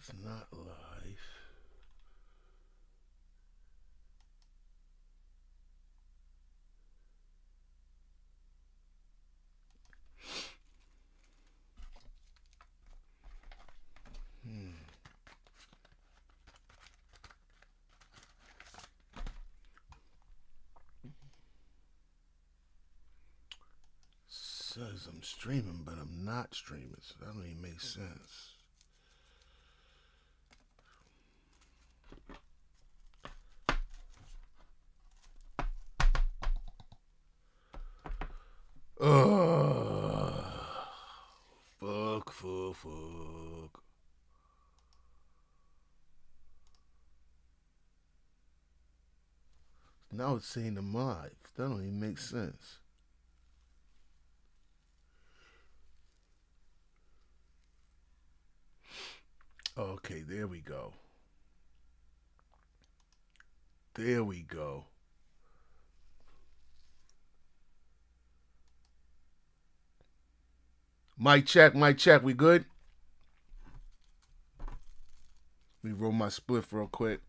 It's not live. Says I'm streaming, but I'm not streaming, so that don't even make sense. Ugh. Fuck. Now it's saying I'm live. That don't even make sense. Okay, there we go. There we go. Mic check, mic check. We good? Let me roll my spliff real quick.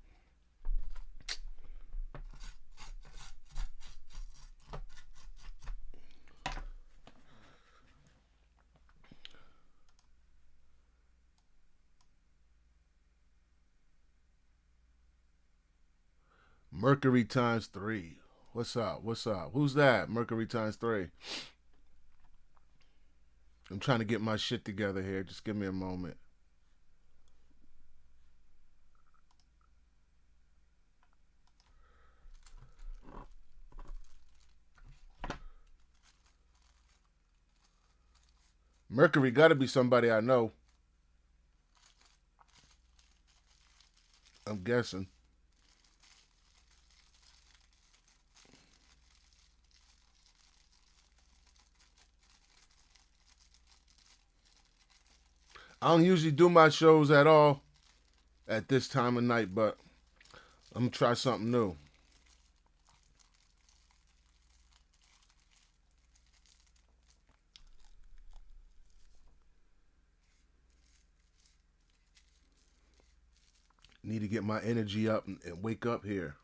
Mercury times 3. What's up? What's up? Who's that? Mercury times 3. I'm trying to get my shit together here. Just give me a moment. Mercury got to be somebody I know. I'm guessing. I don't usually do my shows at all at this time of night, but I'm going to try something new. Need to get my energy up and wake up here.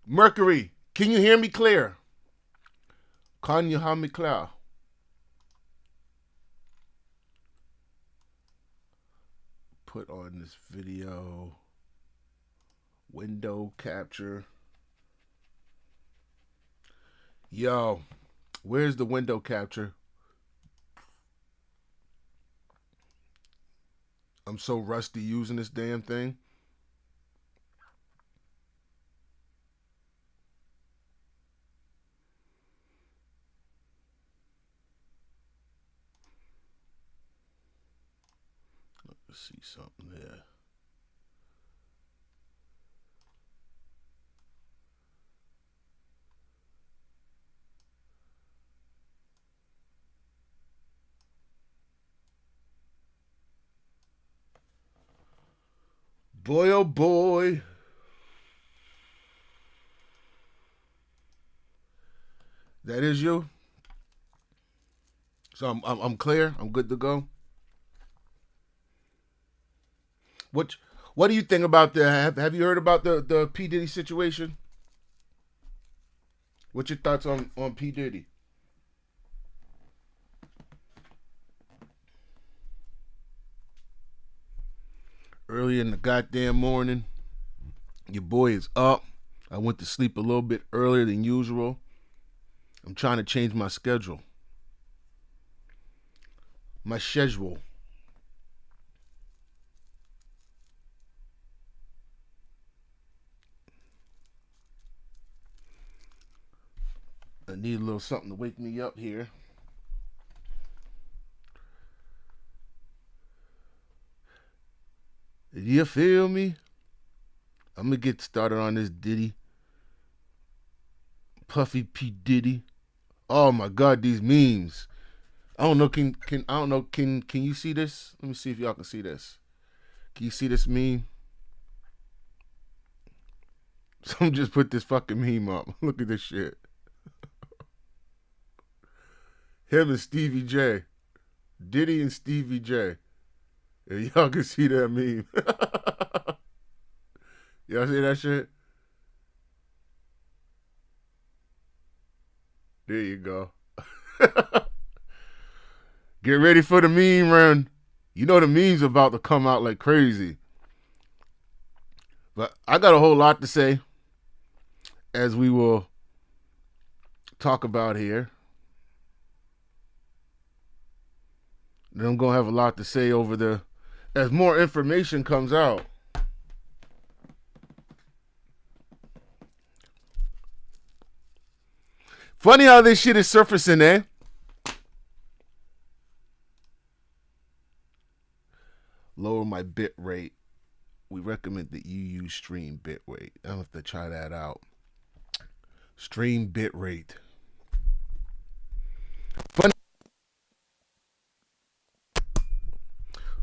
Mercury, can you hear me clear? Can you hear me clear? Put on this video. Window capture. Yo, where's the window capture? I'm so rusty using this damn thing. Let's see something there. Boy, oh boy. That is you? So I'm clear? I'm good to go? What do you think about the have you heard about the P. Diddy situation? What's your thoughts on P. Diddy? Early in the goddamn morning. Your boy is up. I went to sleep a little bit earlier than usual. I'm trying to change my schedule. My schedule. I need a little something to wake me up here. You feel me? I'm gonna get started on this Diddy. Puffy P. Diddy. Oh my god, these memes. I don't know. I don't know. Can you see this? Let me see if y'all can see this. Can you see this meme? Someone just put this fucking meme up. Look at this shit. Him and Stevie J. Diddy and Stevie J. And y'all can see that meme. Y'all see that shit? There you go. Get ready for the meme run. You know the memes about to come out like crazy. But I got a whole lot to say, as we will talk about here. Then I'm going to have a lot to say as more information comes out. Funny how this shit is surfacing, eh? Lower my bit rate. We recommend that you use stream bit rate. I'll have to try that out. Stream bit rate.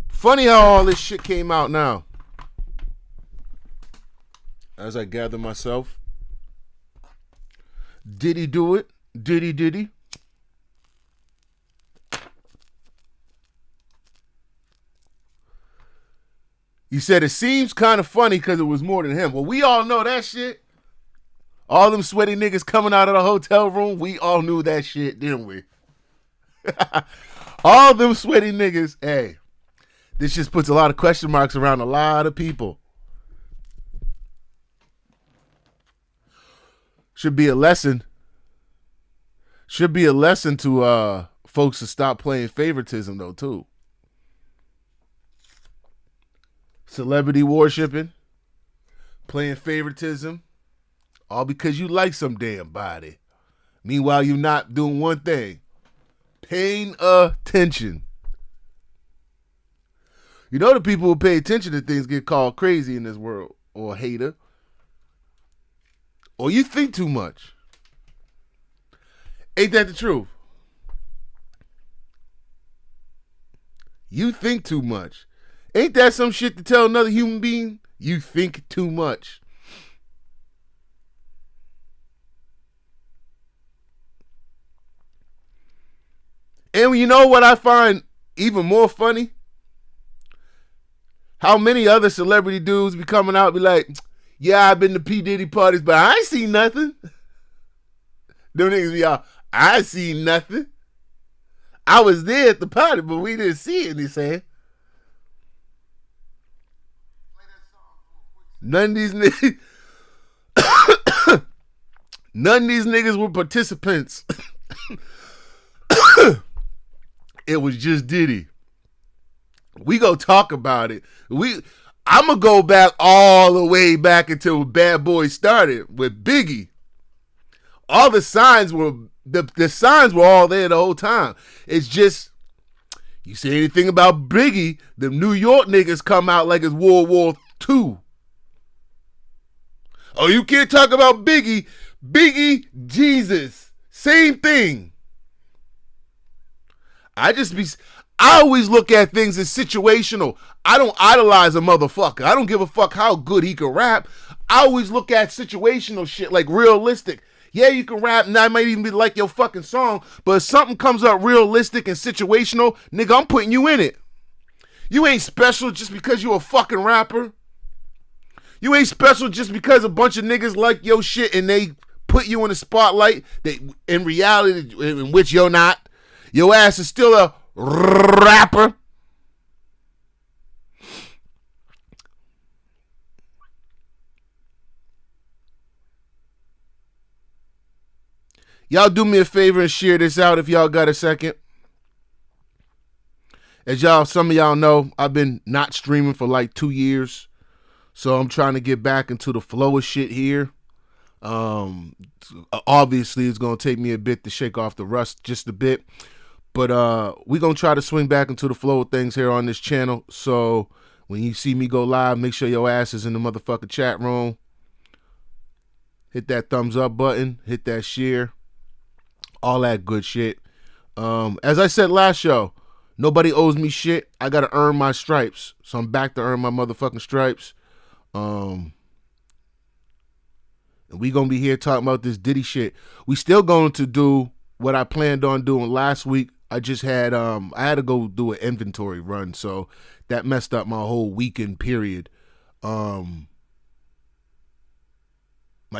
Funny how all this shit came out now. As I gather myself. Diddy do it? Diddy. You said it seems kind of funny because it was more than him. Well, we all know that shit. All them sweaty niggas coming out of the hotel room, we all knew that shit, didn't we? All them sweaty niggas, hey, this just puts a lot of question marks around a lot of people. Should be a lesson. Should be a lesson to folks to stop playing favoritism, though, too. Celebrity worshiping, playing favoritism, all because you like some damn body. Meanwhile, you're not doing one thing. Paying attention. You know the people who pay attention to things get called crazy in this world, or a hater. Or you think too much. Ain't that the truth? You think too much. Ain't that some shit to tell another human being? You think too much. And you know what I find even more funny? How many other celebrity dudes be coming out and be like, yeah, I've been to P. Diddy parties, but I ain't seen nothing. Them niggas be all, I ain't seen nothing. I was there at the party, but we didn't see it, they saying. None of these niggas were participants. It was just Diddy. We go talk about it. I'm gonna go back all the way back until Bad Boy started with Biggie. All the signs were the signs were all there the whole time. It's just you say anything about Biggie, the New York niggas come out like it's World War II. Oh, you can't talk about Biggie. Biggie, Jesus. Same thing. I always look at things as situational. I don't idolize a motherfucker. I don't give a fuck how good he can rap. I always look at situational shit, like realistic. Yeah, you can rap, and that might even be like your fucking song, but if something comes up realistic and situational, nigga, I'm putting you in it. You ain't special just because you a fucking rapper. You ain't special just because a bunch of niggas like your shit and they put you in the spotlight that in reality in which you're not. Your ass is still a rapper. Y'all do me a favor and share this out if y'all got a second. As some of y'all know, I've been not streaming for like 2 years. So I'm trying to get back into the flow of shit here. Obviously, it's going to take me a bit to shake off the rust just a bit. But we're going to try to swing back into the flow of things here on this channel. So when you see me go live, make sure your ass is in the motherfucking chat room. Hit that thumbs up button. Hit that share. All that good shit. As I said last show, nobody owes me shit. I gotta earn my stripes. So I'm back to earn my motherfucking stripes. And we gonna be here talking about this Diddy shit. We still going to do what I planned on doing last week. I just had I had to go do an inventory run, so that messed up my whole weekend period. My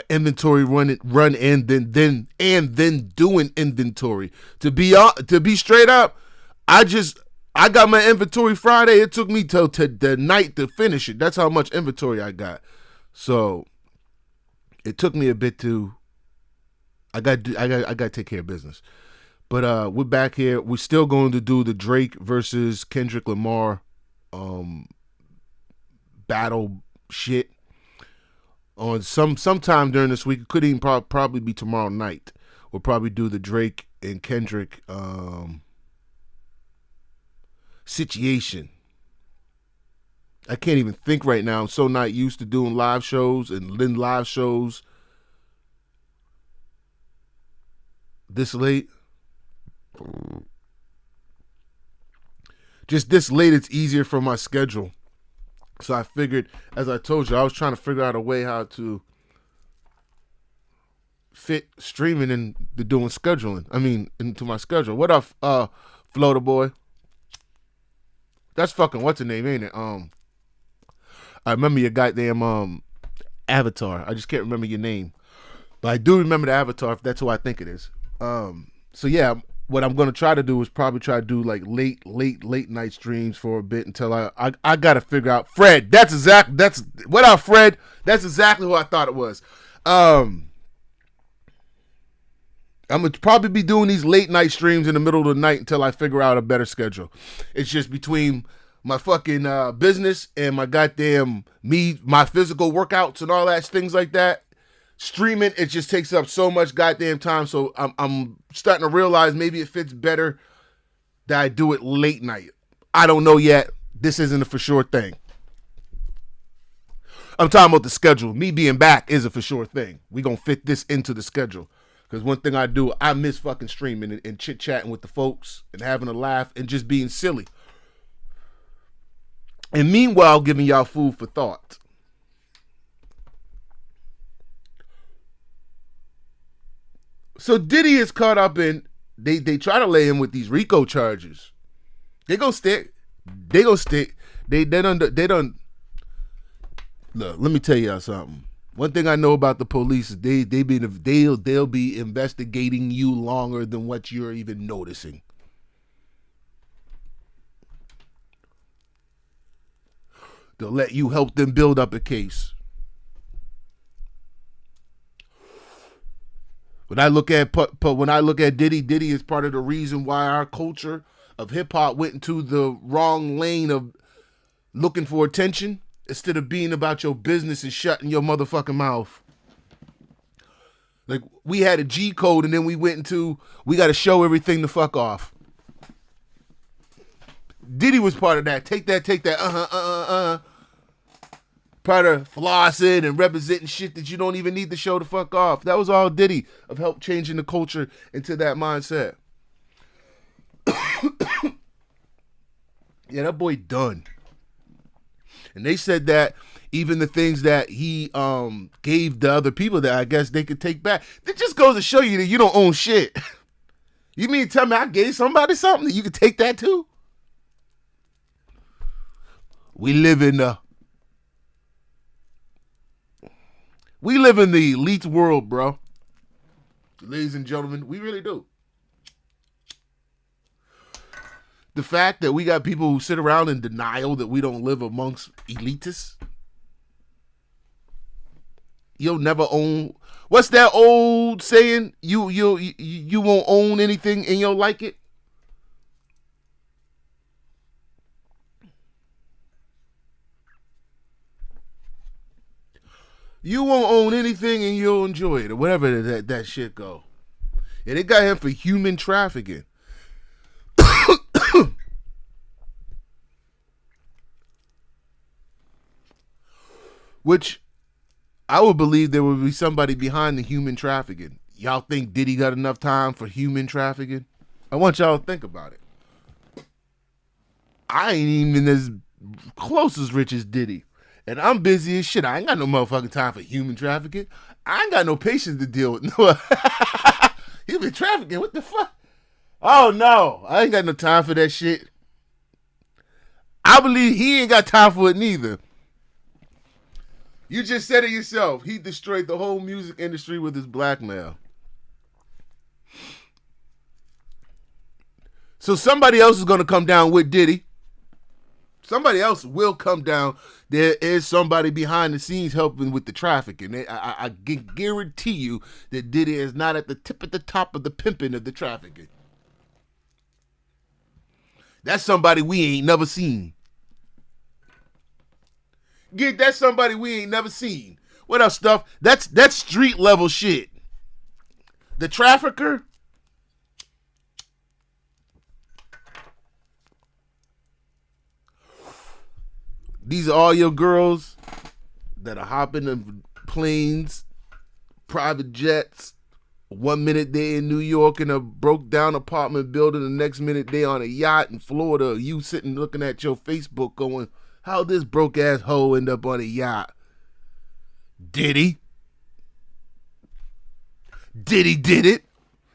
inventory run and then doing inventory. To be straight up, I got my inventory Friday. It took me till the night to finish it. That's how much inventory I got. So it took me a bit to. I got to take care of business. But we're back here. We're still going to do the Drake versus Kendrick Lamar battle shit on sometime during this week. It could even probably be tomorrow night. We'll probably do the Drake and Kendrick situation. I can't even think right now. I'm so not used to doing live shows and then live shows this late. Just this late, it's easier for my schedule. So I figured, as I told you, I was trying to figure out a way how to fit streaming into doing scheduling. I mean, into my schedule. What up, Floater Boy? That's fucking what's the name, ain't it? I remember your goddamn avatar. I just can't remember your name, but I do remember the avatar. If that's who I think it is. So yeah, what I'm gonna try to do is probably try to do like late night streams for a bit until I gotta figure out Fred. That's what up, Fred. That's exactly who I thought it was. I'm gonna probably be doing these late night streams in the middle of the night until I figure out a better schedule. It's just between my fucking business and my goddamn my physical workouts and all that things like that. Streaming, it just takes up so much goddamn time. So I'm starting to realize maybe it fits better that I do it late night. I don't know yet. This isn't a for sure thing. I'm talking about the schedule. Me being back is a for sure thing. We gonna fit this into the schedule. Because one thing I do, I miss fucking streaming and chit-chatting with the folks and having a laugh and just being silly. And meanwhile, giving y'all food for thought. So Diddy is caught up in, they try to lay him with these RICO charges. They gonna stick. They done. Look, let me tell y'all something. One thing I know about the police is they'll be investigating you longer than what you're even noticing. They'll let you help them build up a case. When I look at Diddy is part of the reason why our culture of hip hop went into the wrong lane of looking for attention instead of being about your business and shutting your motherfucking mouth. Like, we had a G code and then we went into, we got to show everything the fuck off. Diddy was part of that. Take that. Part of flossing and representing shit that you don't even need to show the fuck off. That was all Diddy of help changing the culture into that mindset. Yeah, that boy done. And they said that even the things that he gave the other people that I guess they could take back, it just goes to show you that you don't own shit. You mean to tell me I gave somebody something that you could take that too? We live in the elite world, bro. Ladies and gentlemen, we really do. The fact that we got people who sit around in denial that we don't live amongst elitists. You'll never own. What's that old saying? You won't own anything and you'll like it. You won't own anything and you'll enjoy it, or whatever that shit go. And they got him for human trafficking. Which I would believe there would be somebody behind the human trafficking. Y'all think Diddy got enough time for human trafficking? I want y'all to think about it. I ain't even as close as rich as Diddy. And I'm busy as shit. I ain't got no motherfucking time for human trafficking. I ain't got no patience to deal with no. He been trafficking. What the fuck? Oh no, I ain't got no time for that shit. I believe he ain't got time for it neither. You just said it yourself. He destroyed the whole music industry with his blackmail. So somebody else is going to come down with Diddy. Somebody else will come down. There is somebody behind the scenes helping with the trafficking. I guarantee you that Diddy is not at the top of the pimping of the trafficking. That's somebody we ain't never seen. That's somebody we ain't never seen. What else stuff? That's street level shit. The trafficker. These are all your girls that are hopping in planes, private jets. 1 minute they in New York in a broke down apartment building. The next minute they on a yacht in Florida. You sitting looking at your Facebook going, how this broke ass hoe end up on a yacht? Diddy did it.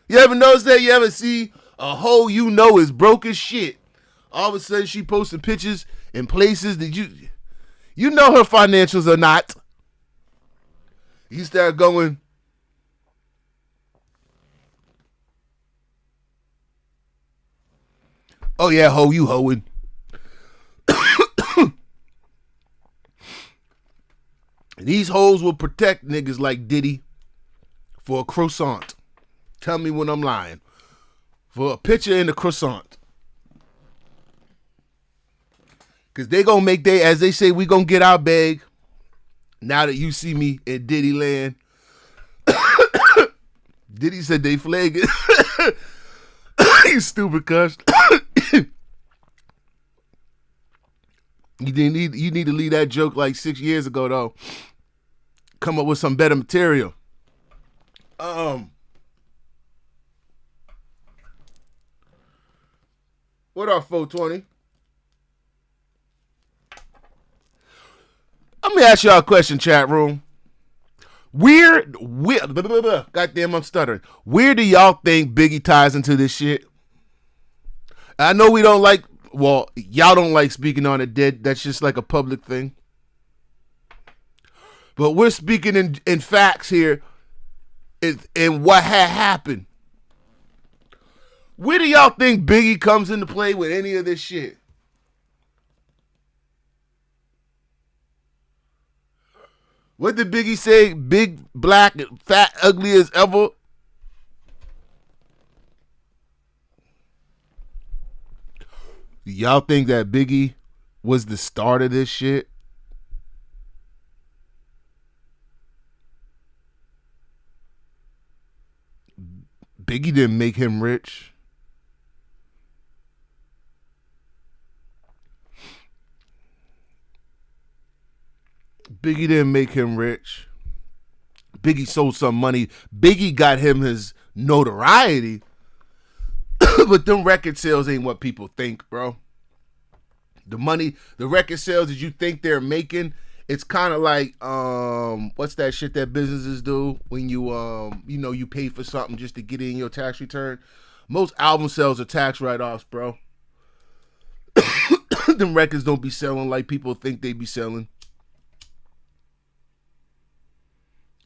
You ever notice that? You ever see a hoe you know is broke as shit? All of a sudden she posting pictures in places that you know her financials are not. You start going, oh yeah, ho, you hoeing. These hoes will protect niggas like Diddy for a croissant. Tell me when I'm lying. For a picture in a croissant. Because they going to make as they say, we going to get our bag. Now that you see me in Diddy land. Diddy said they flagging. You stupid cuss. You need to leave that joke like 6 years ago though. Come up with some better material. What up, 420? Let me ask y'all a question, chat room. Goddamn, I'm stuttering. Where do y'all think Biggie ties into this shit? I know we don't like, well, y'all don't like speaking on the dead. That's just like a public thing. But we're speaking in facts here in what had happened. Where do y'all think Biggie comes into play with any of this shit? What did Biggie say? Big, black, fat, ugly as ever? Y'all think that Biggie was the start of this shit? Biggie didn't make him rich. Biggie didn't make him rich. Biggie sold some money. Biggie got him his notoriety. But them record sales ain't what people think, bro. The money, the record sales that you think they're making, it's kind of like, what's that shit that businesses do when you, you pay for something just to get in your tax return? Most album sales are tax write-offs, bro. Them records don't be selling like people think they be selling.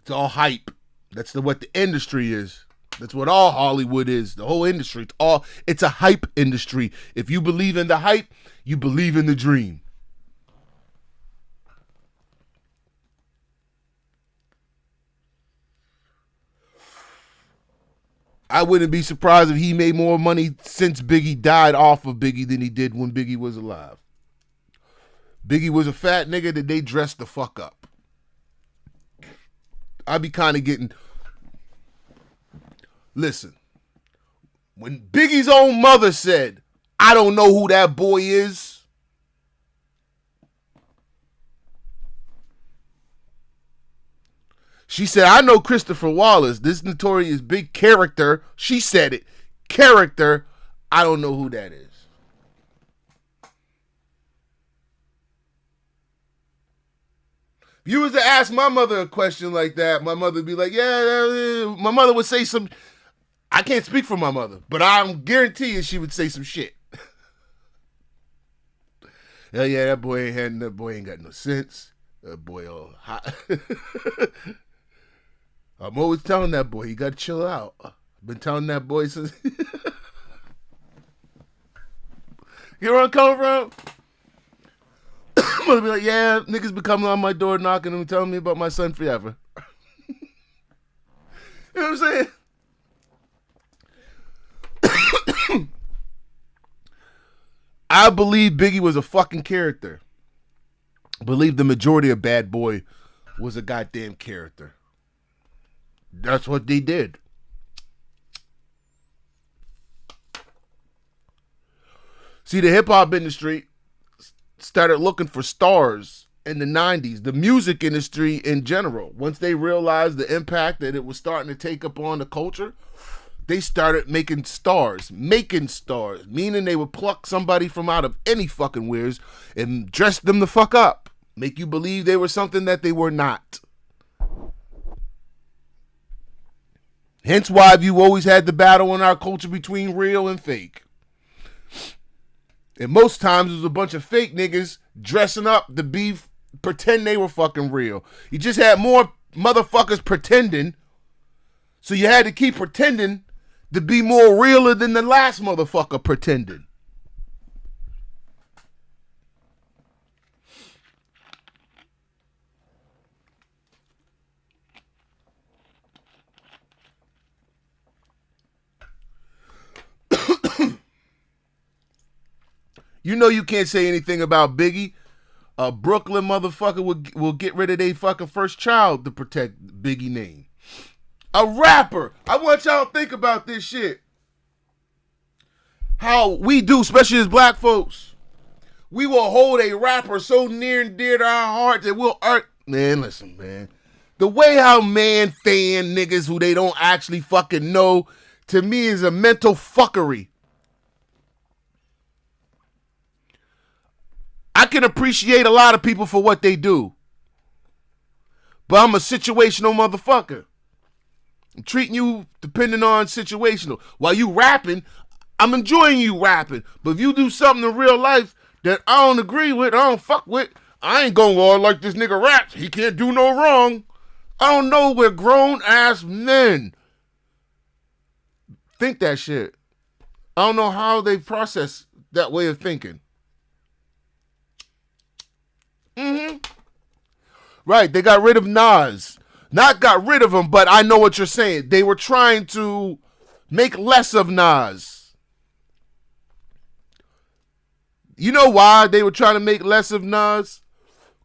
It's all hype. That's what the industry is. That's what all Hollywood is. The whole industry. It's a hype industry. If you believe in the hype, you believe in the dream. I wouldn't be surprised if he made more money since Biggie died off of Biggie than he did when Biggie was alive. Biggie was a fat nigga that they dressed the fuck up. I'd be kind of getting... Listen, when Biggie's own mother said, I don't know who that boy is, she said, I know Christopher Wallace, this notorious big character. She said it. Character. I don't know who that is. If you was to ask my mother a question like that, my mother would be like, yeah, my mother would say some, I can't speak for my mother, but I'm guaranteeing she would say some shit. Hell yeah, that boy ain't got no sense. That boy all hot. I'm always telling that boy, you gotta chill out. I've been telling that boy since. You know where I'm coming from? I'm gonna be like, yeah, niggas be coming on my door knocking and telling me about my son forever. You know what I'm saying? I believe Biggie was a fucking character. I believe the majority of Bad Boy was a goddamn character. That's what they did. See, the hip-hop industry started looking for stars in the 90s. The music industry in general. Once they realized the impact that it was starting to take upon the culture, they started making stars. Meaning they would pluck somebody from out of any fucking weirs and dress them the fuck up. Make you believe they were something that they were not. Hence why you always had the battle in our culture between real and fake. And most times it was a bunch of fake niggas dressing up to pretend they were fucking real. You just had more motherfuckers pretending. So you had to keep pretending to be more realer than the last motherfucker pretending. You know you can't say anything about Biggie. A Brooklyn motherfucker will get rid of their fucking first child to protect Biggie name. A rapper. I want y'all to think about this shit. How we do, especially as black folks. We will hold a rapper so near and dear to our heart that we'll Man, listen, man. The way how man fan niggas who they don't actually fucking know, to me is a mental fuckery. I can appreciate a lot of people for what they do. But I'm a situational motherfucker. I'm treating you depending on situational. While you rapping, I'm enjoying you rapping. But if you do something in real life that I don't agree with, I don't fuck with, I ain't gonna go like this nigga raps. He can't do no wrong. I don't know where grown ass men think that shit. I don't know how they process that way of thinking. Right, they got rid of Nas. Not got rid of him, but I know what you're saying. They were trying to make less of Nas. You know why they were trying to make less of Nas?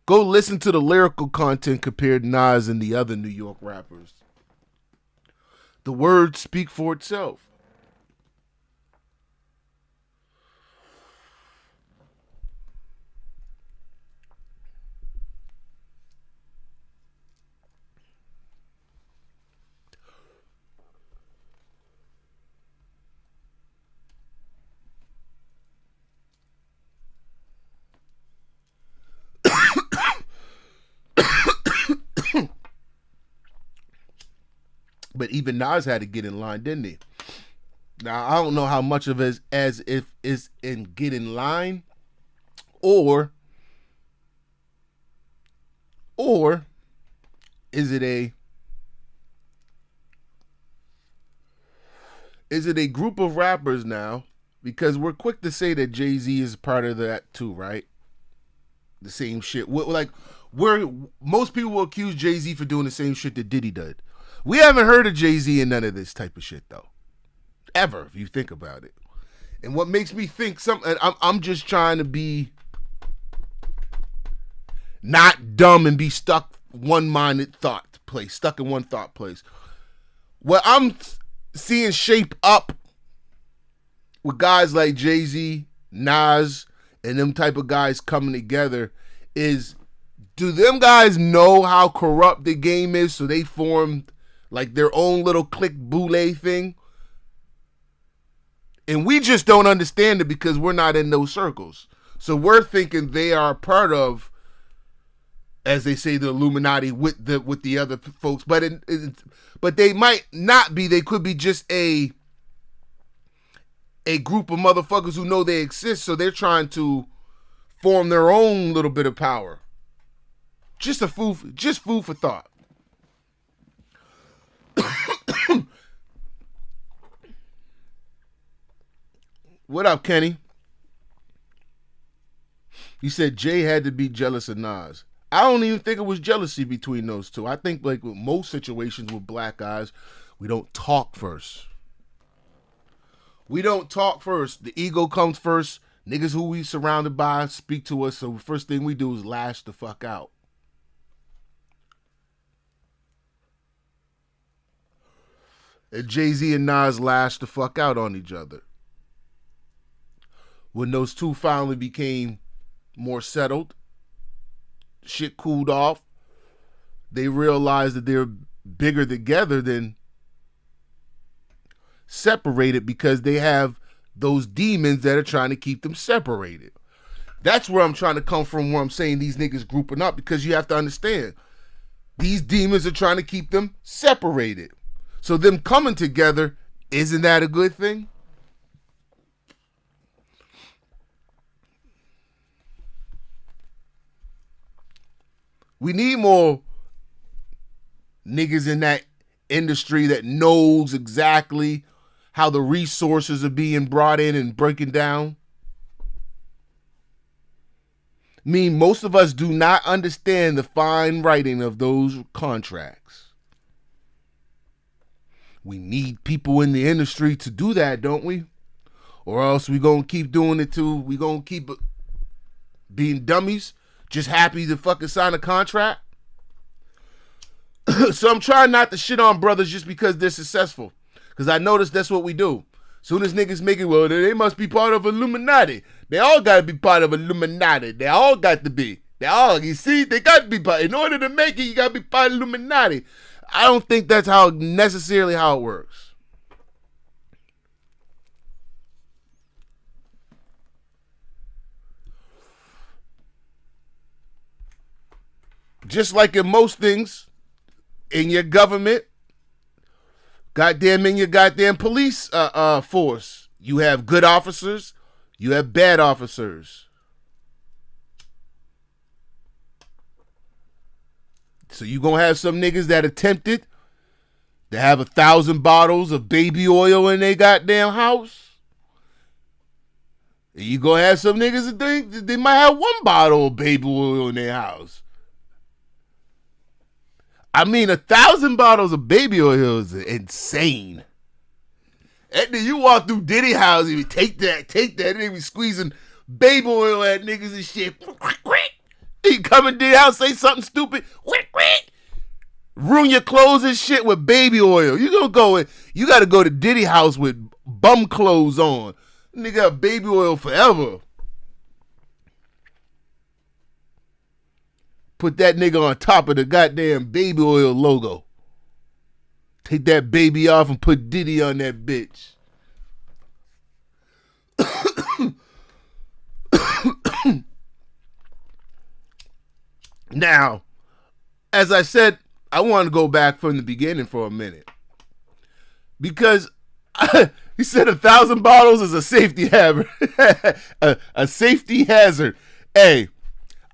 Go listen to the lyrical content compared to Nas and the other New York rappers. The words speak for itself. But even Nas had to get in line, didn't he? Now, I don't know how much of it as if is in get in line or is it a group of rappers now? Because we're quick to say that Jay-Z is part of that too, right? The same shit. Most people will accuse Jay-Z for doing the same shit that Diddy did. We haven't heard of Jay-Z in none of this type of shit, though. Ever, if you think about it. And what makes me think I'm just trying to be not dumb and be stuck in one thought place. What I'm seeing shape up with guys like Jay-Z, Nas, and them type of guys coming together is, do them guys know how corrupt the game is, so they formed like their own little clique boule thing? And we just don't understand it because we're not in those circles. So we're thinking they are part of, as they say, the Illuminati with the other folks. But they might not be. They could be just a group of motherfuckers who know they exist. So they're trying to form their own little bit of power. Just food for thought. What up, Kenny? You said Jay had to be jealous of Nas. I don't even think it was jealousy between those two. I think like with most situations with black guys, we don't talk first. We don't talk first. The ego comes first. Niggas who we surrounded by speak to us, so the first thing we do is lash the fuck out. And Jay-Z and Nas lashed the fuck out on each other. When those two finally became more settled, shit cooled off, they realized that they're bigger together than separated because they have those demons that are trying to keep them separated. That's where I'm trying to come from, where I'm saying these niggas grouping up, because you have to understand, these demons are trying to keep them separated. So them coming together, isn't that a good thing? We need more niggas in that industry that knows exactly how the resources are being brought in and breaking down. I mean, most of us do not understand the fine writing of those contracts. We need people in the industry to do that, don't we? Or else we gonna keep doing it too. We gonna keep being dummies, just happy to fucking sign a contract. So I'm trying not to shit on brothers just because they're successful. Because I noticed that's what we do. Soon as niggas make it, well, they must be part of Illuminati. They all got to be part of Illuminati. They all got to be. You see, they got to be part. In order to make it, you got to be part of Illuminati. I don't think that's necessarily how it works. Just like in most things, in your government, goddamn in your goddamn police force, you have good officers, you have bad officers. So you gonna have some niggas that attempted to have 1,000 bottles of baby oil in their goddamn house. And you gonna have some niggas that think that they might have 1 bottle of baby oil in their house. I mean, 1,000 bottles of baby oil is insane. And then you walk through Diddy house, you take that, and they be squeezing baby oil at niggas and shit. You come in Diddy house, say something stupid, ruin your clothes and shit with baby oil. You gotta go to Diddy house with bum clothes on. Nigga got baby oil forever. Put that nigga on top of the goddamn baby oil logo. Take that baby off and put Diddy on that bitch. Now, as I said, I want to go back from the beginning for a minute. Because he said 1,000 bottles is a safety hazard. a safety hazard. Hey,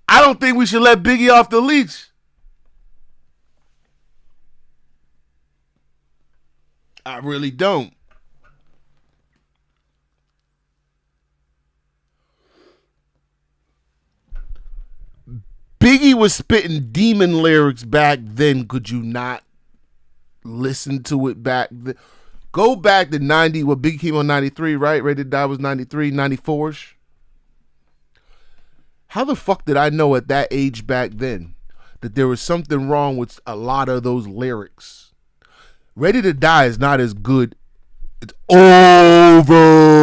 I don't think we should let Biggie off the leash. I really don't. Biggie was spitting demon lyrics back then. Could you not listen to it back then? Go back to 90, well, Biggie came on 93, right? Ready to Die was 93, 94-ish. How the fuck did I know at that age back then that there was something wrong with a lot of those lyrics? Ready to Die is not as good. It's overrated.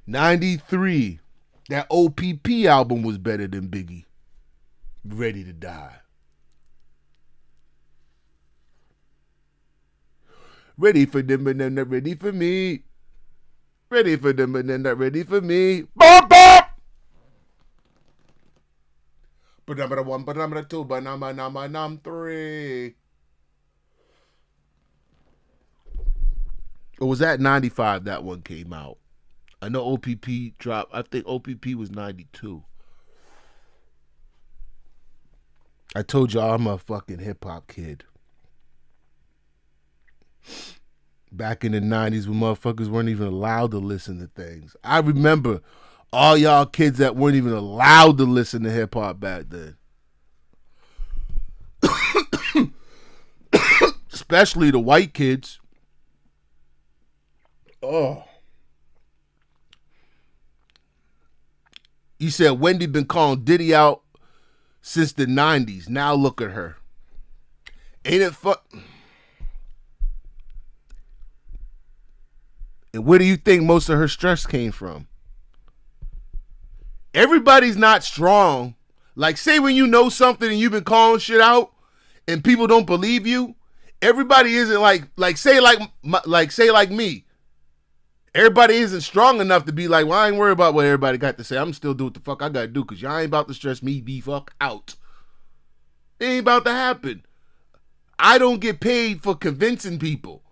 '93. That OPP album was better than Biggie. Ready to Die. Ready for them, but they're not ready for me. Ready for them, but they're not ready for me. Bop, bop! But number one, but number two, but number three. Or was that 95 that one came out? I know OPP dropped. I think OPP was 92. I told y'all I'm a fucking hip-hop kid. Back in the 90s when motherfuckers weren't even allowed to listen to things. I remember all y'all kids that weren't even allowed to listen to hip-hop back then. Especially the white kids. Oh. You said Wendy been calling Diddy out since the 90s. Now look at her. Ain't it fun? And where do you think most of her stress came from? Everybody's not strong. Like, say when you know something and you've been calling shit out and people don't believe you, everybody isn't say me. Everybody isn't strong enough to be like, well, I ain't worried about what everybody got to say. I'm still do what the fuck I gotta do because y'all ain't about to stress me the fuck out. It ain't about to happen. I don't get paid for convincing people.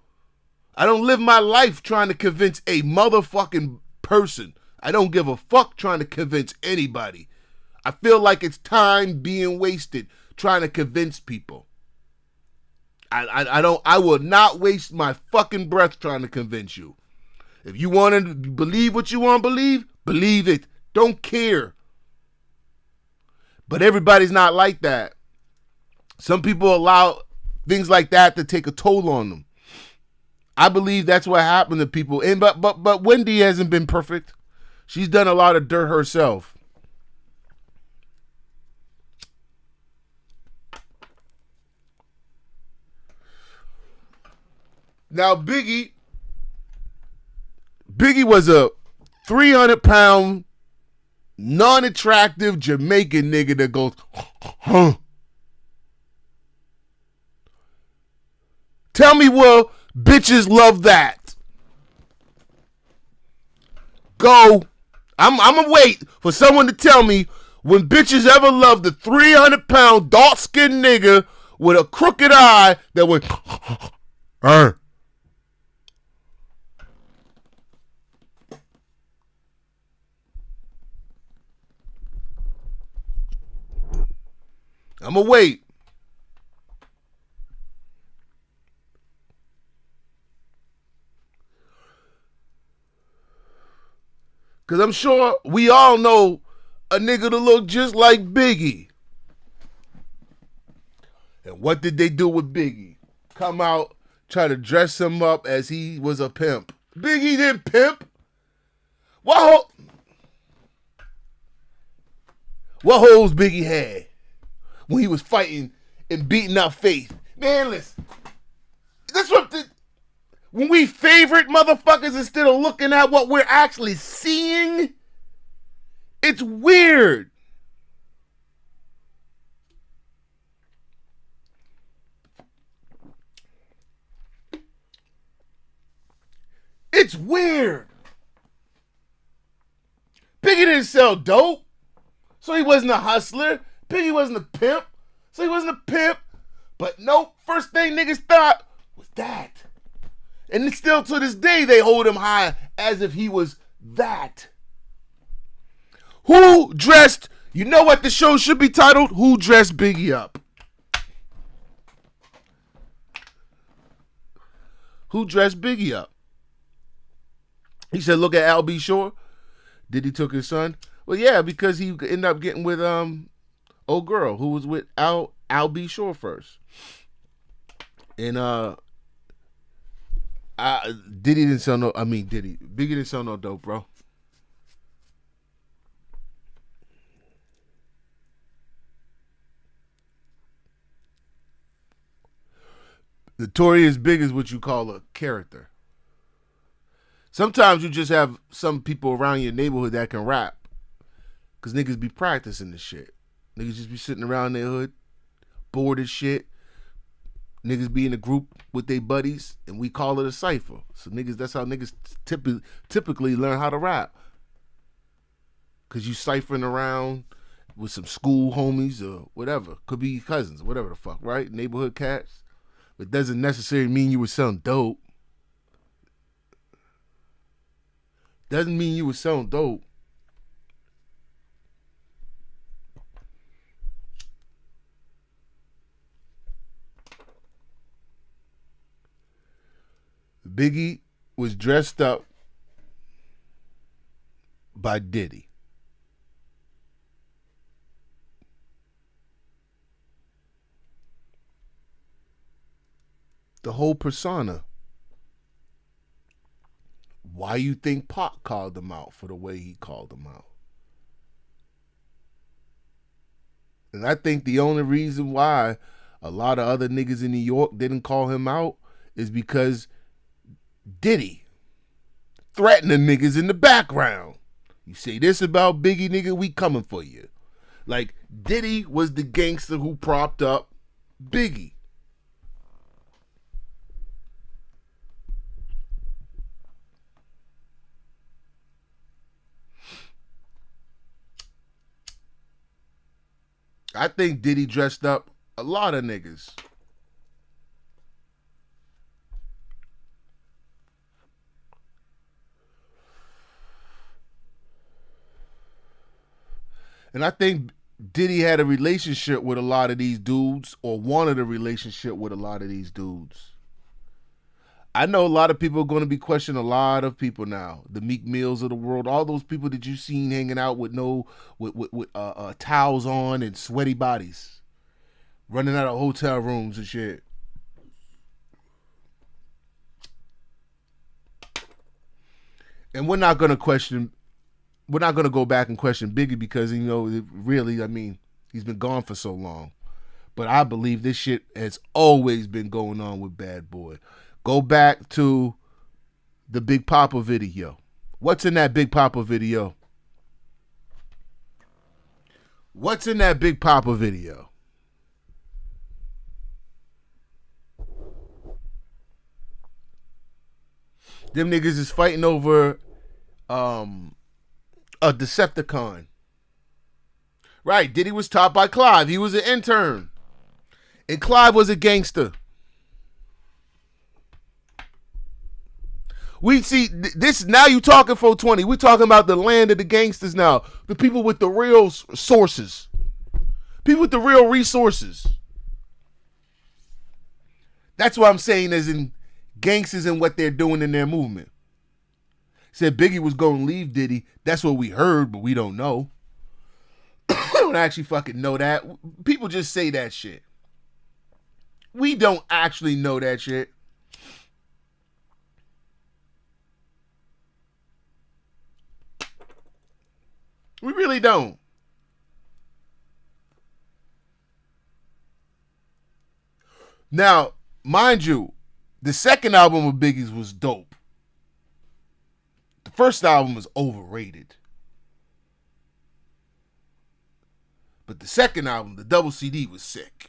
I don't live my life trying to convince a motherfucking person. I don't give a fuck trying to convince anybody. I feel like it's time being wasted trying to convince people. I will not waste my fucking breath trying to convince you. If you want to believe what you want to believe it. Don't care. But everybody's not like that. Some people allow things like that to take a toll on them. I believe that's what happened to people. And but Wendy hasn't been perfect. She's done a lot of dirt herself. Now Biggie was a 300-pound, non-attractive Jamaican nigga that goes, huh. Tell me, well, bitches love that. Go. I'm gonna wait for someone to tell me when bitches ever loved the 300-pound, dark-skinned nigga with a crooked eye that went, I'm gonna wait. Because I'm sure we all know a nigga to look just like Biggie. And what did they do with Biggie? Come out, try to dress him up as he was a pimp. Biggie didn't pimp. What holes Biggie had when he was fighting and beating up Faith? Man, listen. That's what when we favorite motherfuckers instead of looking at what we're actually seeing, it's weird. It's weird. Biggie didn't sell dope, so he wasn't a hustler. Biggie wasn't a pimp, so he wasn't a pimp. But nope, first thing niggas thought was that. And still to this day, they hold him high as if he was that. Who dressed, you know what the show should be titled? Who Dressed Biggie Up? Who dressed Biggie up? He said, look at Al B. Shore. Diddy took his son. Well, yeah, because he ended up getting with old girl who was with Al B. Shore first. And Biggie didn't sell no dope, bro. The Tory is big is what you call a character. Sometimes you just have some people around your neighborhood that can rap. Because niggas be practicing this shit. Niggas just be sitting around their hood, bored as shit. Niggas be in a group with their buddies, and we call it a cipher. So niggas, that's how niggas typically learn how to rap. Because you ciphering around with some school homies or whatever. Could be cousins, whatever the fuck, right? Neighborhood cats. But doesn't necessarily mean you were selling dope. Doesn't mean you were selling dope. Biggie was dressed up by Diddy. The whole persona. Why you think Pac called him out for the way he called him out? And I think the only reason why a lot of other niggas in New York didn't call him out is because Diddy threatening niggas in the background. You say this about Biggie, nigga, we coming for you. Like, Diddy was the gangster who propped up Biggie. I think Diddy dressed up a lot of niggas. And I think Diddy had a relationship with a lot of these dudes, or wanted a relationship with a lot of these dudes. I know a lot of people are going to be questioning a lot of people now. The Meek Mills of the world, all those people that you've seen hanging out with towels on and sweaty bodies, running out of hotel rooms and shit. And we're not going to go back and question Biggie because, you know, really, I mean, he's been gone for so long. But I believe this shit has always been going on with Bad Boy. Go back to the Big Papa video. What's in that Big Papa video? What's in that Big Papa video? Them niggas is fighting over a Decepticon. Right, Diddy was taught by Clive. He was an intern. And Clive was a gangster. We see this now. You talking 420? We talking about the land of the gangsters now. The people with the real sources, people with the real resources. That's what I'm saying, as in gangsters and what they're doing in their movement. Said Biggie was going to leave Diddy. That's what we heard, but we don't know. We don't actually fucking know that. People just say that shit. We don't actually know that shit. We really don't. Now, mind you, the second album of Biggie's was dope. The first album was overrated. But the second album, the double CD, was sick.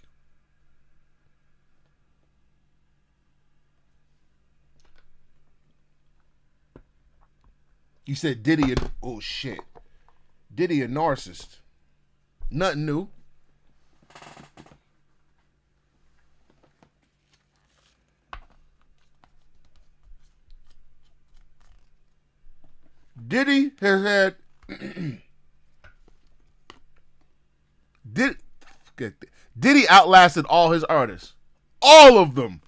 You said Diddy, oh shit. Diddy a narcissist. Nothing new. Diddy has had Diddy outlasted all his artists. All of them.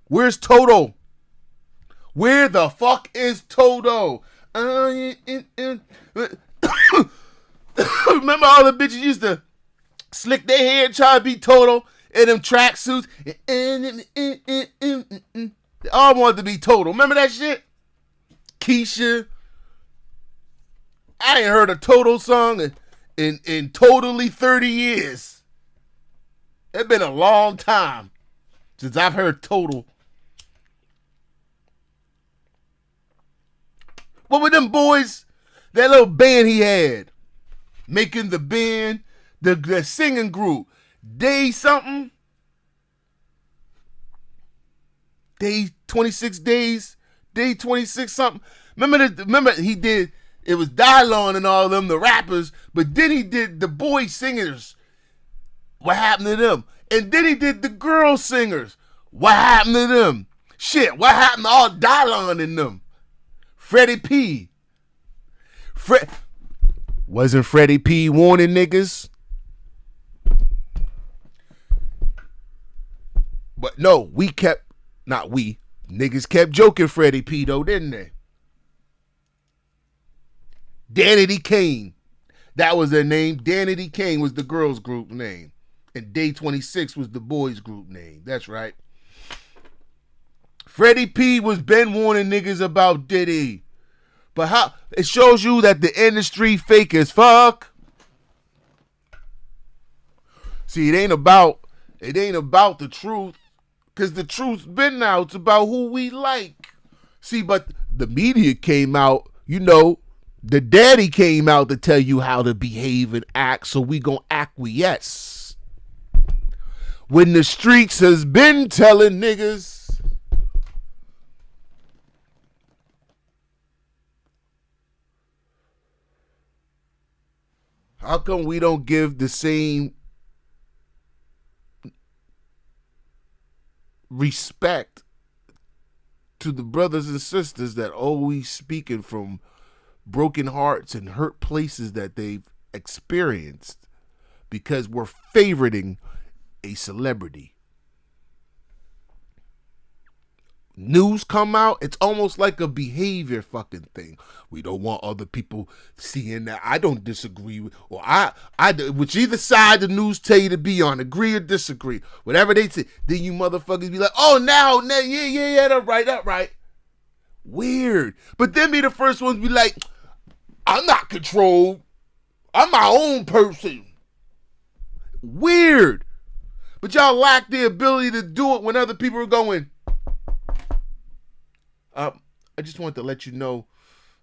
Where's Toto? Where the fuck is Toto? Remember all the bitches used to slick their hair and try to be Toto in them tracksuits? They all wanted to be Toto. Remember that shit? Keisha. I ain't heard a Toto song in totally 30 years. It's been a long time since I've heard Toto. What were them boys? That little band he had. Making the band, the singing group. Day something. Day 26 days. Day 26 something. Remember he did, it was Dylon and all of them, the rappers, but then he did the boy singers. What happened to them? And then he did the girl singers. What happened to them? Shit, what happened to all Dylon in them? Freddie P. Wasn't Freddie P warning niggas? But no, niggas kept joking Freddie P though, didn't they? Danity Kane. That was their name. Danity Kane was the girls' group name. And Day 26 was the boys' group name. That's right. Freddie P was been warning niggas about Diddy. But how it shows you that the industry fake as fuck. See, it ain't about the truth. Cause the truth's been out. It's about who we like. See, but the media came out, the daddy came out to tell you how to behave and act, so we gonna acquiesce. When the streets has been telling niggas how come we don't give the same respect to the brothers and sisters that always speaking from broken hearts and hurt places that they've experienced because we're favoriting a celebrity? News come out, it's almost like a behavior fucking thing. We don't want other people seeing that. I don't disagree with, or which either side the news tell you to be on, agree or disagree, whatever they say. Then you motherfuckers be like, oh, now, yeah, that's right. Weird. But then be the first ones be like, I'm not controlled. I'm my own person. Weird. But y'all lack the ability to do it when other people are going. I just wanted to let you know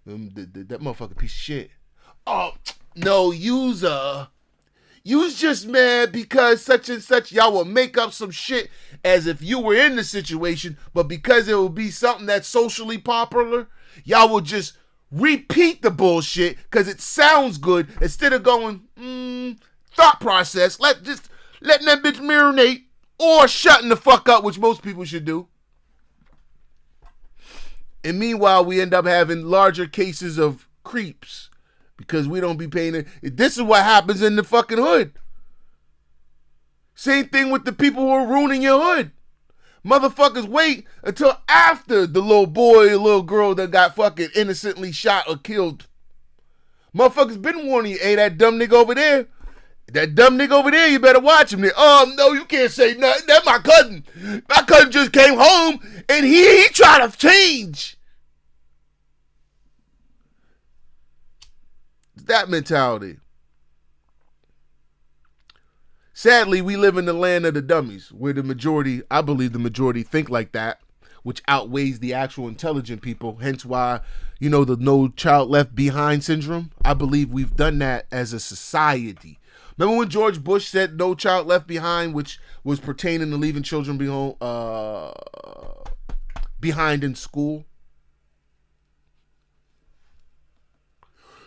that motherfucking piece of shit. Oh, no, you's just mad because such and such. Y'all will make up some shit as if you were in the situation, but because it will be something that's socially popular, y'all will just repeat the bullshit because it sounds good instead of going, thought process, letting that bitch marinate or shutting the fuck up, which most people should do. And meanwhile, we end up having larger cases of creeps because we don't be paying it. This is what happens in the fucking hood. Same thing with the people who are ruining your hood. Motherfuckers wait until after the little boy or little girl that got fucking innocently shot or killed. Motherfuckers been warning you, hey, that dumb nigga over there, you better watch him. Oh, no, you can't say nothing. That's my cousin. My cousin just came home and he tried to change. That mentality. Sadly, we live in the land of the dummies, where I believe the majority think like that, which outweighs the actual intelligent people. Hence why, the no child left behind syndrome. I believe we've done that as a society. Remember when George Bush said no child left behind, which was pertaining to leaving children behind in school?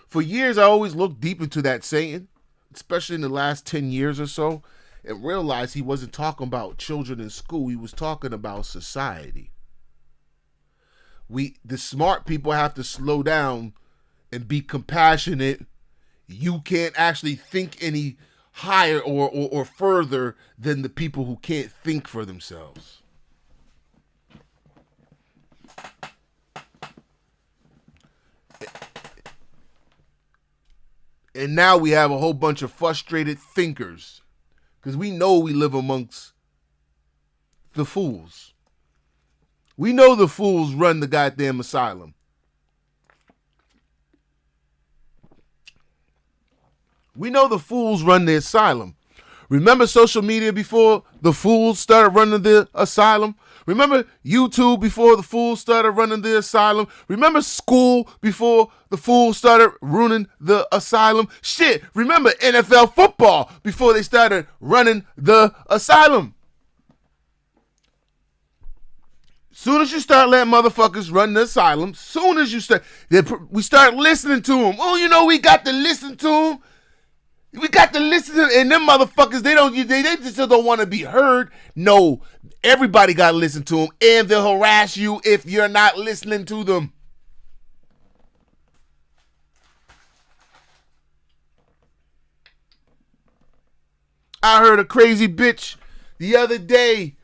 For years, I always looked deep into that saying, especially in the last 10 years or so, and realized he wasn't talking about children in school. He was talking about society. The smart people have to slow down and be compassionate. You can't actually think any higher or further than the people who can't think for themselves. And now we have a whole bunch of frustrated thinkers because we know we live amongst the fools. We know the fools run the goddamn asylum. We know the fools run the asylum. Remember social media before the fools started running the asylum? Remember YouTube before the fools started running the asylum? Remember school before the fools started ruining the asylum? Shit, remember NFL football before they started running the asylum? Soon as you start letting motherfuckers run the asylum, soon as you start, we start listening to them. Oh, you know, we got to listen to them. We got to listen to them. And them motherfuckers, they just don't want to be heard. No, everybody got to listen to them. And they'll harass you if you're not listening to them. I heard a crazy bitch the other day.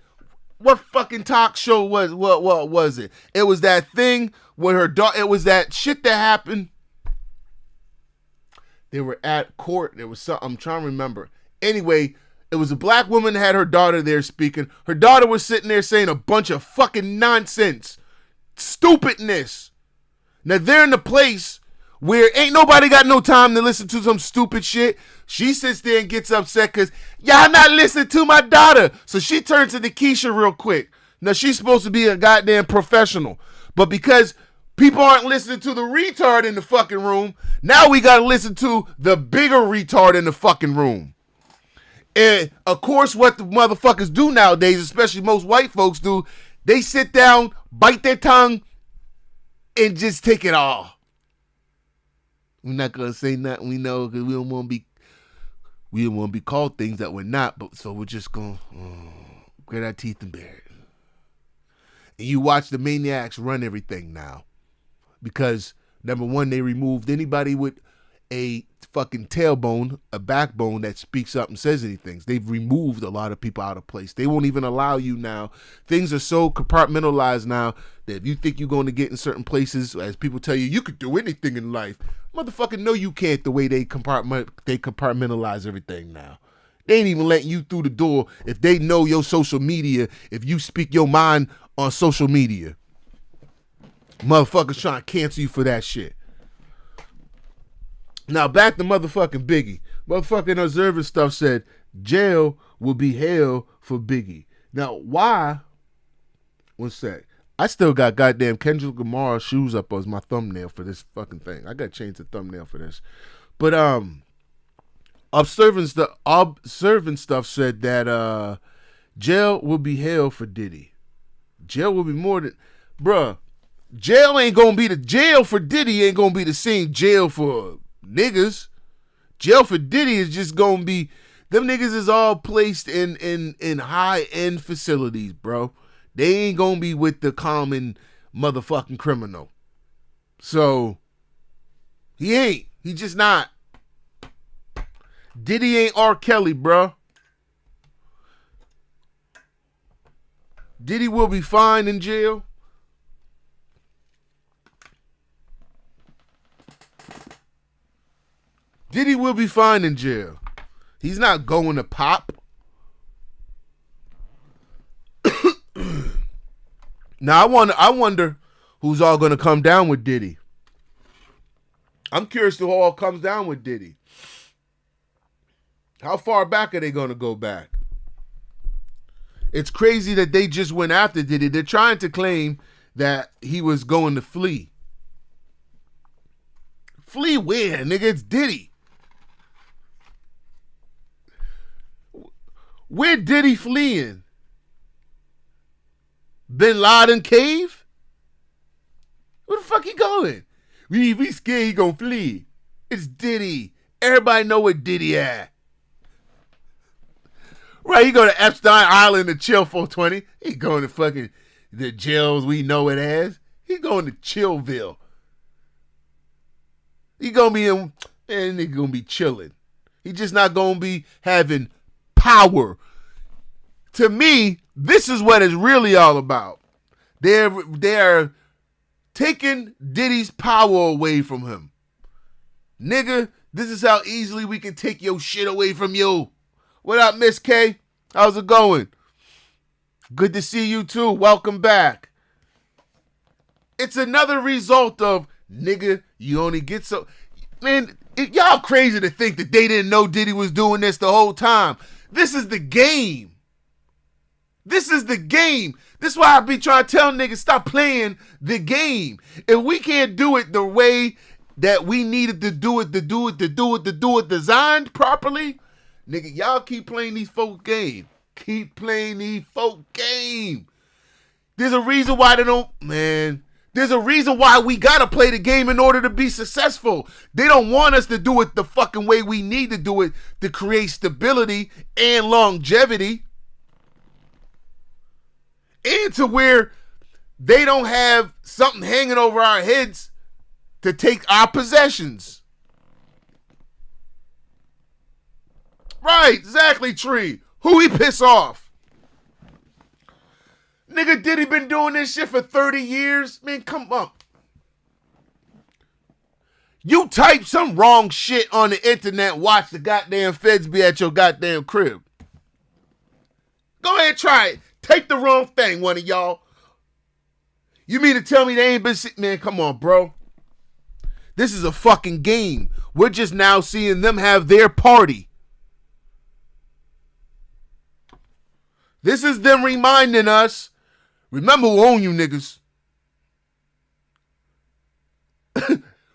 What fucking talk show was what was it? It was that thing with her daughter. It was that shit that happened. They were at court. There was something, I'm trying to remember. Anyway, it was a black woman that had her daughter there speaking. Her daughter was sitting there saying a bunch of fucking nonsense. Stupidness. Now they're in the place where ain't nobody got no time to listen to some stupid shit. She sits there and gets upset because y'all not listening to my daughter. So she turns to Keisha real quick. Now she's supposed to be a goddamn professional. But because people aren't listening to the retard in the fucking room, now we got to listen to the bigger retard in the fucking room. And of course what the motherfuckers do nowadays, especially most white folks do, they sit down, bite their tongue, and just take it all. We're not gonna say nothing we know because we don't want to be called things that we're not. But so we're just gonna grit our teeth and bear it. And you watch the maniacs run everything now, because number one, they removed anybody with a fucking tailbone, a backbone that speaks up and says anything. They've removed a lot of people out of place. They won't even allow you now. Things are so compartmentalized now that if you think you're going to get in certain places, as people tell you, you could do anything in life. Motherfucker, no, you can't. The way they compartmentalize everything now. They ain't even letting you through the door if they know your social media, if you speak your mind on social media. Motherfuckers trying to cancel you for that shit. Now back to motherfucking Biggie. Motherfucking Observer Stuff said jail will be hell for Biggie. Now why? One sec. I still got goddamn Kendrick Lamar shoes up as my thumbnail for this fucking thing. I gotta change the thumbnail for this. But Observant Stuff said that jail will be hell for Diddy. Jail will be more than, bruh. Jail ain't gonna be the jail for Diddy. Ain't gonna be the same jail for niggas. Jail for Diddy is just gonna be, them niggas is all placed in high end facilities, bro. They ain't gonna be with the common motherfucking criminal. So he ain't. He just not. Diddy ain't R. Kelly, bro. Diddy will be fine in jail. Diddy will be fine in jail. He's not going to pop. Now I wonder who's all going to come down with Diddy. I'm curious who all comes down with Diddy. How far back are they going to go back? It's crazy that they just went after Diddy. They're trying to claim that he was going to flee. Flee where, nigga? It's Diddy. Where Diddy fleeing? Bin Laden cave? Where the fuck he going? We scared he gonna flee. It's Diddy. Everybody know where Diddy at. Right, he go to Epstein Island to chill 420. He going to fucking the jails we know it as. He going to Chillville. He gonna be in, and he gonna be chilling. He just not gonna be having power. To me, this is what it's really all about. They're taking Diddy's power away from him. Nigga, this is how easily we can take your shit away from you. What up, Miss K? How's it going? Good to see you too. Welcome back. It's another result of, nigga, you only get so... Man, y'all crazy to think that they didn't know Diddy was doing this the whole time. This is the game. This is the game. This is why I be trying to tell niggas stop playing the game. If we can't do it the way that we needed to do it, designed properly, nigga, y'all keep playing these folk game. Keep playing these folk game. There's a reason why they don't, man. There's a reason why we gotta play the game in order to be successful. They don't want us to do it the fucking way we need to do it to create stability and longevity. And to where they don't have something hanging over our heads to take our possessions. Right, exactly, Tree. Who he piss off? Nigga, Diddy been doing this shit for 30 years? Man, come on. You type some wrong shit on the internet, watch the goddamn feds be at your goddamn crib. Go ahead, try it. Take the wrong thing, one of y'all. You mean to tell me they ain't been... Man, come on, bro. This is a fucking game. We're just now seeing them have their party. This is them reminding us, remember who own you niggas.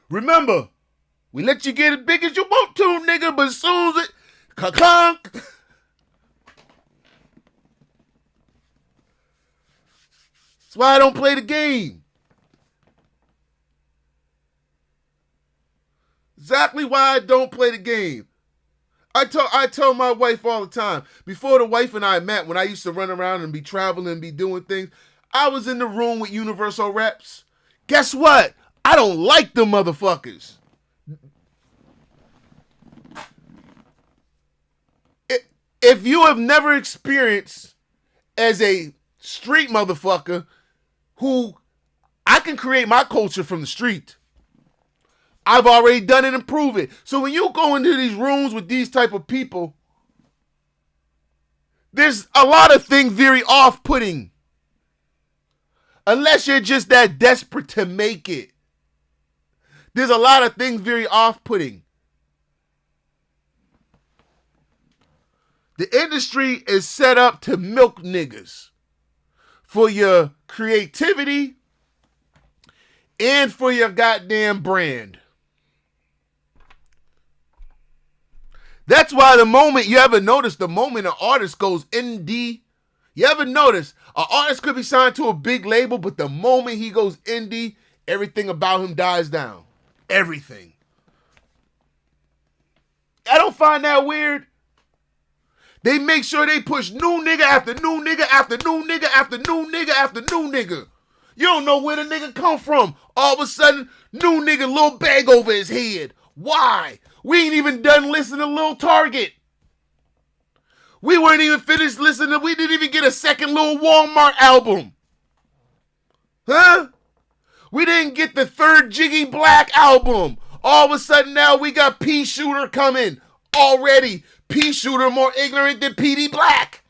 Remember, we let you get as big as you want to, nigga, but as soon as it... Ka-clunk. That's why I don't play the game. Exactly why I don't play the game. I tell my wife all the time, before the wife and I met, when I used to run around and be traveling and be doing things, I was in the room with Universal reps. Guess what? I don't like them motherfuckers. If you have never experienced as a street motherfucker who I can create my culture from the street. I've already done it and prove it. So when you go into these rooms with these type of people, there's a lot of things very off-putting. Unless you're just that desperate to make it. There's a lot of things very off-putting. The industry is set up to milk niggas for your creativity and for your goddamn brand. That's why the moment, you ever notice the moment an artist goes indie, you ever notice an artist could be signed to a big label, but the moment he goes indie, everything about him dies down. Everything. I don't find that weird. They make sure they push new nigga after new nigga after new nigga after new nigga after new nigga. You don't know where the nigga come from. All of a sudden, new nigga, little bag over his head. Why? We ain't even done listening to Lil Target. We weren't even finished listening. We didn't even get a second Lil Walmart album. Huh? We didn't get the third Jiggy Black album. All of a sudden now we got P Shooter coming already. P Shooter more ignorant than PD Black.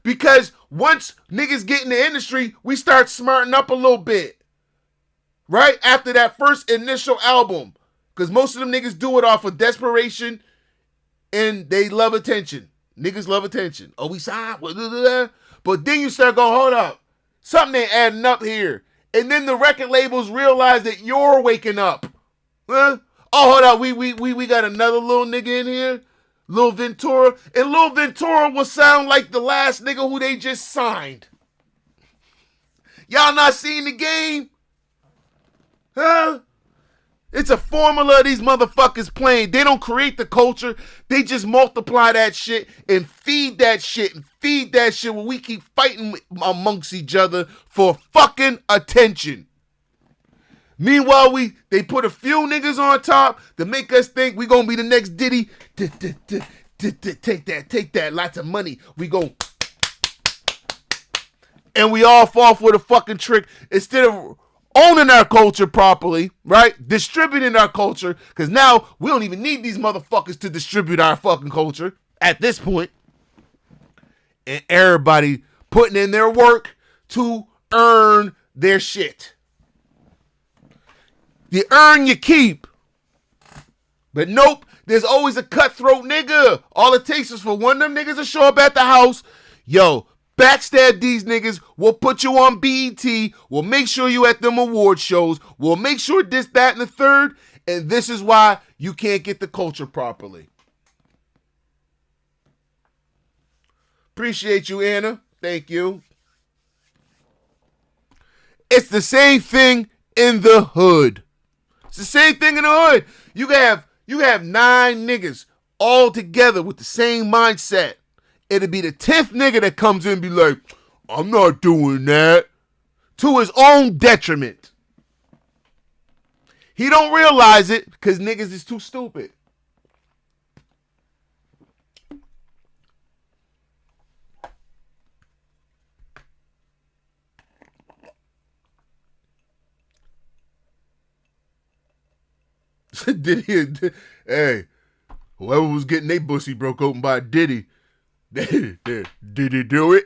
Because once niggas get in the industry, we start smarting up a little bit. Right? After that first initial album. Because most of them niggas do it off of desperation and they love attention. Niggas love attention. Oh, we signed. But then you start going, hold up. Something ain't adding up here. And then the record labels realize that you're waking up. Huh? Oh, hold up. We got another little nigga in here. Lil Ventura. And Lil Ventura will sound like the last nigga who they just signed. Y'all not seeing the game? Huh? It's a formula these motherfuckers playing. They don't create the culture. They just multiply that shit and feed that shit when we keep fighting amongst each other for fucking attention. Meanwhile, they put a few niggas on top to make us think we gonna be the next Diddy. Take that, lots of money. We go, and we all fall for the fucking trick instead of owning our culture properly, right? Distributing our culture, because now we don't even need these motherfuckers to distribute our fucking culture at this point. And everybody putting in their work to earn their shit. You earn, you keep. But nope, there's always a cutthroat nigga. All it takes is for one of them niggas to show up at the house. Yo, backstab these niggas. We'll put you on BET. We'll make sure you at them award shows. We'll make sure this, that, and the third. And this is why you can't get the culture properly. Appreciate you, Anna. Thank you. It's the same thing in the hood. It's the same thing in the hood. You have 9 niggas all together with the same mindset. It'll be the 10th nigga that comes in and be like, I'm not doing that. To his own detriment. He don't realize it because niggas is too stupid. Diddy, hey, whoever was getting their pussy broke open by Diddy, did he do it?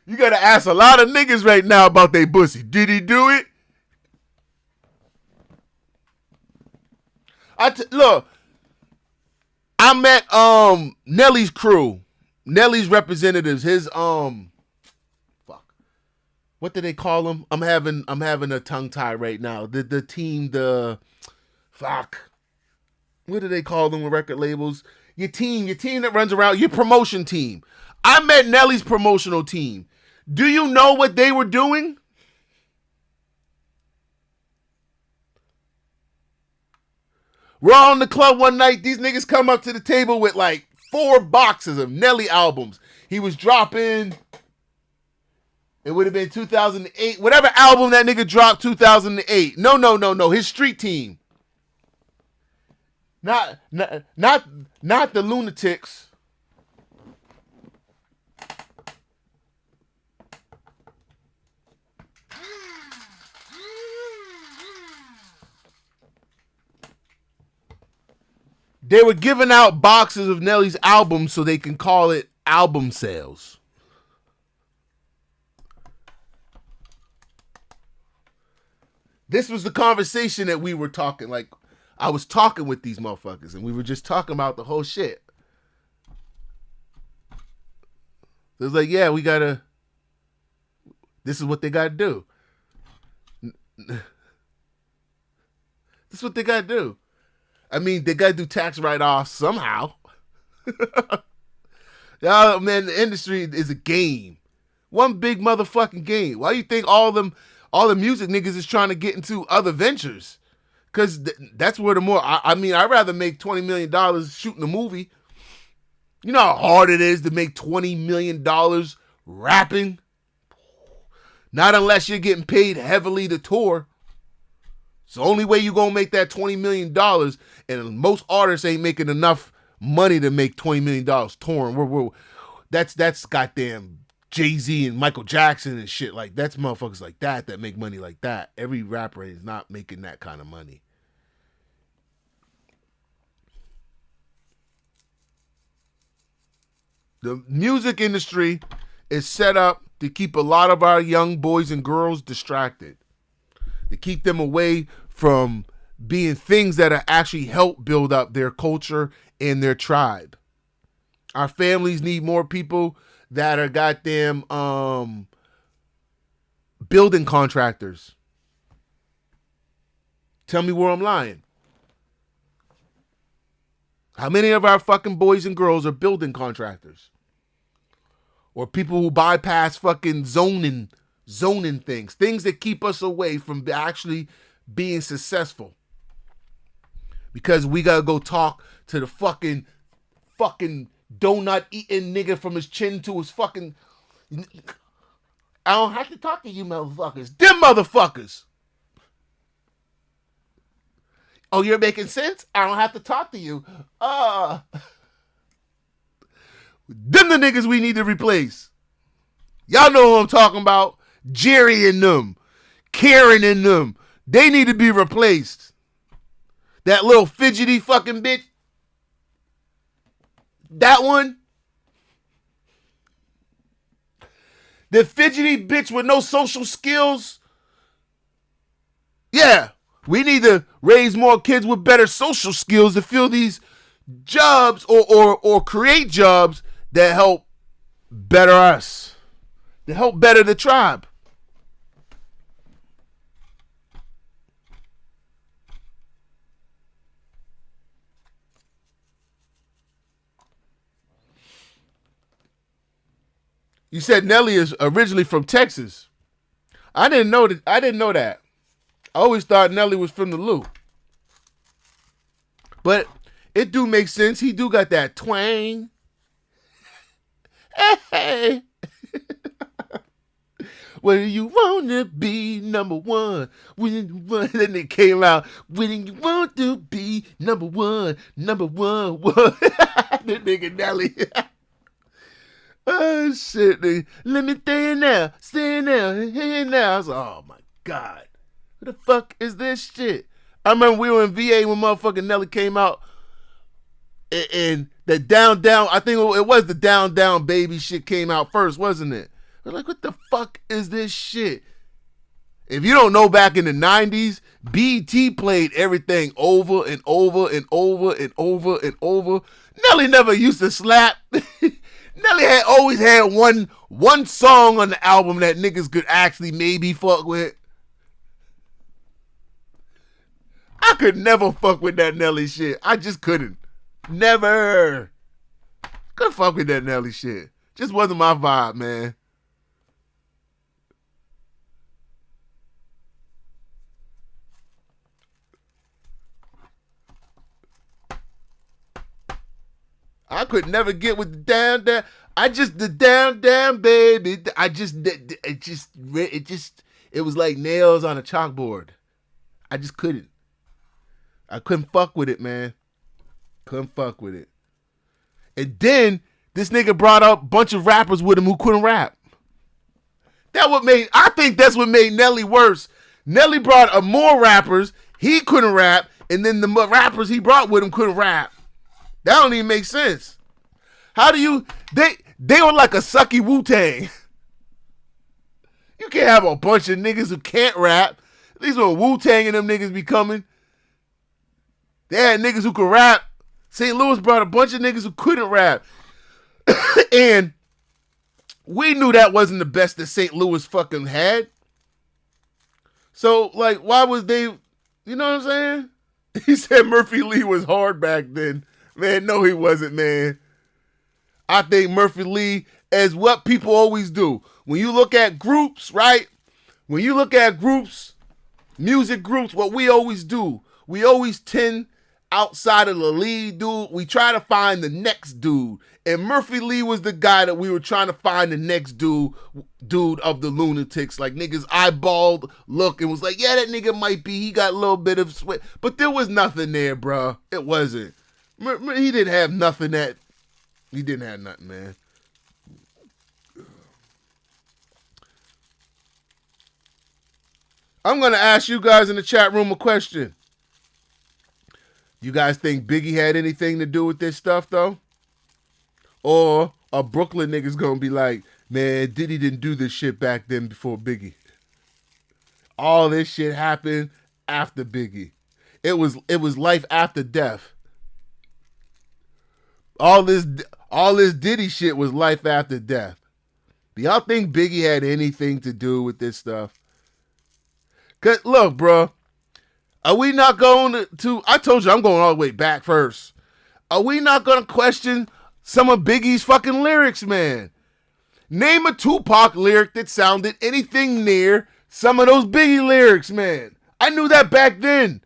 You gotta ask a lot of niggas right now about their pussy. Did he do it? Look, I met Nelly's crew, Nelly's representatives, his what do they call them? I'm having a tongue tie right now. The team, what do they call them with record labels? Your team that runs around, your promotion team. I met Nelly's promotional team. Do you know what they were doing? We're all in the club one night. These niggas come up to the table with like 4 boxes of Nelly albums. He was dropping... It would have been 2008. Whatever album that nigga dropped, 2008. No. His street team. Not the Lunatics. They were giving out boxes of Nelly's albums so they can call it album sales. This was the conversation that we were talking. Like, I was talking with these motherfuckers, and we were just talking about the whole shit. It was like, yeah, we gotta... This is what they gotta do. This is what they gotta do. I mean, they gotta do tax write-offs somehow. Y'all, man, the industry is a game. One big motherfucking game. Why you think all the music niggas is trying to get into other ventures? Because that's where the more... I'd rather make $20 million shooting a movie. You know how hard it is to make $20 million rapping? Not unless you're getting paid heavily to tour. It's the only way you're going to make that $20 million. And most artists ain't making enough money to make $20 million touring. That's goddamn Jay-Z and Michael Jackson and shit. Like, that's motherfuckers like that make money like that. Every rapper is not making that kind of money. The music industry is set up to keep a lot of our young boys and girls distracted. To keep them away from being things that are actually help build up their culture and their tribe. Our families need more people that are goddamn building contractors. Tell me where I'm lying. How many of our fucking boys and girls are building contractors? Or people who bypass fucking zoning things that keep us away from actually being successful. Because we gotta go talk to the fucking donut eating nigga from his chin to his fucking... I don't have to talk to you motherfuckers. Them motherfuckers. Oh, you're making sense? I don't have to talk to you. Them the niggas we need to replace. Y'all know who I'm talking about. Jerry and them. Karen and them. They need to be replaced. That little fidgety fucking bitch. That one. The fidgety bitch with no social skills. Yeah, we need to raise more kids with better social skills to fill these jobs or create jobs that help better us, to help better the tribe. You said Nelly is originally from Texas. I didn't know that. I didn't know that. I always thought Nelly was from the Lou. But it do make sense. He do got that twang. Hey, where you wanna be number one? Then it came out. When you want to be number one, number one. The nigga Nelly. Oh shit, nigga. Let me stay now. Stay now. Hey now. I was like, oh my god. Who the fuck is this shit? I remember we were in VA when motherfucking Nelly came out. And the down, I think it was the down baby shit came out first, wasn't it? We're like, what the fuck is this shit? If you don't know, back in the 90s, BT played everything over and over and over and over and over. Nelly never used to slap. Nelly had always had one song on the album that niggas could actually maybe fuck with. I could never fuck with that Nelly shit. I just couldn't. Never. Couldn't fuck with that Nelly shit. Just wasn't my vibe, man. I could never get with the down. I just the down baby. It was like nails on a chalkboard. I just couldn't. I couldn't fuck with it, man. Couldn't fuck with it. And then this nigga brought up a bunch of rappers with him who couldn't rap. I think that's what made Nelly worse. Nelly brought up more rappers. He couldn't rap, and then the rappers he brought with him couldn't rap. That don't even make sense. How do you... They were like a sucky Wu-Tang. You can't have a bunch of niggas who can't rap. At least when Wu-Tang and them niggas be coming, they had niggas who could rap. St. Louis brought a bunch of niggas who couldn't rap. And we knew that wasn't the best that St. Louis fucking had. So, like, why was they... You know what I'm saying? He said Murphy Lee was hard back then. Man, no, he wasn't, man. I think Murphy Lee, as what people always do. When you look at groups, right? When you look at groups, music groups, what we always do, we always tend outside of the lead dude, we try to find the next dude. And Murphy Lee was the guy that we were trying to find the next dude of the Lunatics. Like, niggas eyeballed look and was like, yeah, that nigga might be. He got a little bit of sweat. But there was nothing there, bro. It wasn't. He didn't have nothing he didn't have nothing, man. I'm going to ask you guys in the chat room a question. You guys think Biggie had anything to do with this stuff, though? Or are Brooklyn niggas going to be like, man, Diddy didn't do this shit back then before Biggie. All this shit happened after Biggie. It was life after death. All this Diddy shit was life after death. Do y'all think Biggie had anything to do with this stuff? Cause look, bro, are we not going to? I told you I'm going all the way back first. Are we not going to question some of Biggie's fucking lyrics, man? Name a Tupac lyric that sounded anything near some of those Biggie lyrics, man. I knew that back then.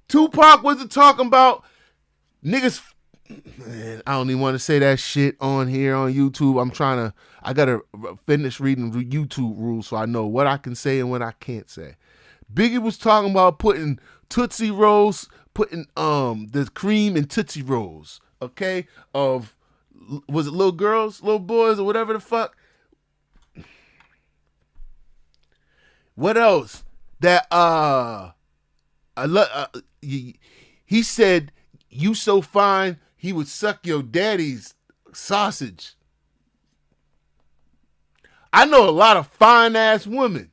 Tupac wasn't talking about niggas. Man, I don't even want to say that shit on here on YouTube. I gotta finish reading YouTube rules so I know what I can say and what I can't say. Biggie was talking about putting Tootsie Rolls, putting the cream in Tootsie Rolls, okay? Of, was it little girls, little boys, or whatever the fuck? What else? That he said, you so fine, he would suck your daddy's sausage. I know a lot of fine ass women.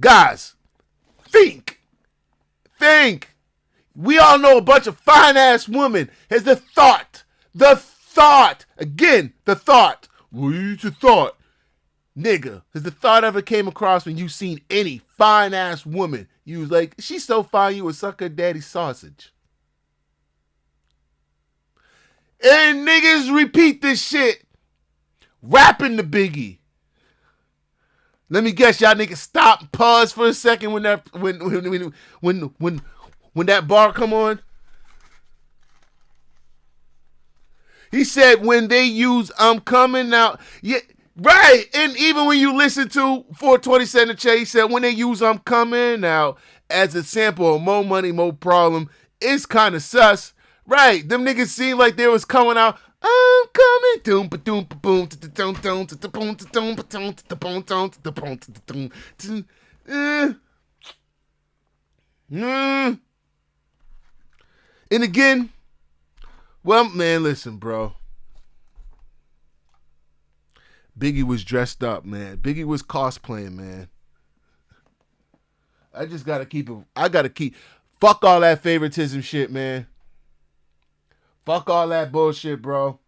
Guys, think. We all know a bunch of fine ass women. Has the thought. Again, the thought. Well, it's a thought. Nigga, has the thought ever came across when you seen any fine ass woman? You was like, she's so fine you would suck her daddy's sausage. And niggas repeat this shit. Rapping the Biggie. Let me guess, y'all niggas stop and pause for a second when that bar come on. He said when they use I'm coming out. Yeah, right. And even when you listen to 427 Che, he said when they use I'm coming out as a sample of More Money, More Problem, it's kind of sus. Right. Them niggas seemed like they was coming out. I'm coming. And again, well, man, listen, bro. Biggie was dressed up, man. Biggie was cosplaying, man. I just gotta keep it. Fuck all that favoritism shit, man. Fuck all that bullshit, bro.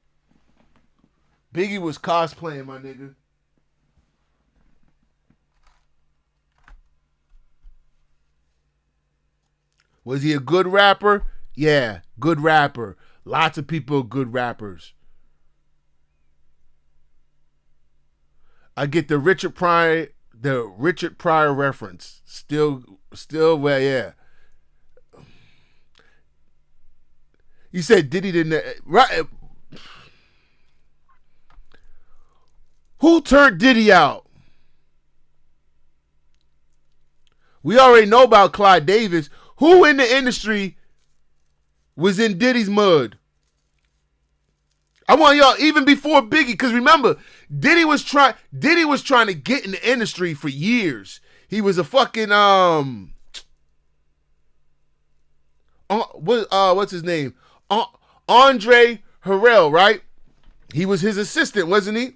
Biggie was cosplaying, my nigga. Was he a good rapper? Yeah, good rapper. Lots of people are good rappers. I get the Richard Pryor reference. Still, well, yeah. You said Diddy didn't. Right. Who turned Diddy out? We already know about Clyde Davis. Who in the industry was in Diddy's mud? I want y'all, even before Biggie, because remember, Diddy was trying to get in the industry for years. He was a fucking what's his name? Andre Harrell, right? He was his assistant, wasn't he?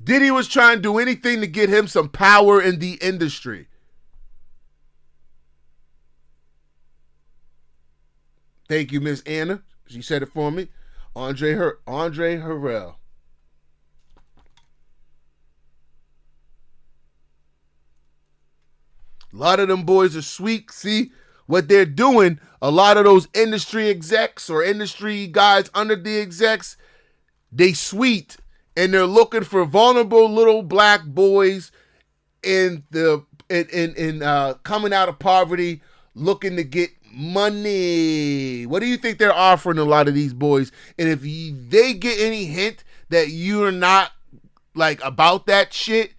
Diddy was trying to do anything to get him some power in the industry. Thank you, Miss Anna. She said it for me. Andre Harrell. A lot of them boys are sweet. See what they're doing? A lot of those industry execs or industry guys under the execs, they sweet. And they're looking for vulnerable little black boys in coming out of poverty, looking to get money. What do you think they're offering a lot of these boys? And if they get any hint that you're not like about that shit,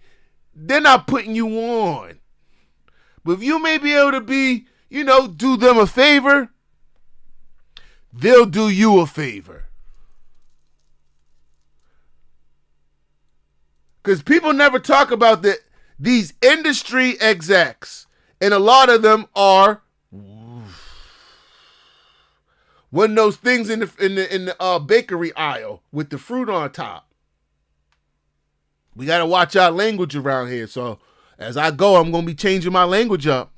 they're not putting you on. But if you may be able to be, do them a favor, they'll do you a favor. Because people never talk about these industry execs. And a lot of them are one of those things in the bakery aisle with the fruit on top. We got to watch our language around here. So as I go, I'm going to be changing my language up.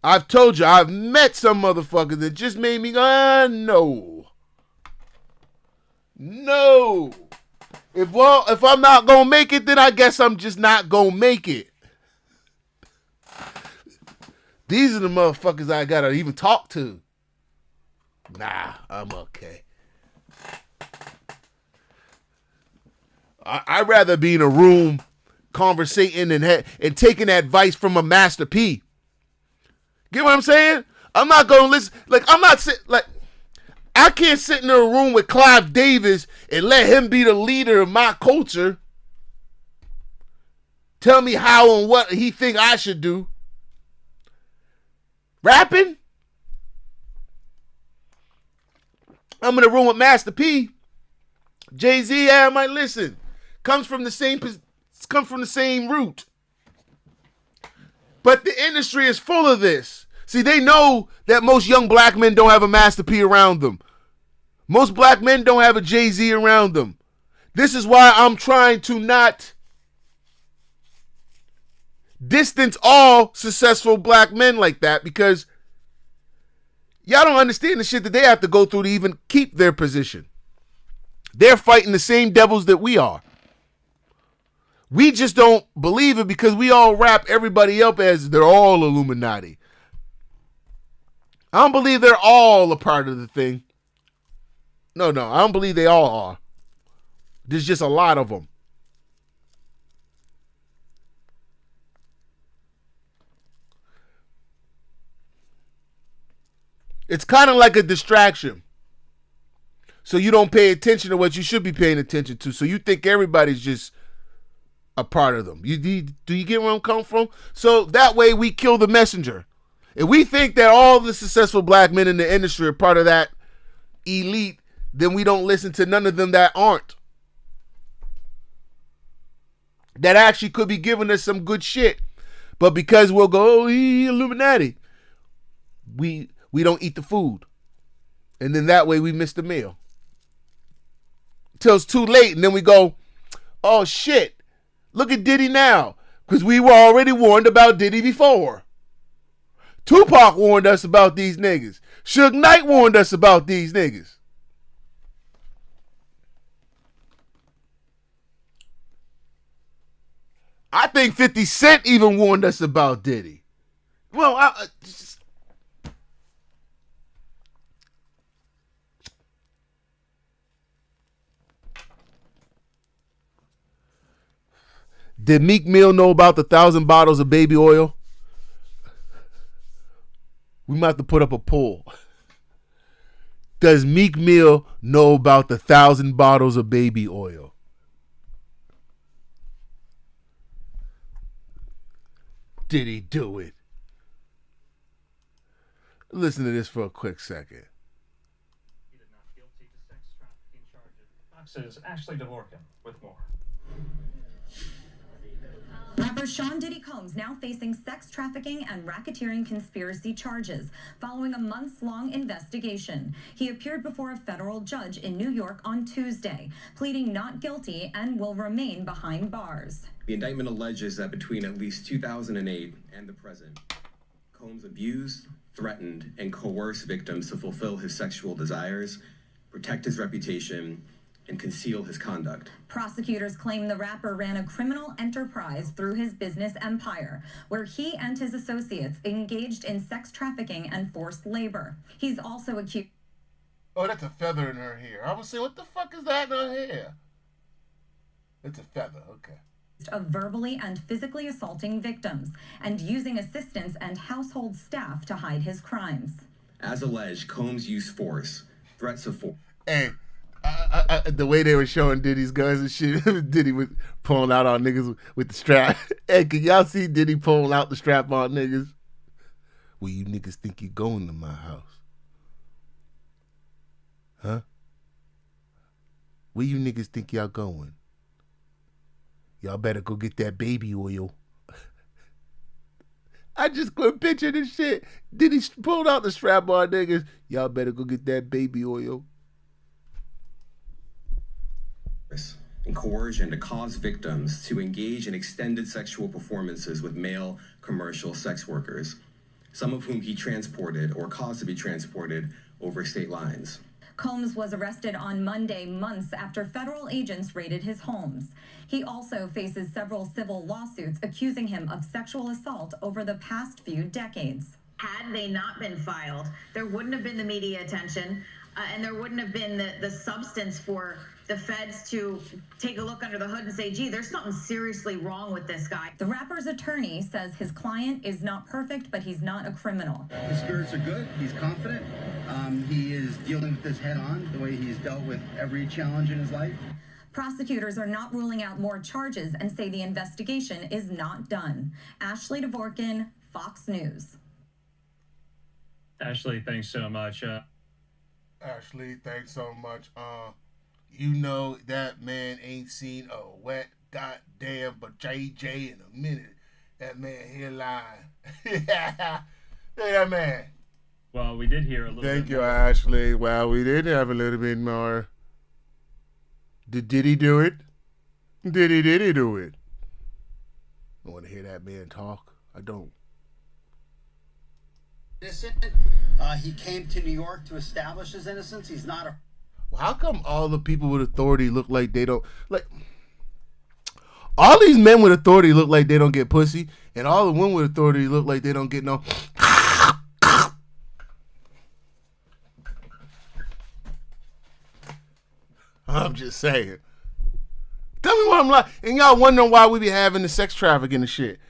I've told you, I've met some motherfuckers that just made me go, no. No. If I'm not going to make it, then I guess I'm just not going to make it. These are the motherfuckers I got to even talk to. Nah, I'm okay. I'd rather be in a room conversating and taking advice from a Master P. Get what I'm saying? I'm not going to listen. I can't sit in a room with Clive Davis and let him be the leader of my culture. Tell me how and what he think I should do. Rapping? I'm in a room with Master P. Jay-Z, yeah, I might listen. Comes from the same root. But the industry is full of this. See, they know that most young black men don't have a Master P around them. Most black men don't have a Jay-Z around them. This is why I'm trying to not distance all successful black men like that, because y'all don't understand the shit that they have to go through to even keep their position. They're fighting the same devils that we are. We just don't believe it because we all wrap everybody up as they're all Illuminati. I don't believe they're all a part of the thing. No, I don't believe they all are. There's just a lot of them. It's kind of like a distraction. So you don't pay attention to what you should be paying attention to. So you think everybody's just a part of them. Do you get where I'm coming from? So that way we kill the messenger. If we think that all the successful black men in the industry are part of that elite, then we don't listen to none of them that aren't. That actually could be giving us some good shit. But because we'll go, oh, Illuminati, we don't eat the food. And then that way we miss the meal. Till it's too late, and then we go, oh shit, look at Diddy now. Because we were already warned about Diddy before. Tupac warned us about these niggas. Suge Knight warned us about these niggas. I think 50 Cent even warned us about Diddy. Well, did Meek Mill know about the 1,000 bottles of baby oil? We might have to put up a poll. Does Meek Mill know about the 1,000 bottles of baby oil? Did he do it? Listen to this for a quick second. He did not guilty to sex trafficking charges. Fox's Ashley Dvorkin with more. Rapper Sean Diddy Combs now facing sex trafficking and racketeering conspiracy charges following a months-long investigation. He appeared before a federal judge in New York on Tuesday, pleading not guilty and will remain behind bars. The indictment alleges that between at least 2008 and the present, Combs abused, threatened, and coerced victims to fulfill his sexual desires, protect his reputation, and conceal his conduct. Prosecutors claim the rapper ran a criminal enterprise through his business empire, where he and his associates engaged in sex trafficking and forced labor. He's also accused... Oh, that's a feather in her hair. I was saying, what the fuck is that in her hair? It's a feather, okay. Of verbally and physically assaulting victims and using assistants and household staff to hide his crimes. As alleged, Combs used force, threats of force. Hey, the way they were showing Diddy's guns and shit, Diddy was pulling out on niggas with the strap. Hey, can y'all see Diddy pulling out the strap on niggas? Well, you niggas think you going to my house? Huh? Where you niggas think y'all going? Y'all better go get that baby oil. I just couldn't picture this shit. Diddy pulled out the strap on niggas. Y'all better go get that baby oil. And coercion to cause victims to engage in extended sexual performances with male commercial sex workers, some of whom he transported or caused to be transported over state lines. Combs was arrested on Monday, months after federal agents raided his homes. He also faces several civil lawsuits accusing him of sexual assault over the past few decades. Had they not been filed, there wouldn't have been the media attention, and there wouldn't have been the substance for the feds to take a look under the hood and say, gee, there's something seriously wrong with this guy. The rapper's attorney says his client is not perfect, but he's not a criminal. His spirits are good. He's confident. He is dealing with this head on, the way he's dealt with every challenge in his life. Prosecutors are not ruling out more charges and say the investigation is not done. Ashley Dvorkin, Fox News. Ashley, thanks so much. Ashley, thanks so much. You know that man ain't seen a wet goddamn but JJ in a minute. That man, he lying. Yeah. Hey, that man. Well, we did hear a little Thank bit you, more. Ashley. Well, we did have a little bit more. Did he do it? Did he do it? I want to hear that man talk. I don't. Innocent. He came to New York to establish his innocence. He's not a. Well, how come all the people with authority look like they don't like? All these men with authority look like they don't get pussy, and all the women with authority look like they don't get no. I'm just saying. Tell me what I'm like. And y'all wondering why we be having the sex trafficking and shit.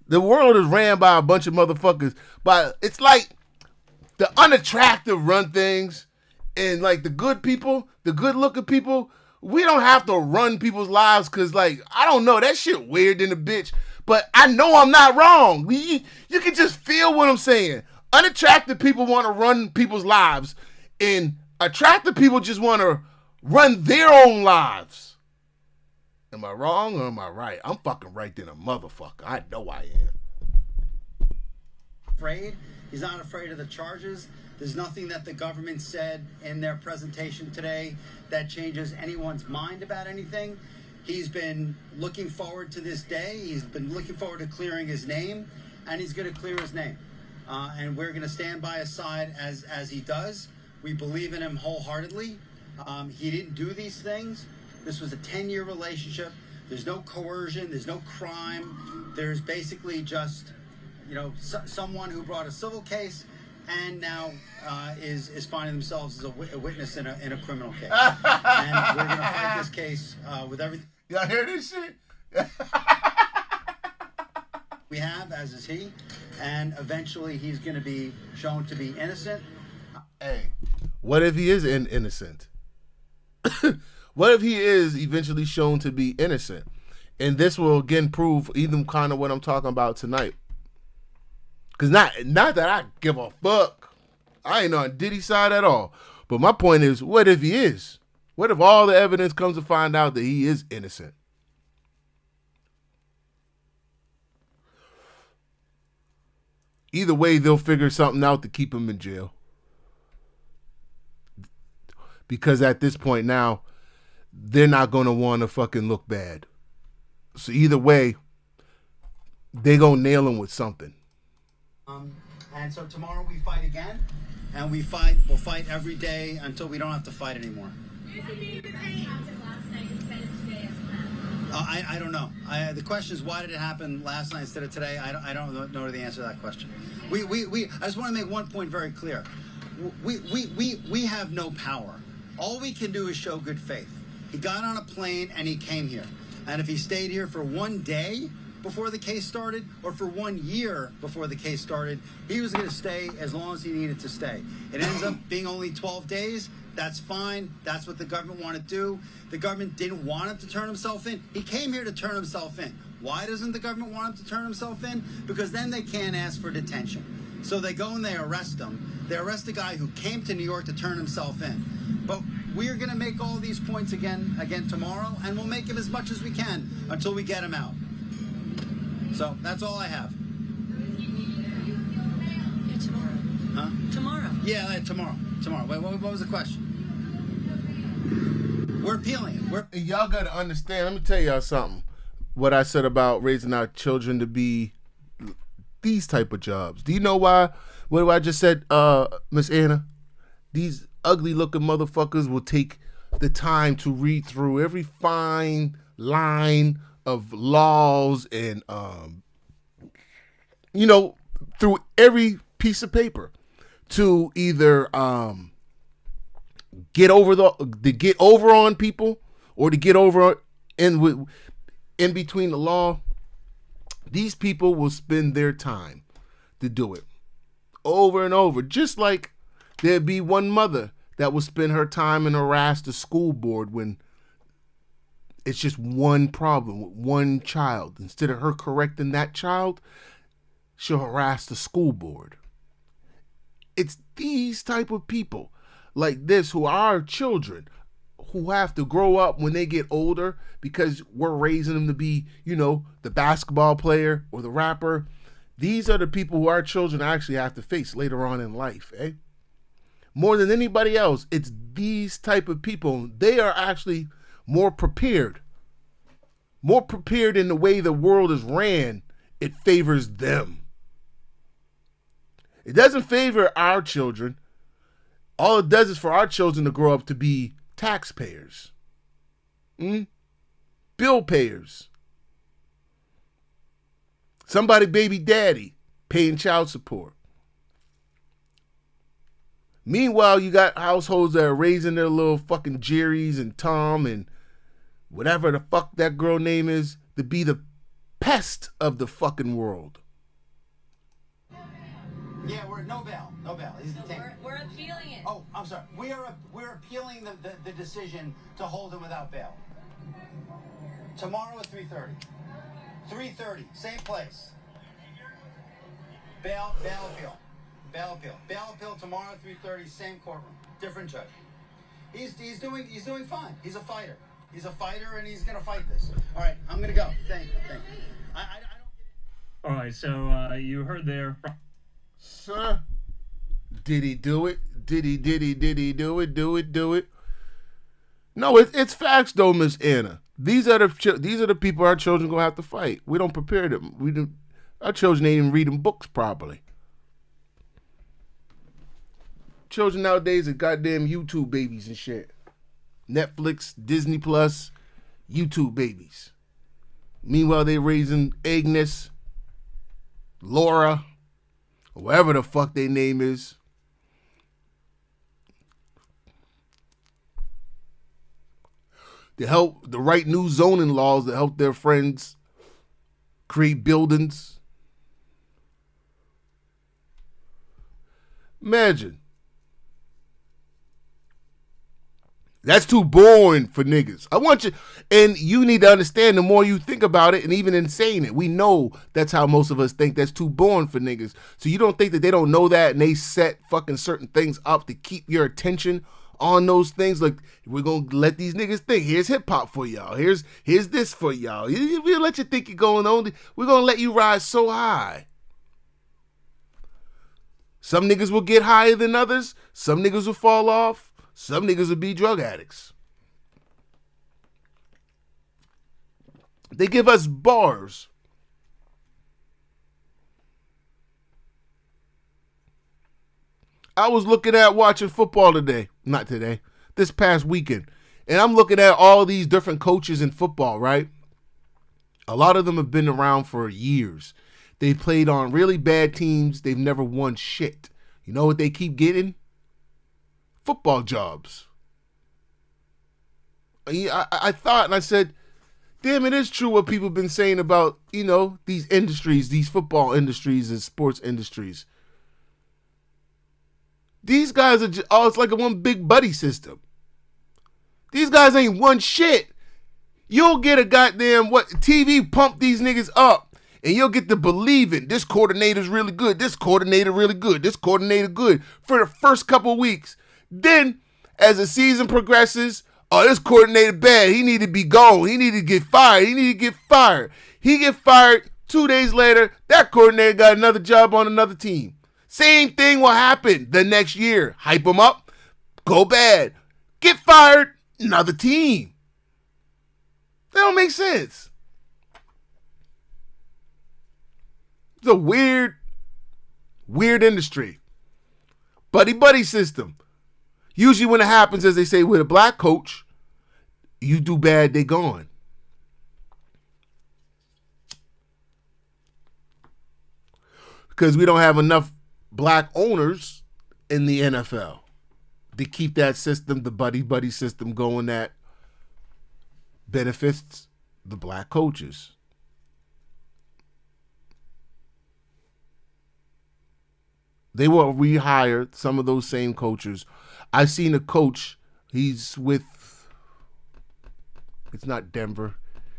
The world is ran by a bunch of motherfuckers. But it's like the unattractive run things, and like the good people, the good looking people, we don't have to run people's lives because, like, I don't know, that shit weird than a bitch. But I know I'm not wrong. You can just feel what I'm saying. Unattractive people want to run people's lives, and attractive people just want to run their own lives. Am I wrong or am I right? I'm fucking right than a motherfucker. I know I am. Afraid. He's not afraid of the charges. There's nothing that the government said in their presentation today that changes anyone's mind about anything. He's been looking forward to this day. He's been looking forward to clearing his name, and he's going to clear his name. And we're going to stand by his side as he does. We believe in him wholeheartedly. He didn't do these things. This was a 10-year relationship. There's no coercion. There's no crime. There's basically just, someone who brought a civil case and now is finding themselves as a witness in a criminal case. And we're going to fight this case with everything. Y'all hear this shit? We have, as is he, and eventually he's going to be shown to be innocent. Hey, what if he is innocent? What if he is eventually shown to be innocent? And this will again prove even kind of what I'm talking about tonight. Because not that I give a fuck. I ain't on Diddy's side at all. But my point is, what if he is? What if all the evidence comes to find out that he is innocent? Either way, they'll figure something out to keep him in jail. Because at this point now, they're not going to want to fucking look bad. So either way, they going to nail him with something. And so tomorrow we fight again, and we'll fight every day until we don't have to fight anymore. I don't know. The question is, why did it happen last night instead of today? I don't know the answer to that question. I just want to make one point very clear. We have no power. All we can do is show good faith. He got on a plane and he came here. And if he stayed here for one day before the case started, or for 1 year before the case started, he was going to stay as long as he needed to stay. It ends up being only 12 days. That's fine. That's what the government wanted to do. The government didn't want him to turn himself in. He came here to turn himself in. Why doesn't the government want him to turn himself in? Because then they can't ask for detention. So they go and they arrest him. They arrest a guy who came to New York to turn himself in. But we're going to make all these points again tomorrow, and we'll make him as much as we can until we get him out. So that's all I have. Yeah, tomorrow. Huh? Tomorrow. Yeah, tomorrow. Wait, what was the question? We're appealing it. Y'all got to understand. Let me tell y'all something. What I said about raising our children to be these type of jobs. Do you know why? What I just said, Miss Anna? These ugly looking motherfuckers will take the time to read through every fine line of laws and through every piece of paper to either get over on people or to get over in between the law. These people will spend their time to do it over and over, just like there'd be one mother that will spend her time and harass the school board when it's just one problem with one child. Instead of her correcting that child, she'll harass the school board. It's these type of people like this who are our children, who have to grow up when they get older because we're raising them to be, the basketball player or the rapper. These are the people who our children actually have to face later on in life, eh? More than anybody else, it's these type of people. They are actually more prepared. More prepared in the way the world is ran. It favors them. It doesn't favor our children. All it does is for our children to grow up to be taxpayers. Bill payers. Somebody baby daddy paying child support. Meanwhile, you got households that are raising their little fucking Jerry's and Tom and whatever the fuck that girl name is to be the pest of the fucking world. Yeah, we're no bail. He's detained. We're appealing it. Oh, I'm sorry. We're appealing the decision to hold him without bail. Tomorrow at 3:30. 3:30, same place. Bail appeal. Bail appeal tomorrow at 3:30, same courtroom, different judge. He's doing fine. He's a fighter. He's a fighter, and he's gonna fight this. All right, I'm gonna go. Thank you. I don't get it. All right, so you heard there. Sir, did he do it? Did he do it? No, it's facts though, Miss Anna. These are the people our children gonna have to fight. We don't prepare them. Our children ain't even reading books properly. Children nowadays are goddamn YouTube babies and shit. Netflix, Disney Plus, YouTube babies. Meanwhile, they raising Agnes, Laura, or whatever the fuck their name is. To help the right new zoning laws that help their friends create buildings. Imagine. That's too boring for niggas. I want you, and you need to understand the more you think about it, and even in saying it, we know that's how most of us think. That's too boring for niggas. So you don't think that they don't know that, and they set fucking certain things up to keep your attention on those things. Like, we're gonna let these niggas think. Here's hip hop for y'all. Here's this for y'all. We'll let you think you're going on. We're gonna let you rise so high. Some niggas will get higher than others. Some niggas will fall off. Some niggas will be drug addicts. They give us bars. I was watching football this past weekend. And I'm looking at all these different coaches in football, right? A lot of them have been around for years. They played on really bad teams. They've never won shit. You know what they keep getting? Football jobs. I thought, and I said, damn, it is true what people have been saying about, these industries, these football industries and sports industries. These guys are it's like a one big buddy system. These guys ain't won shit. You'll get a goddamn TV pump these niggas up, and you'll get to believing this coordinator's really good, this coordinator really good, this coordinator good for the first couple of weeks. Then, as the season progresses, this coordinator bad. He need to be gone. He need to get fired. He get fired. 2 days later, that coordinator got another job on another team. Same thing will happen the next year. Hype him up, go bad. Get fired, another team. That don't make sense. It's a weird industry. Buddy system. Usually when it happens, as they say, with a black coach, you do bad, they gone. Because we don't have enough black owners in the NFL to keep that system, the buddy system going that benefits the black coaches. They will rehire some of those same coaches. I've seen a coach, he's with, it's not Denver,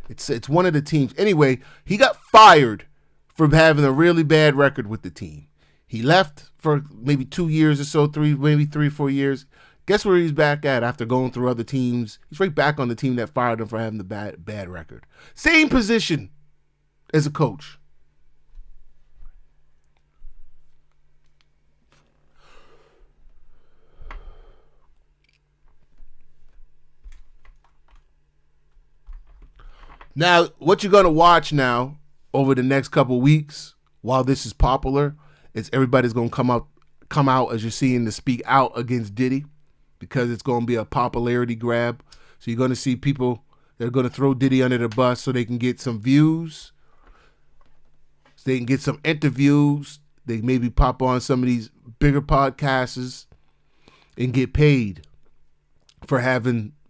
it's one of the teams. Anyway, he got fired for having a really bad record with the team. He left for maybe 2 years or so, maybe 3 or 4 years, Guess where he's back at after going through other teams? He's right back on the team that fired him for having the bad record. Same position as a coach. Now, what you're going to watch now over the next couple of weeks while this is popular is everybody's going to come out as you're seeing to speak out against Diddy because it's going to be a popularity grab. So you're going to see people that are going to throw Diddy under the bus so they can get some views, so they can get some interviews. They maybe pop on some of these bigger podcasts and get paid for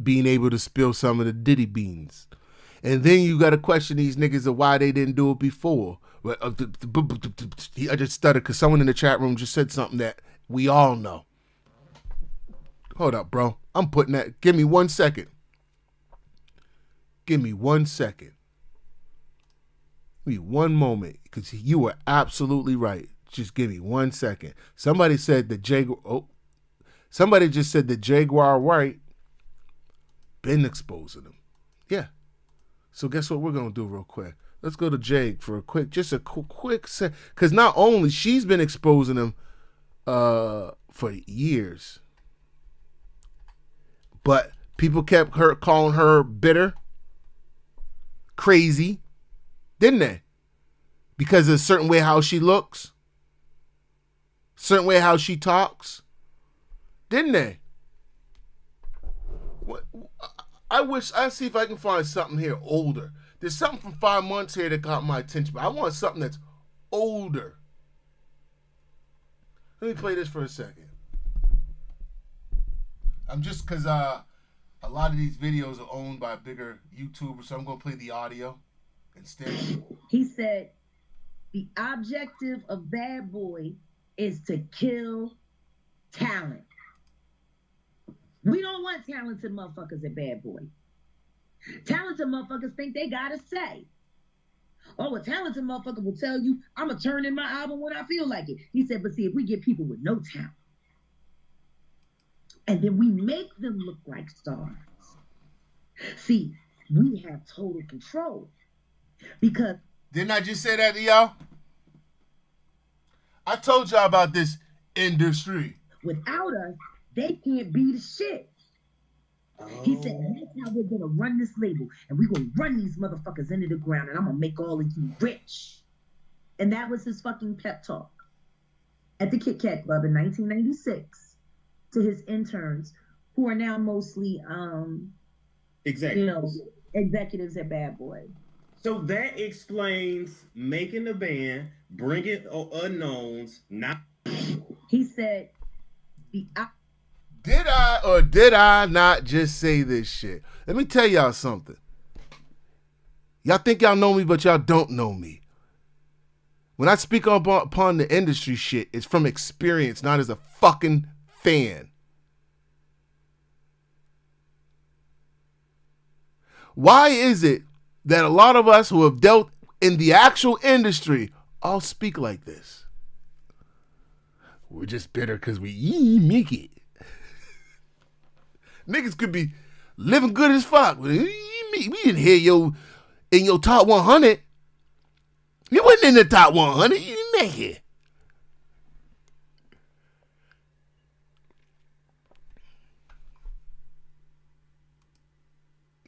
being able to spill some of the Diddy beans. And then you got to question these niggas of why they didn't do it before. I just stuttered because someone in the chat room just said something that we all know. Hold up, bro. I'm putting that. Give me 1 second. Give me 1 second. Give me one moment because you were absolutely right. Just give me 1 second. Somebody said that somebody just said that Jaguar White been exposing him. Yeah. So guess what we're going to do real quick? Let's go to Jag for a quick sec. Because not only she's been exposing him for years, but people kept calling her bitter, crazy, didn't they? Because of a certain way how she looks, certain way how she talks, didn't they? What? I see if I can find something here older. There's something from 5 months here that caught my attention, but I want something that's older. Let me play this for a second. I'm just because a lot of these videos are owned by bigger YouTubers, so I'm going to play the audio instead. He said, the objective of Bad Boy is to kill talent. We don't want talented motherfuckers at Bad Boy. Talented motherfuckers think they gotta say. Oh, a talented motherfucker will tell you, I'm gonna turn in my album when I feel like it. He said, but see, if we get people with no talent, and then we make them look like stars, see, we have total control. Because didn't I just say that to y'all? I told y'all about this industry. Without us, they can't be the shit. He said, that's how we're going to run this label. And we're going to run these motherfuckers into the ground. And I'm going to make all of you rich. And that was his fucking pep talk at the Kit Kat Club in 1996 to his interns, who are now mostly executives at Bad Boy. So that explains making the band, bringing unknowns, not... He said, did I or did I not just say this shit? Let me tell y'all something. Y'all think y'all know me, but y'all don't know me. When I speak upon the industry shit, it's from experience, not as a fucking fan. Why is it that a lot of us who have dealt in the actual industry all speak like this? We're just bitter because we make it. Niggas could be living good as fuck. We didn't hear you in your top 100. You wasn't in the top 100. You didn't make it.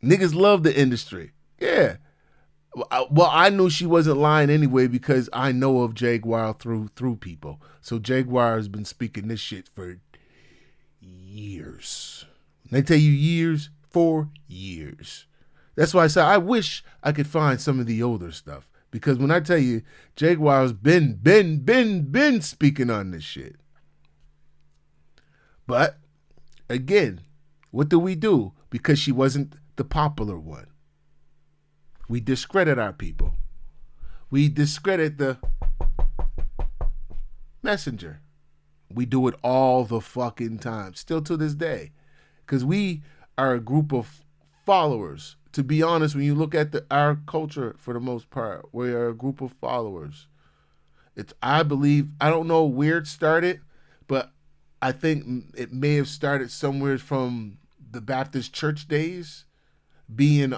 Niggas love the industry. Yeah. Well, I knew she wasn't lying anyway because I know of Jaguar through people. So Jaguar has been speaking this shit for years. When they tell you years, 4 years. That's why I said I wish I could find some of the older stuff. Because when I tell you, Jaguar's been speaking on this shit. But, again, what do we do? Because she wasn't the popular one. We discredit our people. We discredit the messenger. We do it all the fucking time. Still to this day. Because we are a group of followers. To be honest, when you look at our culture, for the most part, we are a group of followers. I believe, I don't know where it started, but I think it may have started somewhere from the Baptist church days, being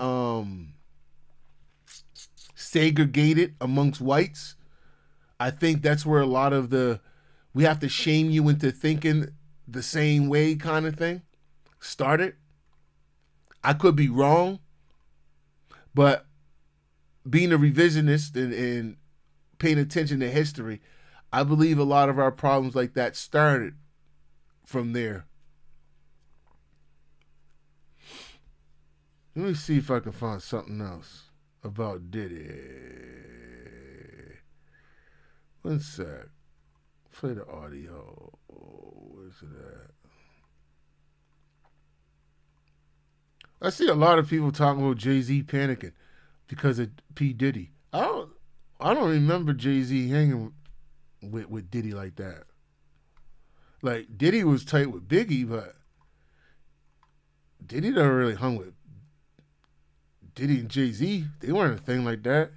segregated amongst whites. I think that's where a lot of the we have to shame you into thinking the same way kind of thing started. I could be wrong, but being a revisionist and paying attention to history, I believe a lot of our problems like that started from there. Let me see if I can find something else about Diddy. One sec. Play the audio. Where's it at? I see a lot of people talking about Jay-Z panicking because of P. Diddy. I don't remember Jay-Z hanging with Diddy like that. Like, Diddy was tight with Biggie, but Diddy never really hung with Diddy and Jay-Z. They weren't a thing like that.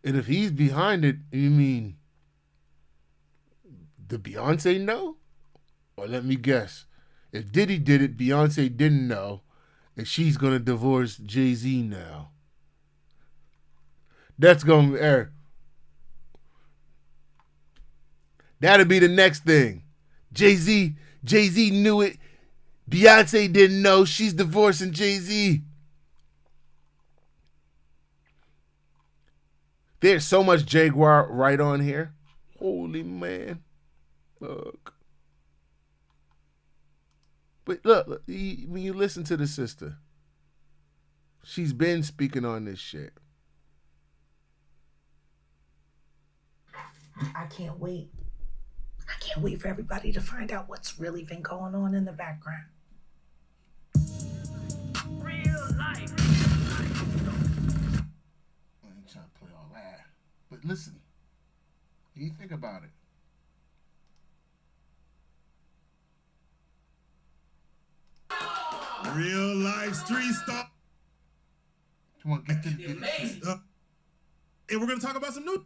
And if he's behind it, you mean did Beyonce know? Or let me guess. If Diddy did it, Beyonce didn't know, and she's going to divorce Jay-Z now. That's going to be... That'll be the next thing. Jay-Z knew it. Beyonce didn't know. She's divorcing Jay-Z. There's so much Jaguar right on here. Holy man. Look. But look, when you listen to the sister, she's been speaking on this shit. I can't wait. I can't wait for everybody to find out what's really been going on in the background. Real life. I ain't trying to play all that. But listen, you think about it. Real life street star. Come on, get to the and we're gonna talk about some new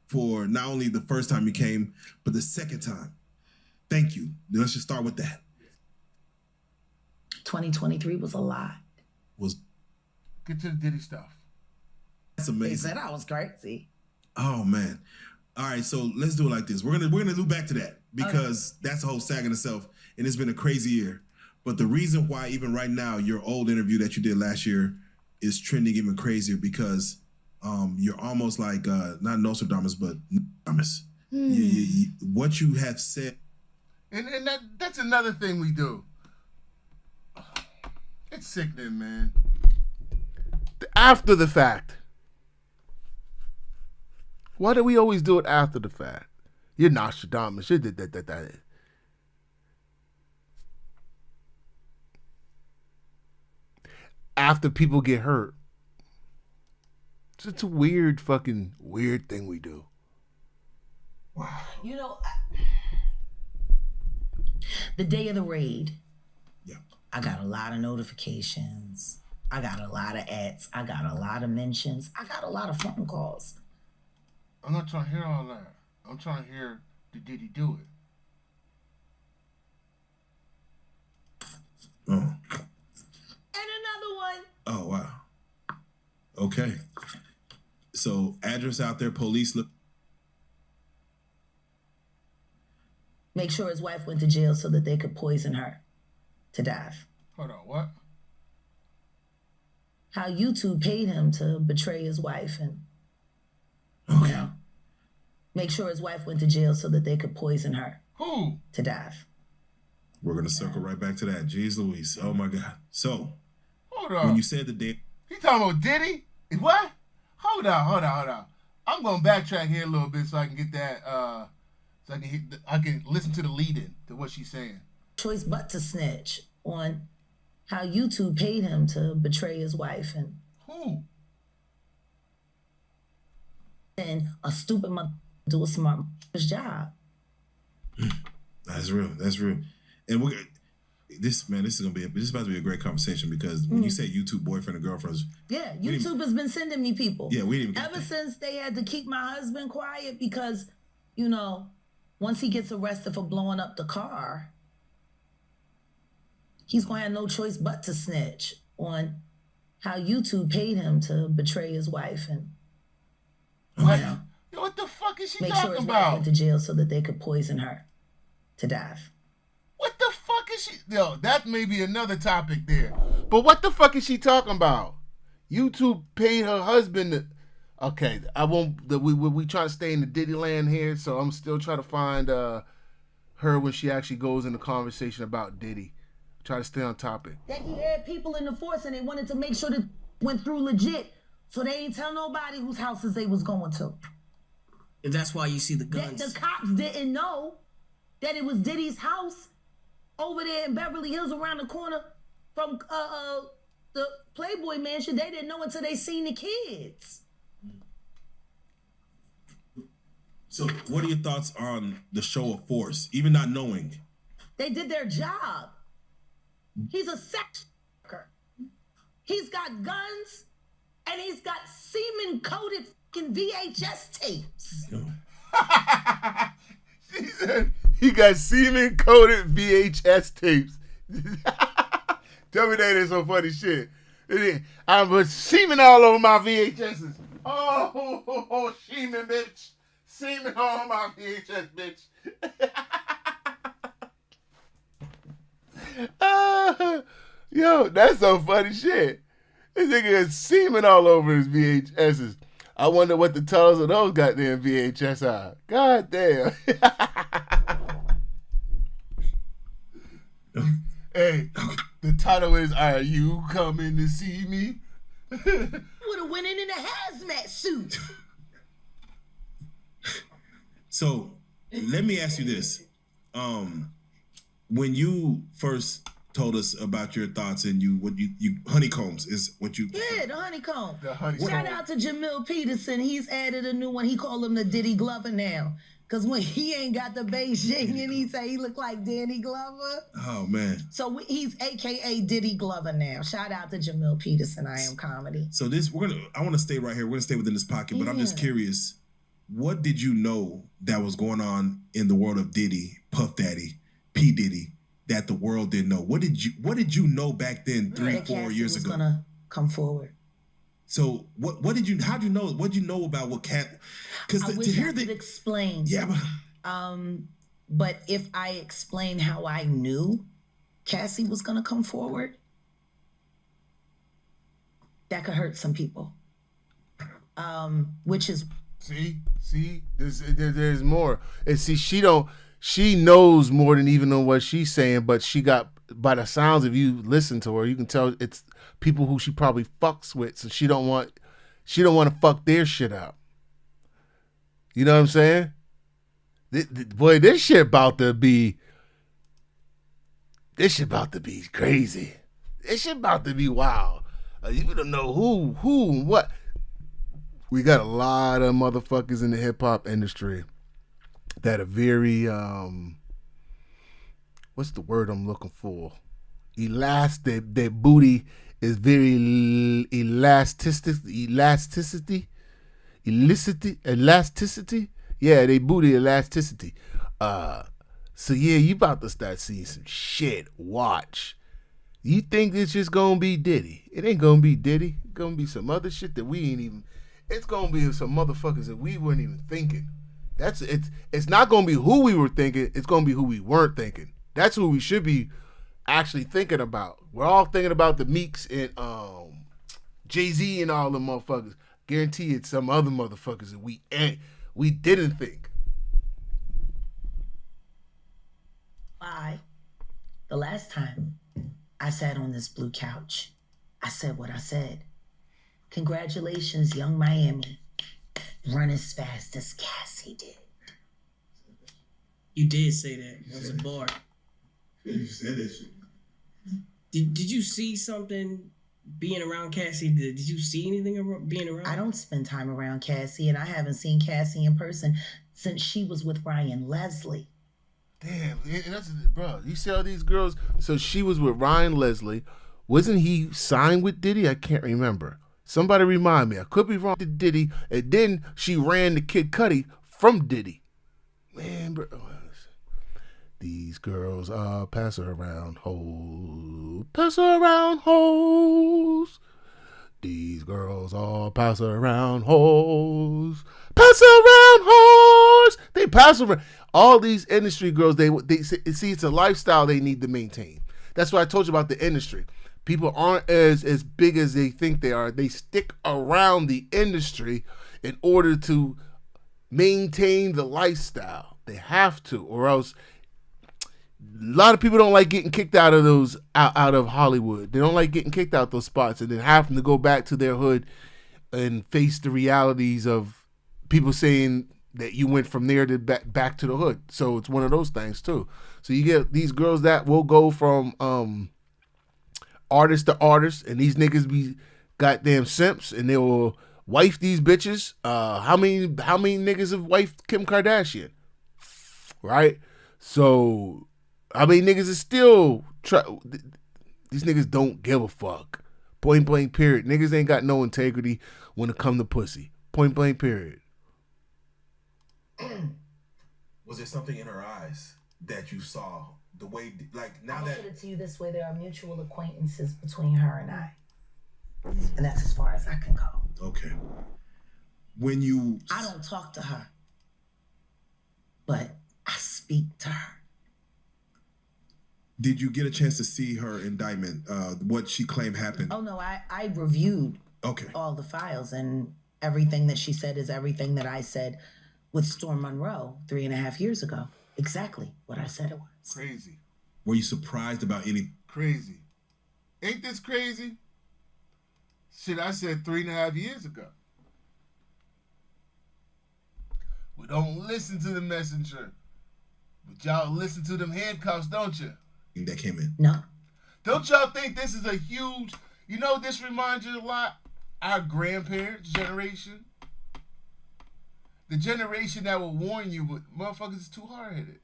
for not only the first time you came, but the second time. Thank you. Let's just start with that. 2023 was a lot. Get to the Diddy stuff. That's amazing. They said I was crazy. Oh man. All right, so let's do it like this. We're gonna loop back to that because that's a whole saga in itself, and it's been a crazy year. But the reason why even right now your old interview that you did last year is trending even crazier because you're almost like not Nostradamus, but Nostradamus. What you have said, and that's another thing we do. It's sickening, man. After the fact. Why do we always do it after the fact? You're Nostradamus. You did that. After people get hurt. It's a weird thing we do. Wow. You know, the day of the raid, I got a lot of notifications. I got a lot of ads. I got a lot of mentions. I got a lot of phone calls. I'm not trying to hear all that. I'm trying to hear, did he do it? Oh. And another one. Oh, wow. Okay. So, address out there, police look. Make sure his wife went to jail so that they could poison her to death. Hold on, what? How YouTube paid him to betray his wife and, Okay. you know, make sure his wife went to jail so that they could poison her. Who? To death. We're going to circle right back to that. Jeez Louise. Oh, my God. So, hold on. When you said the day. You talking about Diddy? What? Hold on. I'm going to backtrack here a little bit so I can get that, so I can listen to the lead-in to what she's saying. Choice but to snitch on how YouTube paid him to betray his wife and. Who? And a stupid mother do a smart job. That's real. And This is about to be a great conversation because when you say YouTube boyfriend and girlfriends, yeah, YouTube has been sending me people. Yeah, we didn't even ever since they had to keep my husband quiet because, you know, once he gets arrested for blowing up the car, he's gonna have no choice but to snitch on how YouTube paid him to betray his wife and what the fuck is she make talking sure his about? wife went to jail so that they could poison her to death. What the fuck is she? Yo, that may be another topic there. But what the fuck is she talking about? YouTube paid her husband to... Okay, I won't... We try to stay in the Diddy land here, so I'm still trying to find her when she actually goes in the conversation about Diddy. Try to stay on topic. That he had people in the force and they wanted to make sure that went through legit. So they ain't tell nobody whose houses they was going to. If that's why you see the guns. The cops didn't know that it was Diddy's house over there in Beverly Hills around the corner from the Playboy Mansion. They didn't know until they seen the kids. So what are your thoughts on the show of force, even not knowing? They did their job. He's a sex worker. He's got guns and he's got semen-coated fucking VHS tapes. She said he got semen-coated VHS tapes. Tell me that ain't some funny shit. I was semen all over my VHSs. Oh, semen, bitch. Semen all over my VHS, bitch. Yo, that's some funny shit. This nigga has semen all over his VHSs. I wonder what the titles of those goddamn VHS are. God damn. Hey, the title is "Are You Coming to See Me?" Would have went in a hazmat suit. So let me ask you this: when you first told us about your thoughts and you honeycombs is what you the honeycomb. Shout out to Jamil Peterson. He's added a new one. He called him the Diddy Glover now. Cause when he ain't got the Beijing and he say he look like Danny Glover. Oh man. So he's AKA Diddy Glover now. Shout out to Jamil Peterson. I Am Comedy. So I want to stay right here. We're gonna stay within this pocket, but I'm just curious. What did you know that was going on in the world of Diddy, Puff Daddy, P Diddy that the world didn't know? What did you know back then 3-4 years ago? Gonna come forward. So how'd you know? What'd you know about what Cat? Because to hear that explain. Yeah, but if I explain how I knew Cassie was gonna come forward, that could hurt some people. Which is see, there's more. And see, she knows more than even know what she's saying, but she got, by the sounds of you listen to her, you can tell it's people who she probably fucks with, so she don't want to fuck their shit up. You know what I'm saying? Boy, this shit about to be crazy. This shit about to be wild. You don't know who and what. We got a lot of motherfuckers in the hip hop industry that are very what's the word I'm looking for? Elastic. Their booty is very elasticity. Yeah, they booty elasticity. So yeah, you about to start seeing some shit. Watch. You think it's just gonna be Diddy? It ain't gonna be Diddy. It's gonna be some other shit that we ain't even. It's gonna be some motherfuckers that we weren't even thinking. It's not gonna be who we were thinking. It's gonna be who we weren't thinking. That's who we should be actually thinking about. We're all thinking about the Meeks and Jay-Z and all the motherfuckers. Guarantee it's some other motherfuckers that we didn't think. The last time I sat on this blue couch, I said what I said. Congratulations, Young Miami. Run as fast as Cassie did. You did say that. That was a bar. You said that shit. Did you see something being around Cassie? Did you see anything being around? I don't spend time around Cassie, and I haven't seen Cassie in person since she was with Ryan Leslie. Damn, that's bro. You see all these girls. So she was with Ryan Leslie. Wasn't he signed with Diddy? I can't remember. Somebody remind me. I could be wrong. To Diddy, and then she ran to Kid Cudi from Diddy. Man, bro. These girls pass her around hoes. Pass her around hoes. These girls all pass around hoes. Pass around hoes. They pass around. All these industry girls, they see it's a lifestyle they need to maintain. That's why I told you about the industry. People aren't as big as they think they are. They stick around the industry in order to maintain the lifestyle. They have to, or else a lot of people don't like getting kicked out of those out of Hollywood. They don't like getting kicked out those spots and then having to go back to their hood and face the realities of people saying that you went from there to back to the hood. So it's one of those things too. So you get these girls that will go from artist to artist, and these niggas be goddamn simps, and they will wife these bitches. How many niggas have wifed Kim Kardashian? Right? So how many niggas is still these niggas don't give a fuck. Point blank period. Niggas ain't got no integrity when it come to pussy. Point blank period. Was there something in her eyes that you saw? The way, like, now I'll that... put it to you this way, there are mutual acquaintances between her and I. And that's as far as I can go. Okay. When you... I don't talk to her, but I speak to her. Did you get a chance to see her indictment, what she claimed happened? Oh, no, I reviewed all the files, and everything that she said is everything that I said with Storm Monroe 3.5 years ago. Exactly what I said it was. Crazy. Were you surprised about any... Crazy. Ain't this crazy? Shit, I said 3.5 years ago. We don't listen to the messenger. But y'all listen to them handcuffs, don't you? That came in. No. Don't y'all think this is a huge... You know this reminds you a lot? Our grandparents' generation. The generation that will warn you, but motherfuckers is too hard-headed.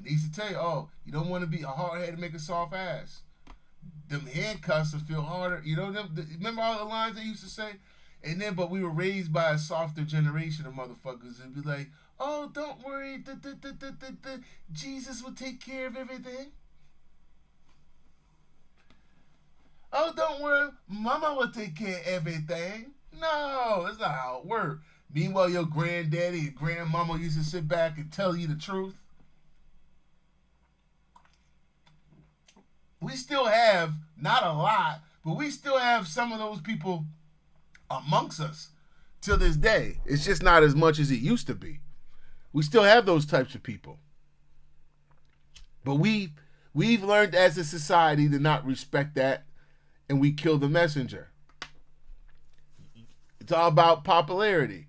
They used to tell you, oh, you don't want to be a hard-headed and make a soft ass. Them handcuffs will feel harder. You know, remember all the lines they used to say? And then, but we were raised by a softer generation of motherfuckers. And be like, oh, don't worry. Jesus will take care of everything. Oh, don't worry. Mama will take care of everything. No, that's not how it works. Meanwhile, your granddaddy and grandmama used to sit back and tell you the truth. We still have, not a lot, but we still have some of those people amongst us till this day. It's just not as much as it used to be. We still have those types of people. But we've learned as a society to not respect that, and we kill the messenger. It's all about popularity.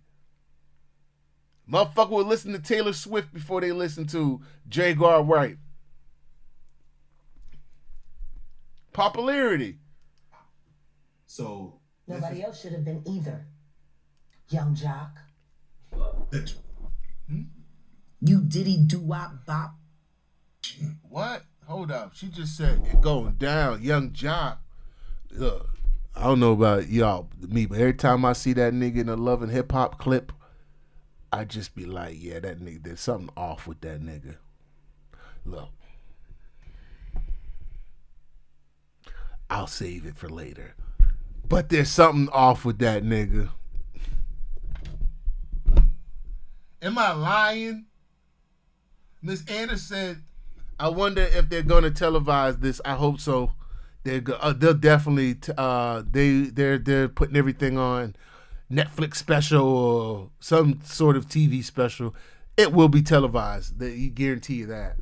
Motherfucker would listen to Taylor Swift before they listen to Jaguar Wright. Popularity. So nobody else should have been either. Young Jock. You Diddy doo-wop bop. What? Hold up. She just said it going down. Young Jock. Look, I don't know about y'all, me, but every time I see that nigga in a Love and Hip Hop clip, I just be like, yeah, that nigga, there's something off with that nigga. Look, I'll save it for later. But there's something off with that nigga. Am I lying? Miss Anders said, I wonder if they're going to televise this. I hope so. They'll definitely, they're putting everything on Netflix special or some sort of TV special. It will be televised. You guarantee you that.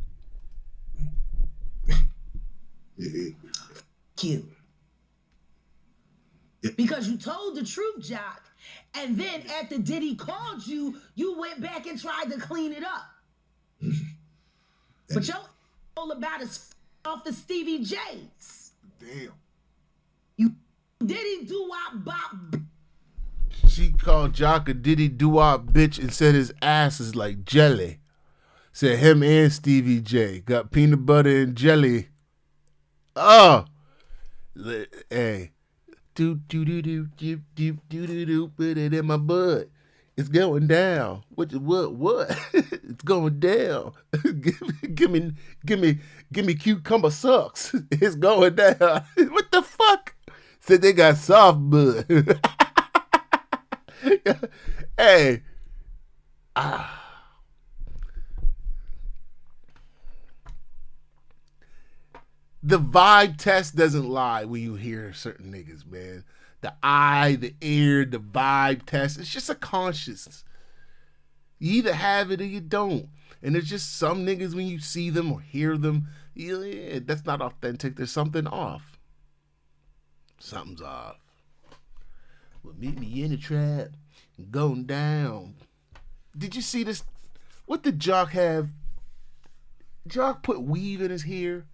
Cute. Because you told the truth, Jock, and then after Diddy called you, you went back and tried to clean it up. But your all about is off the Stevie J's. Damn. You Diddy doo-wop bop. She called Jock a Diddy doo-wop bitch and said his ass is like jelly. Said him and Stevie J got peanut butter and jelly. Oh, hey, do do do do do do do do, put it in my butt. It's going down. What? It's going down. give me cucumber sucks. It's going down. What the fuck? Said they got soft bud. Hey. The vibe test doesn't lie when you hear certain niggas, man. The eye, the ear, the vibe test. It's just a conscience. You either have it or you don't. And there's just some niggas when you see them or hear them, yeah, that's not authentic. There's something off. Something's off. Well, meet me in the trap. Going down. Did you see this? What did Jock have? Jock put weave in his hair.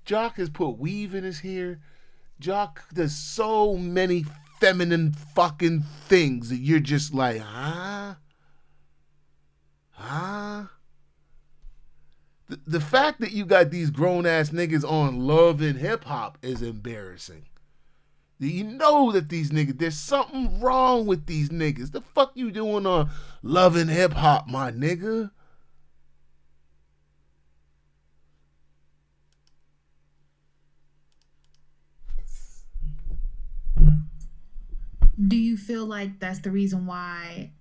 Jock has put weave in his hair. Jock does so many feminine fucking things that you're just like, huh? The fact that you got these grown ass niggas on Love and Hip Hop is embarrassing. You know that these niggas, there's something wrong with these niggas. The fuck you doing on Love and Hip Hop, my nigga? Do you feel like that's the reason why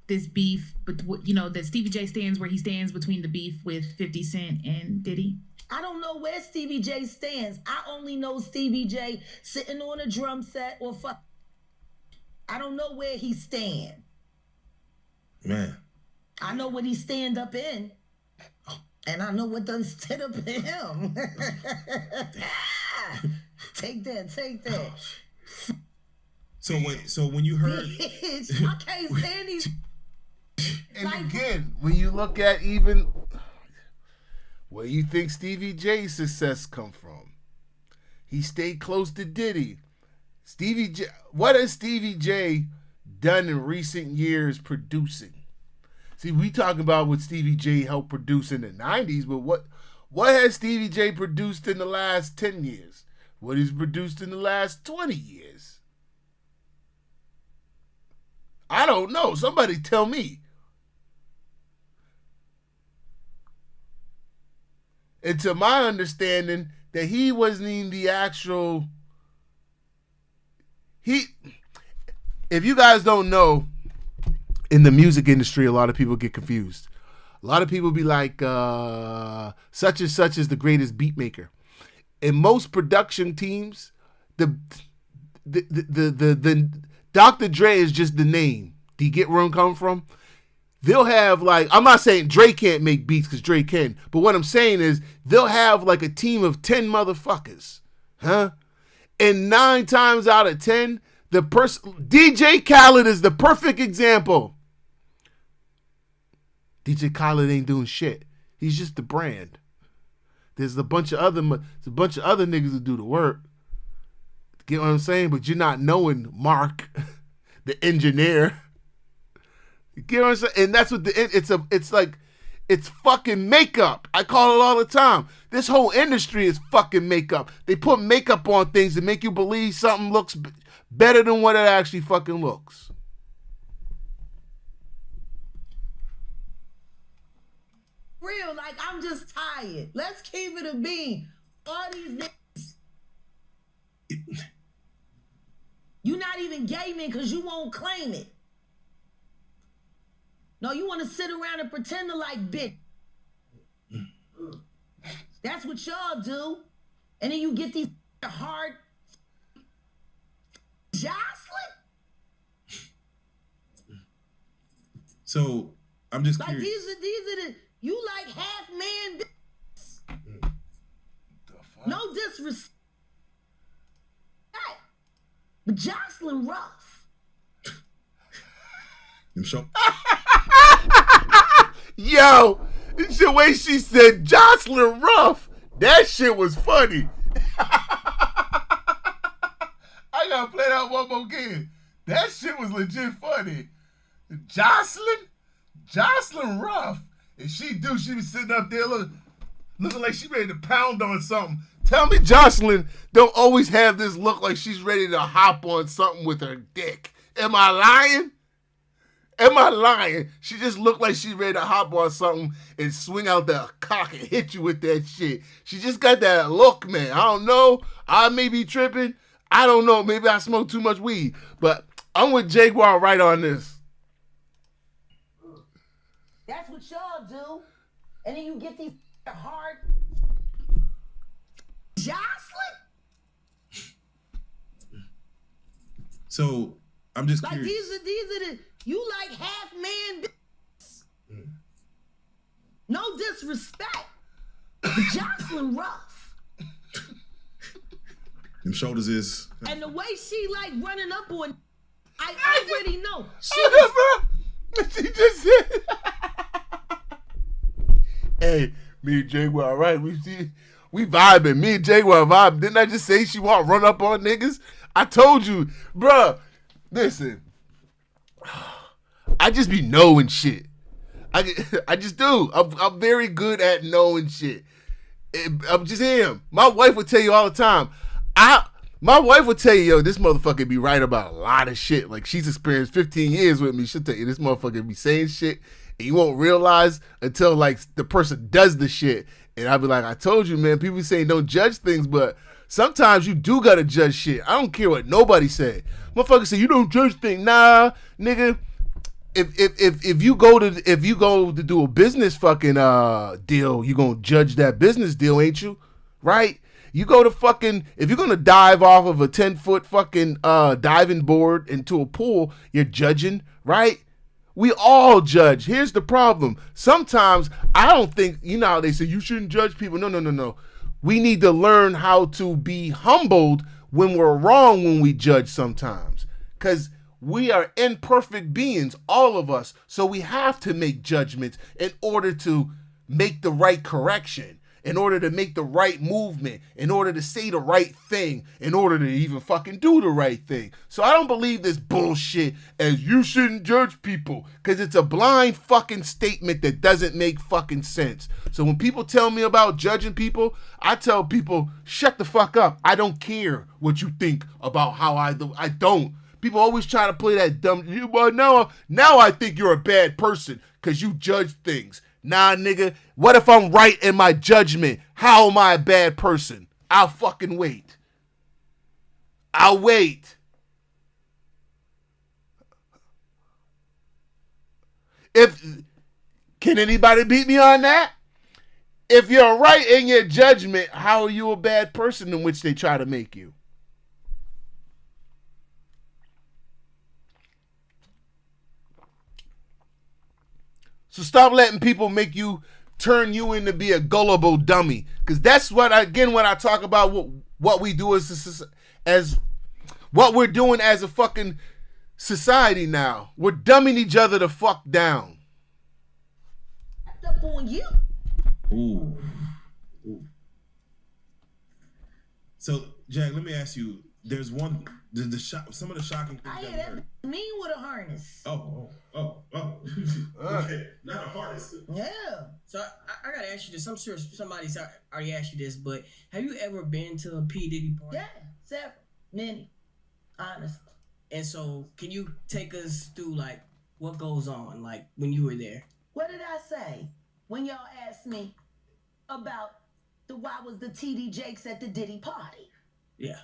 this beef, but that Stevie J stands where he stands between the beef with 50 Cent and Diddy? I don't know where Stevie J stands. I only know Stevie J sitting on a drum set or fuck. I don't know where he stand. Man. I know what he stand up in. And I know what done stood up in him. Take that. So when you heard, Bitch, I can't stand these. And again, when you look at even where you think Stevie J's success come from, he stayed close to Diddy. Stevie J, what has Stevie J done in recent years producing? See, we talking about what Stevie J helped produce in the 90s, but what has Stevie J produced in the last 10 years? What he's produced in the last 20 years? I don't know. Somebody tell me. And to my understanding, that he wasn't even the actual... If you guys don't know, in the music industry, a lot of people get confused. A lot of people be like, such and such is the greatest beat maker. In most production teams, the Dr. Dre is just the name. Do you get where I'm coming from? They'll have like, I'm not saying Dre can't make beats because Dre can, but what I'm saying is they'll have like a team of 10 motherfuckers, huh? And 9 times out of 10, the person, DJ Khaled is the perfect example. DJ Khaled ain't doing shit. He's just the brand. There's a bunch of other niggas who do the work. Get what I'm saying? But you're not knowing Mark, the engineer. You get what I'm saying? And that's what it's fucking makeup. I call it all the time. This whole industry is fucking makeup. They put makeup on things to make you believe something looks better than what it actually fucking looks. Real, like I'm just tired. Let's keep it a bean. All these niggas. You not even gaming because you won't claim it. No, you want to sit around and pretend to like bitch. That's what y'all do. And then you get these hard jostling. So I'm just like curious. These are the you like half man. No disrespect, but jostling rough. I'm sure. Yo, the way she said Jocelyn Ruff, that shit was funny. I gotta play that one more again. That shit was legit funny. Jocelyn Jocelyn Ruff. And she be sitting up there looking like she ready to pound on something. Tell me Jocelyn don't always have this look like she's ready to hop on something with her dick. Am I lying? Am I lying? She just looked like she's ready to hop on something and swing out the cock and hit you with that shit. She just got that look, man. I don't know. I may be tripping. I don't know. Maybe I smoke too much weed. But I'm with Jaguar right on this. That's what y'all do. And then you get these hard Jocelyn. So I'm just like curious. these are the you like half man. No disrespect. Jocelyn Ruff. Them shoulders is. And the way she like running up on, I already know. She just said. Hey, me and Jaguar, right? We vibing. Me and Jaguar vibe. Didn't I just say she want to run up on niggas? I told you, bruh. Listen, I just be knowing shit. I just do. I'm very good at knowing shit. I'm just him. My wife would tell you all the time. My wife would tell you, yo, this motherfucker be right about a lot of shit. Like, she's experienced 15 years with me. She'll tell you, this motherfucker be saying shit, and you won't realize until, like, the person does the shit. And I'll be like, I told you, man, people saying don't judge things, but sometimes you do gotta judge shit. I don't care what nobody say. Motherfucker say, you don't judge things. Nah, nigga. If you go to do a business fucking deal, you gonna judge that business deal, ain't you? Right? You go to fucking, if you're gonna dive off of a 10-foot fucking diving board into a pool, you're judging, right? We all judge. Here's the problem. Sometimes I don't think, you know how they say you shouldn't judge people. No. We need to learn how to be humbled when we're wrong when we judge sometimes. Because we are imperfect beings, all of us. So we have to make judgments in order to make the right correction, in order to make the right movement, in order to say the right thing, in order to even fucking do the right thing. So I don't believe this bullshit as you shouldn't judge people, because it's a blind fucking statement that doesn't make fucking sense. So when people tell me about judging people, I tell people, shut the fuck up. I don't care what you think about how I do. I don't. People always try to play that dumb, well, now I think you're a bad person because you judge things. Nah, nigga, what if I'm right in my judgment? How am I a bad person? I'll fucking wait. I'll wait. Can anybody beat me on that? If you're right in your judgment, how are you a bad person in which they try to make you? So stop letting people make you turn you in to be a gullible dummy. Because that's what I talk about what we do as what we're doing as a fucking society now. We're dumbing each other the fuck down. Up on you. Ooh. So, Jack, let me ask you. There's some of the shocking things I that hear that mean with a harness. Oh. Okay, not a harness. Yeah. So I gotta ask you this. I'm sure somebody's already asked you this, but have you ever been to a P. Diddy party? Yeah, several, many, honestly. And so, can you take us through like what goes on, like when you were there? What did I say when y'all asked me about why was the TD Jakes at the Diddy party? Yeah.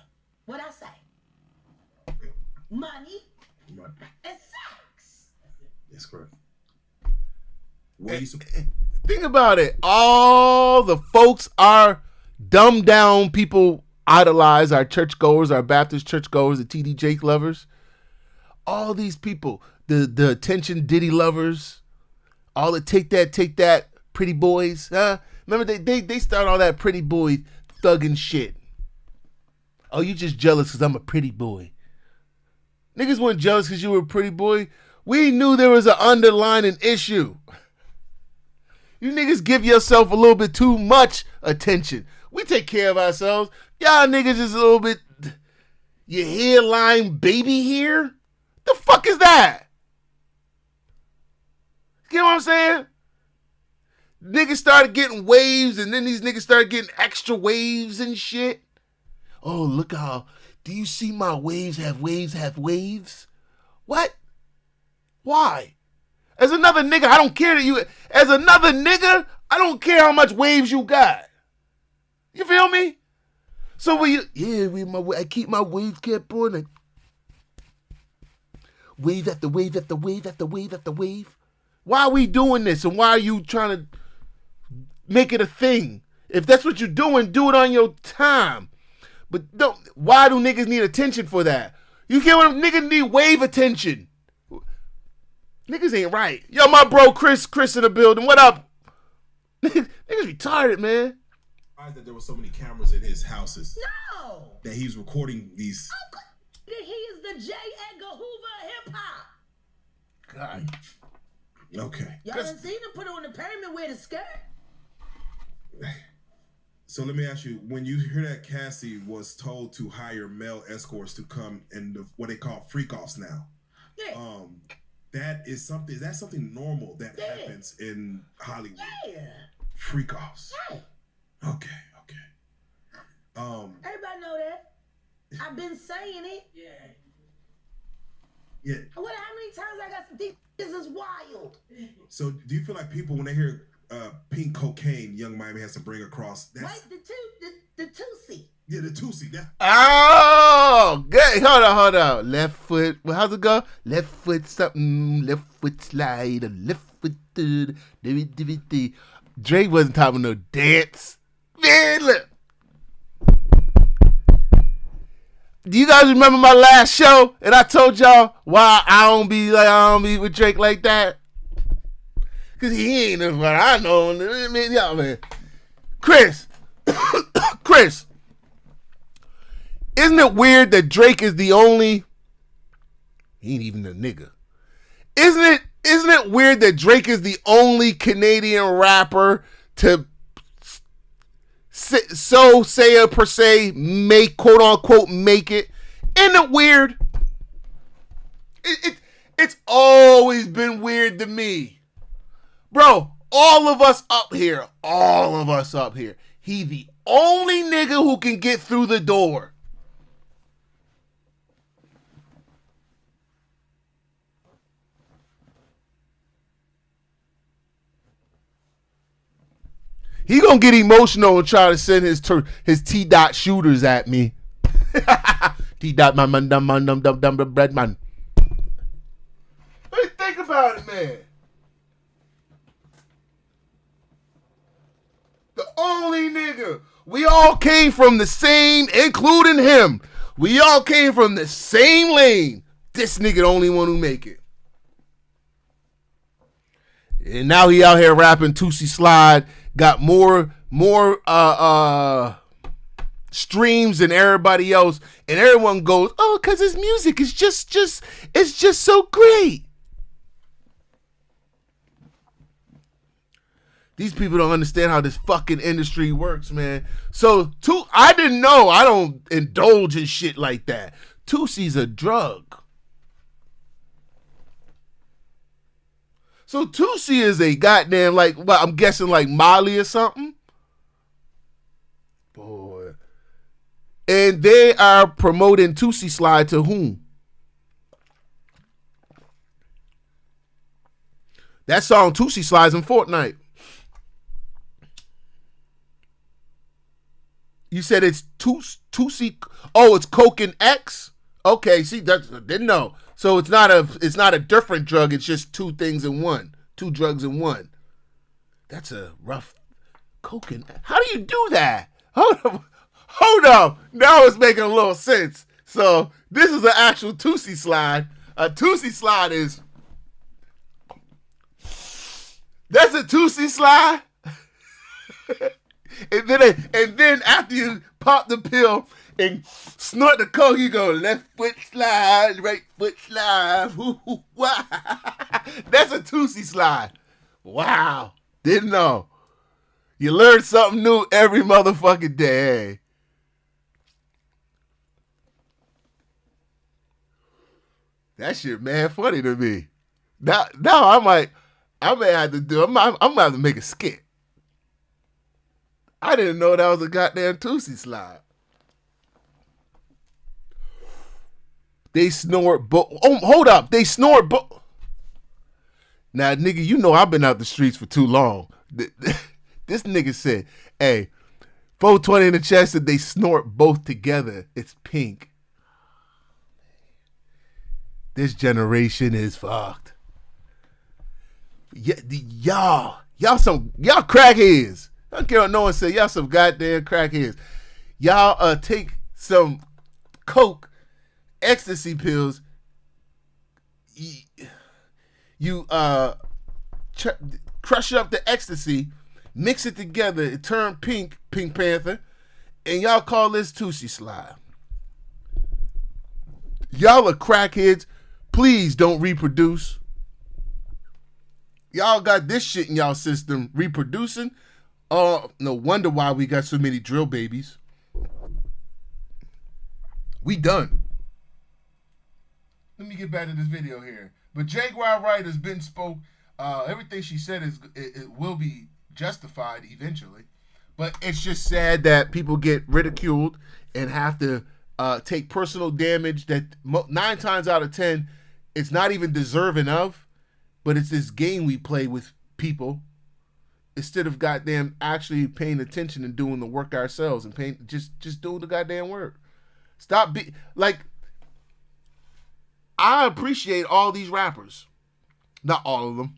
What'd I say? Money and sex. That's correct. Think about it. All the folks are dumbed down people idolize, our churchgoers, our Baptist churchgoers, the TD Jake lovers. All these people, the attention Diddy lovers, all the take that pretty boys. Remember they start all that pretty boy thugging shit. Oh, you just jealous because I'm a pretty boy. Niggas weren't jealous because you were a pretty boy. We knew there was an underlying issue. You niggas give yourself a little bit too much attention. We take care of ourselves. Y'all niggas is a little bit, your hairline baby hair? The fuck is that? Get what what I'm saying? Niggas started getting waves, and then these niggas started getting extra waves and shit. Oh, look how, do you see my waves have waves have waves? What? Why? As another nigga, I don't care that you, as another nigga, I don't care how much waves you got. You feel me? So when you, I keep my waves kept on, like, wave after wave after wave after wave after wave. Why are we doing this, and why are you trying to make it a thing? If that's what you're doing, do it on your time. But don't. Why do niggas need attention for that? You get what niggas need wave attention. Niggas ain't right. Yo, my bro Chris in the building. What up? Niggas retarded, man. Surprised that there were so many cameras in his houses. No. That he was recording these. He is the J. Edgar Hoover of hip hop. God. Okay. Y'all done seen him put on the pyramid with a skirt? So let me ask you, when you hear that Cassie was told to hire male escorts to come and what they call freak-offs now, is that something normal that happens in Hollywood? Yeah. Freak-offs. Right. Okay. Everybody know that. I've been saying it. Yeah. How many times I got to think this is wild? So do you feel like people, when they hear pink cocaine, Young Miami has to bring across? That's, right, the Tusi. Yeah, the Tusi. Oh, good. Hold on. Left foot. Well, how's it go? Left foot something. Left foot slide. Left foot. Drake wasn't talking no dance. Man, look. Do you guys remember my last show? And I told y'all why I don't be with Drake like that. Cause he ain't what I know. I mean, y'all, man. Chris, isn't it weird that Drake is the only? He ain't even a nigga. Isn't it weird that Drake is the only Canadian rapper to make, quote unquote, make it? Isn't it weird? It's always been weird to me. Bro, all of us up here, he the only nigga who can get through the door. He gonna get emotional and try to send his T-Dot shooters at me. T-Dot, my man, dumb, bread man. What do you think about it, man? The only nigga. We all came from the same, including him. We all came from the same lane. This nigga the only one who make it. And now he out here rapping Tootsie Slide. Got more streams than everybody else. And everyone goes, oh, because his music is just so great. These people don't understand how this fucking industry works, man. So, I didn't know. I don't indulge in shit like that. Tootie's a drug. So, Toosie is a goddamn, like, well, I'm guessing like Molly or something. Boy. And they are promoting Tootsie Slide to whom? That song Tootsie Slide's in Fortnite. You said it's Tootsie. Oh, it's Coke and X. Okay, see, that didn't know. So it's not a different drug. It's just two things in one, two drugs in one. That's a rough Coke and X. How do you do that? Hold up. Now it's making a little sense. So this is an actual Tootsie Slide. A Tootsie Slide is. That's a Tootsie Slide. And then after you pop the pill and snort the coke, you go left foot slide, right foot slide. That's a Tootsie Slide. Wow. Didn't know. You learn something new every motherfucking day. That shit, man, funny to me. Now I'm like, I may have to do. I'm gonna have to make a skit. I didn't know that was a goddamn Tootsie slide. They snort. Oh, hold up. They snort. Now, nigga, you know I've been out the streets for too long. This nigga said, "Hey, 420 in the chest said they snort both together. It's pink." This generation is fucked. Yeah, y'all crackheads. I don't care what no one say. Y'all some goddamn crackheads. Y'all take some coke, ecstasy pills. You crush up the ecstasy, mix it together, it turn pink, Pink Panther, and y'all call this Tootsie Slide. Y'all are crackheads. Please don't reproduce. Y'all got this shit in y'all system reproducing. No wonder why we got so many drill babies. We done. Let me get back to this video here. But Jaguar Wright has been spoke. Everything she said it will be justified eventually. But it's just sad that people get ridiculed and have to take personal damage that 9 times out of 10, it's not even deserving of. But it's this game we play with people instead of goddamn actually paying attention and doing the work ourselves and paying just doing the goddamn work. Stop like. I appreciate all these rappers. Not all of them.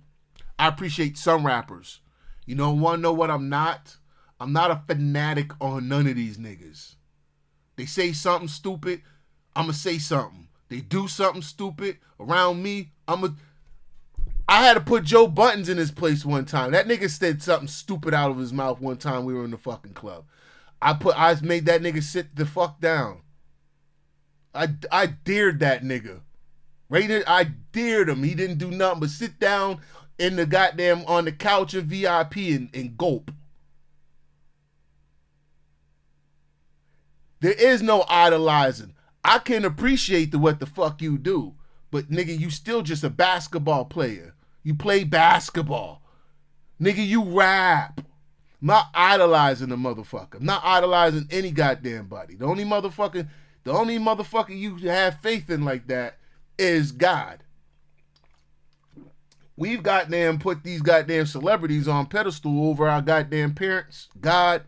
I appreciate some rappers. You know, want to know what I'm not? I'm not a fanatic on none of these niggas. They say something stupid, I'm going to say something. They do something stupid around me, I had to put Joe Buttons in his place one time. That nigga said something stupid out of his mouth one time we were in the fucking club. I made that nigga sit the fuck down. I dared that nigga. I dared him. He didn't do nothing but sit down in the goddamn on the couch of VIP and gulp. There is no idolizing. I can appreciate what the fuck you do, but nigga, you still just a basketball player. You play basketball. Nigga, you rap. I'm not idolizing a motherfucker. I'm not idolizing any goddamn body. The only motherfucker you have faith in like that is God. We've goddamn put these goddamn celebrities on pedestal over our goddamn parents, God.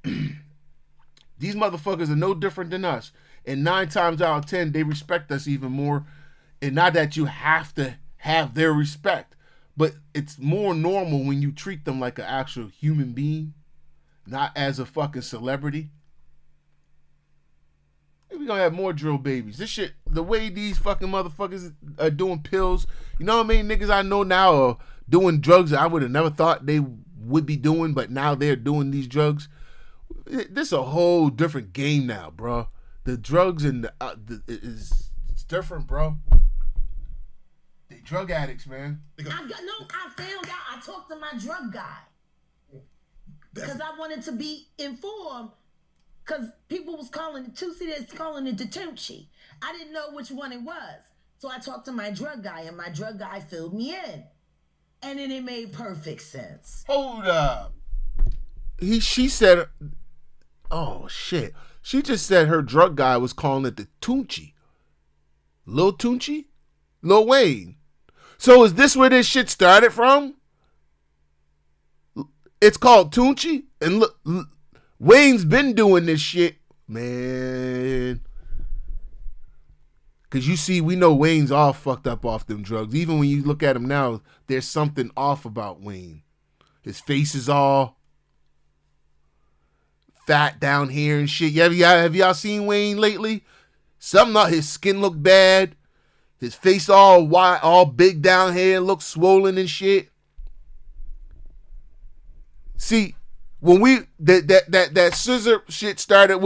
These motherfuckers are no different than us. And 9 times out of 10, they respect us even more. And not that you have to have their respect, but it's more normal when you treat them like an actual human being, not as a fucking celebrity. We're gonna have more drill babies. This shit, the way these fucking motherfuckers are doing pills, you know what I mean? Niggas I know now are doing drugs that I would have never thought they would be doing, but now they're doing these drugs. This is a whole different game now, bro. The drugs and it's different, bro. They drug addicts, man. I found out. I talked to my drug guy because I wanted to be informed. Because people was calling it Tootsie, they're calling it the Tunchi. I didn't know which one it was. So I talked to my drug guy, and my drug guy filled me in. And then it made perfect sense. Hold up. She said, oh, shit. She just said her drug guy was calling it the Tunchi. Lil Tunchi? Lil Wayne. So is this where this shit started from? It's called Tunchi? And look, Wayne's been doing this shit, man. Because you see, we know Wayne's all fucked up off them drugs. Even when you look at him now, there's something off about Wayne. His face is all fat down here and shit. Have y'all seen Wayne lately? His skin look bad. His face all wide, all big down here, looks swollen and shit. See, when that scissor shit started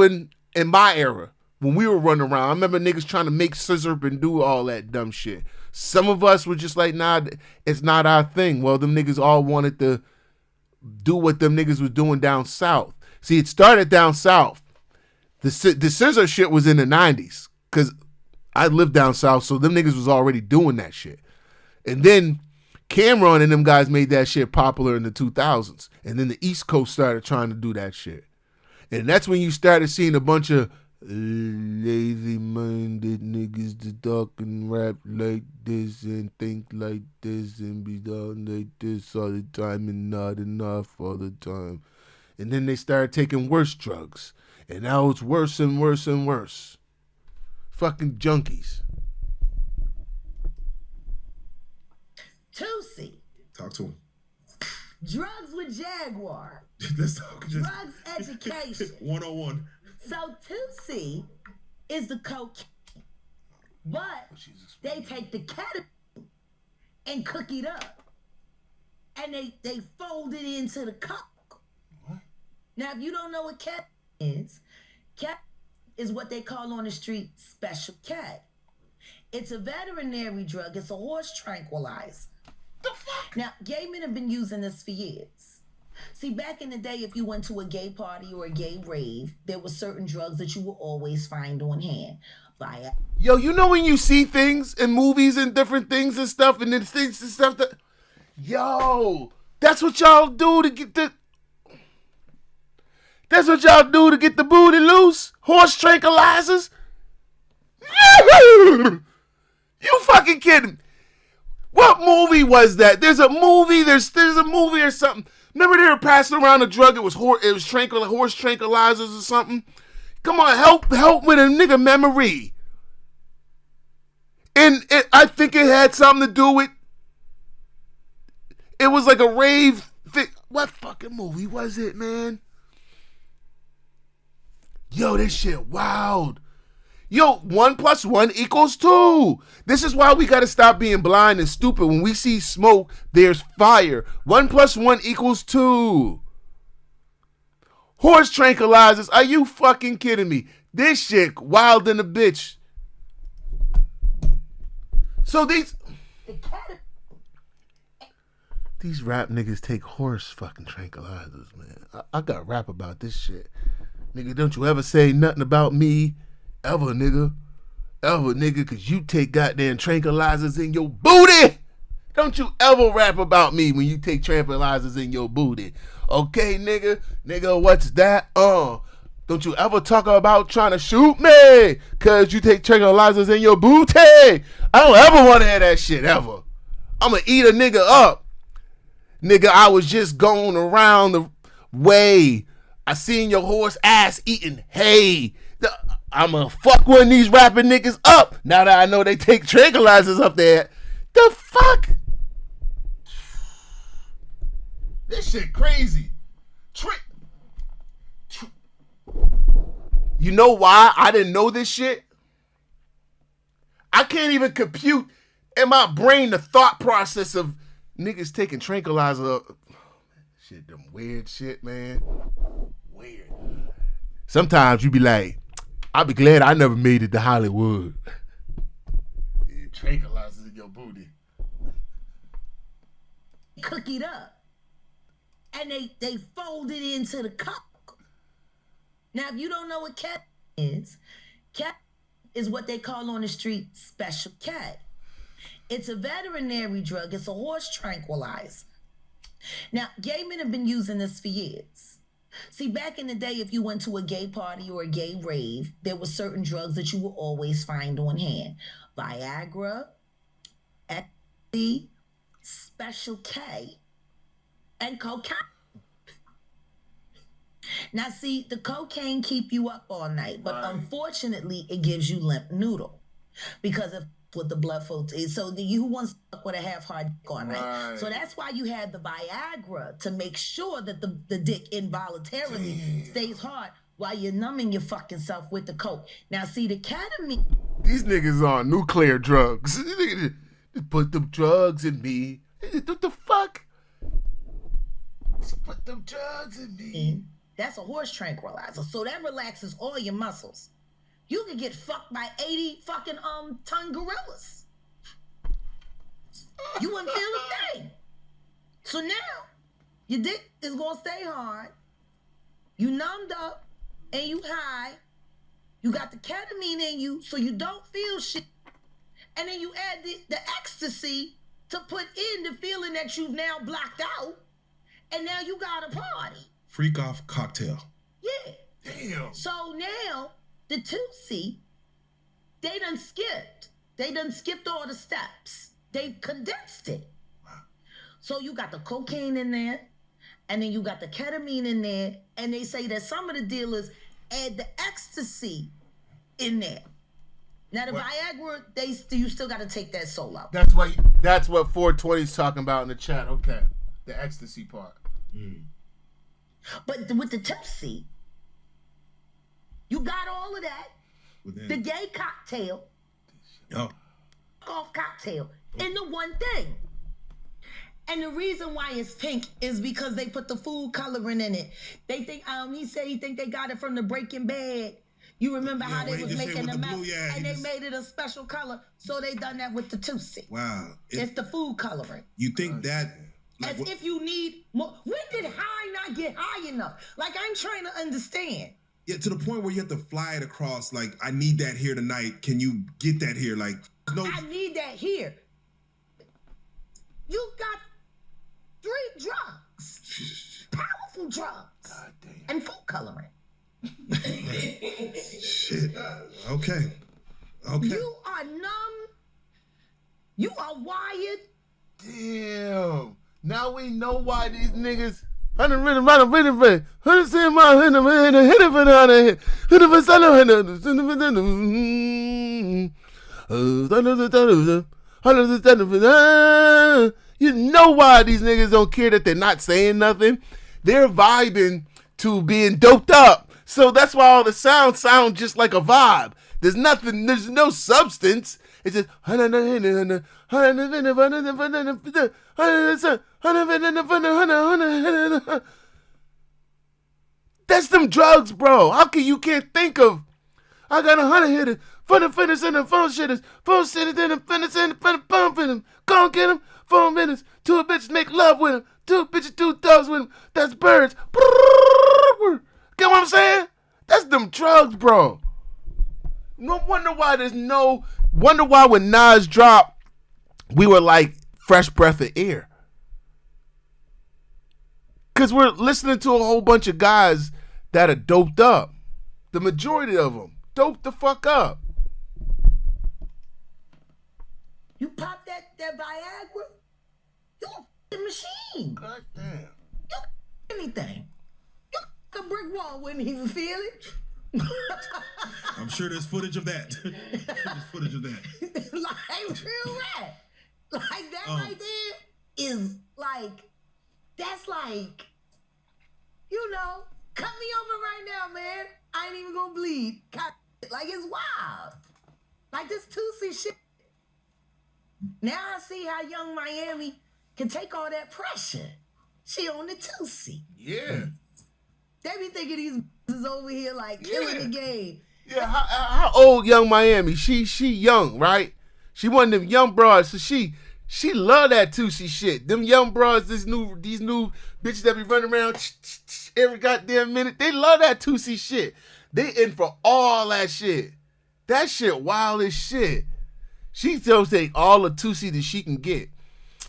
in my era, when we were running around, I remember niggas trying to make scissor and do all that dumb shit. Some of us were just like, nah, it's not our thing. Well, them niggas all wanted to do what them niggas was doing down south. See, it started down south. The scissor shit was in the 90s because I lived down south, so them niggas was already doing that shit. And then Cameron and them guys made that shit popular in the 2000s. And then the East Coast started trying to do that shit. And that's when you started seeing a bunch of lazy-minded niggas to talk and rap like this and think like this and be done like this all the time and not enough all the time. And then they started taking worse drugs. And now it's worse and worse and worse. Fucking junkies. Tusi. Talk to him. Drugs with Jaguar. Let's talk. Drugs education. 101. So Tusi is the cocaine, but they take the ketamine and cook it up, and they fold it into the coke. What? Now, if you don't know what ketamine is what they call on the street special K. It's a veterinary drug. It's a horse tranquilizer. The fuck? Now, gay men have been using this for years. See, back in the day, if you went to a gay party or a gay rave, there were certain drugs that you would always find on hand. Yo, you know when you see things in movies and different things and stuff, and then things and stuff that... Yo, that's what y'all do to get the... That's what y'all do to get the booty loose? Horse tranquilizers? You fucking kidding. What movie was that? There's a movie or something. Remember they were passing around a drug, it was horse tranquilizers or something? Come on, help with a nigga memory. And I think it had something to do with, it was like a rave thing. What fucking movie was it, man? Yo, this shit wild. Yo, 1 + 1 = 2. This is why we gotta stop being blind and stupid. When we see smoke, there's fire. 1 + 1 = 2. Horse tranquilizers, are you fucking kidding me? This shit wild than a bitch. So these rap niggas take horse fucking tranquilizers, man. I got rap about this shit. Nigga, don't you ever say nothing about me. Ever, nigga, cause you take goddamn tranquilizers in your booty. Don't you ever rap about me when you take tranquilizers in your booty. Okay, nigga, what's that? Don't you ever talk about trying to shoot me, cause you take tranquilizers in your booty. I don't ever want to hear that shit, ever. I'ma eat a nigga up. Nigga, I was just going around the way. I seen your horse ass eating hay. I'ma fuck one of these rapping niggas up now that I know they take tranquilizers up there. The fuck? This shit crazy. You know why I didn't know this shit? I can't even compute in my brain the thought process of niggas taking tranquilizer. Shit, them weird shit, man. Weird. Sometimes you be like, I'll be glad I never made it to Hollywood. Tranquilizers in your booty. Cook it up. And they fold it into the coke. Now, if you don't know what cat is what they call on the street special cat. It's a veterinary drug. It's a horse tranquilizer. Now, gay men have been using this for years. See, back in the day, if you went to a gay party or a gay rave, there were certain drugs that you would always find on hand. Viagra, ecstasy, special K, and cocaine. Now, see, the cocaine keep you up all night, but unfortunately, it gives you limp noodle because of what the blood flow is. So you wants to fuck with a half-hard dick all night. So that's why you had the Viagra, to make sure that the dick involuntarily stays hard while you're numbing your fucking self with the coke. Now, see, the ketamine. These niggas on nuclear drugs. Put them drugs in me. What the fuck? Put them drugs in me. That's a horse tranquilizer. So that relaxes all your muscles. You could get fucked by 80 fucking ton gorillas. You wouldn't feel a thing. So now, your dick is gonna stay hard. You numbed up and you high. You got the ketamine in you, so you don't feel shit. And then you add the ecstasy to put in the feeling that you've now blocked out, and now you got a party. Freak off cocktail. Yeah. Damn. So now the Tootsie, they done skipped. They done skipped all the steps. They condensed it. Wow. So you got the cocaine in there, and then you got the ketamine in there, and they say that some of the dealers add the ecstasy in there. Now the Viagra, you still got to take that soul out. That's what 420's talking about in the chat. Okay, the ecstasy part. But with the Tootsie, you got all of that. The gay cocktail. Oh. Off cocktail in the one thing. And the reason why it's pink is because they put the food coloring in it. They think he said he think they got it from the Breaking Bad. You remember how they was making the mouth, and they made it a special color, so they done that with the Tootsie. Wow. It's the food coloring. You think that as if you need more. When did high not get high enough? Like, I'm trying to understand. Yeah, to the point where you have to fly it across, like, I need that here tonight. Can you get that here? Like, no. I need that here. You got 3 drugs. Powerful drugs. God damn. And food coloring. Shit. Okay. You are numb. You are wired. Damn. Now we know why these niggas. That's You know why these niggas don't care that they're not saying nothing? They're vibing to being doped up. So that's why all the sounds sound just like a vibe. There's nothing, there's no substance. It's just that's them drugs, bro. How can you can't think of I got 100 hitters, for the finish and the phone shitters, phone shitters and the finish and the phone finish. Go get him, 4 minutes, 2 bitches make love with him, 2 bitches, 2 dogs with him. That's birds. Get what I'm saying? That's them drugs, bro. No wonder why wonder why when Nas dropped, we were like fresh breath of air. Because we're listening to a whole bunch of guys that are doped up. The majority of them doped the fuck up. You pop that Viagra, you a f***ing machine. God damn. You anything. You a brick wall, wouldn't even feel it. I'm sure there's footage of that. There's footage of that. Like real rap. Like that right there is like, that's like, you know, cut me open right now, man. I ain't even gonna bleed. Like, it's wild. Like this Tootsie shit. Now I see how Young Miami can take all that pressure. She on the Tootsie. Yeah. They be thinking these is over here like killing the game. Yeah, how old Young Miami? She young, right? She one of them young broads, so she love that Tootsie shit. Them young broads, these new bitches that be running around every goddamn minute, they love that Tootsie shit. They in for all that shit. That shit wild as shit. She still take all the Tootsie that she can get.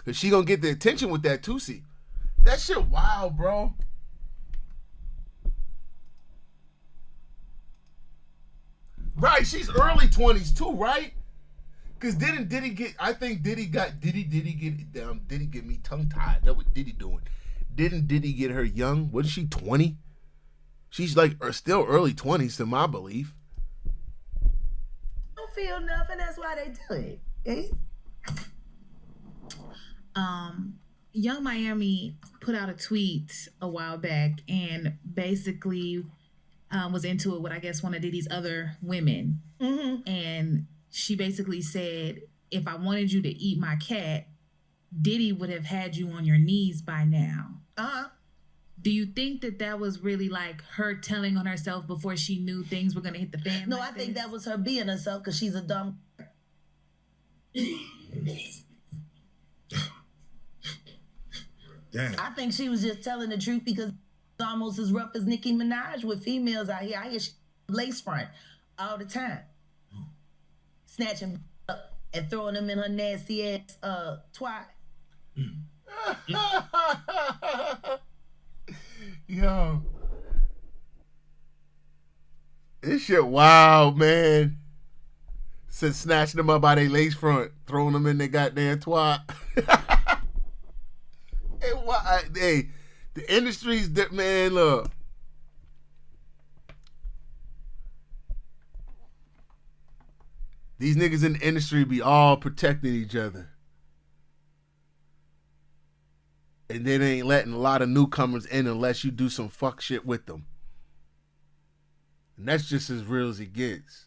Cause she gonna get the attention with that Tootsie. That shit wild, bro. Right, she's early 20s too, right? Cause didn't Diddy get? I think Diddy get me tongue tied. That's what Diddy doing. Didn't Diddy get her young? Wasn't she 20? She's like still early 20s to my belief. Don't feel nothing. That's why they do it. Eh? Young Miami put out a tweet a while back and basically was into it with, I guess, one of Diddy's other women. Mm-hmm. And she basically said, if I wanted you to eat my cat, Diddy would have had you on your knees by now. Uh-huh. Do you think that was really like her telling on herself before she knew things were going to hit the fan? No, like I think this? that was her being herself because she's a dumb. Damn. I think she was just telling the truth because it's almost as rough as Nicki Minaj with females out here. I hear she lace front all the time. Snatching up. and throwing them in her nasty ass twat. Yo. This shit wild, man. Since snatching them up by their lace front, throwing them in their goddamn twat. Hey, the industry's man, look. These niggas in the industry be all protecting each other. And they ain't letting a lot of newcomers in unless you do some fuck shit with them. And that's just as real as it gets.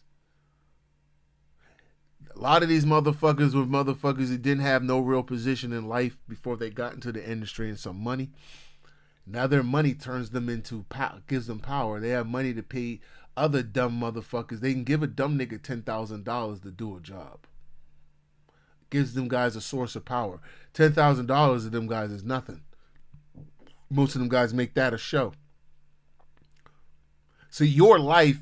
A lot of these motherfuckers were motherfuckers that didn't have no real position in life before they got into the industry and some money. Now their money turns them into gives them power. They have money to pay other dumb motherfuckers. They can give a dumb nigga $10,000 to do a job. Gives them guys a source of power. $10,000 to them guys is nothing. Most of them guys make that a show. So your life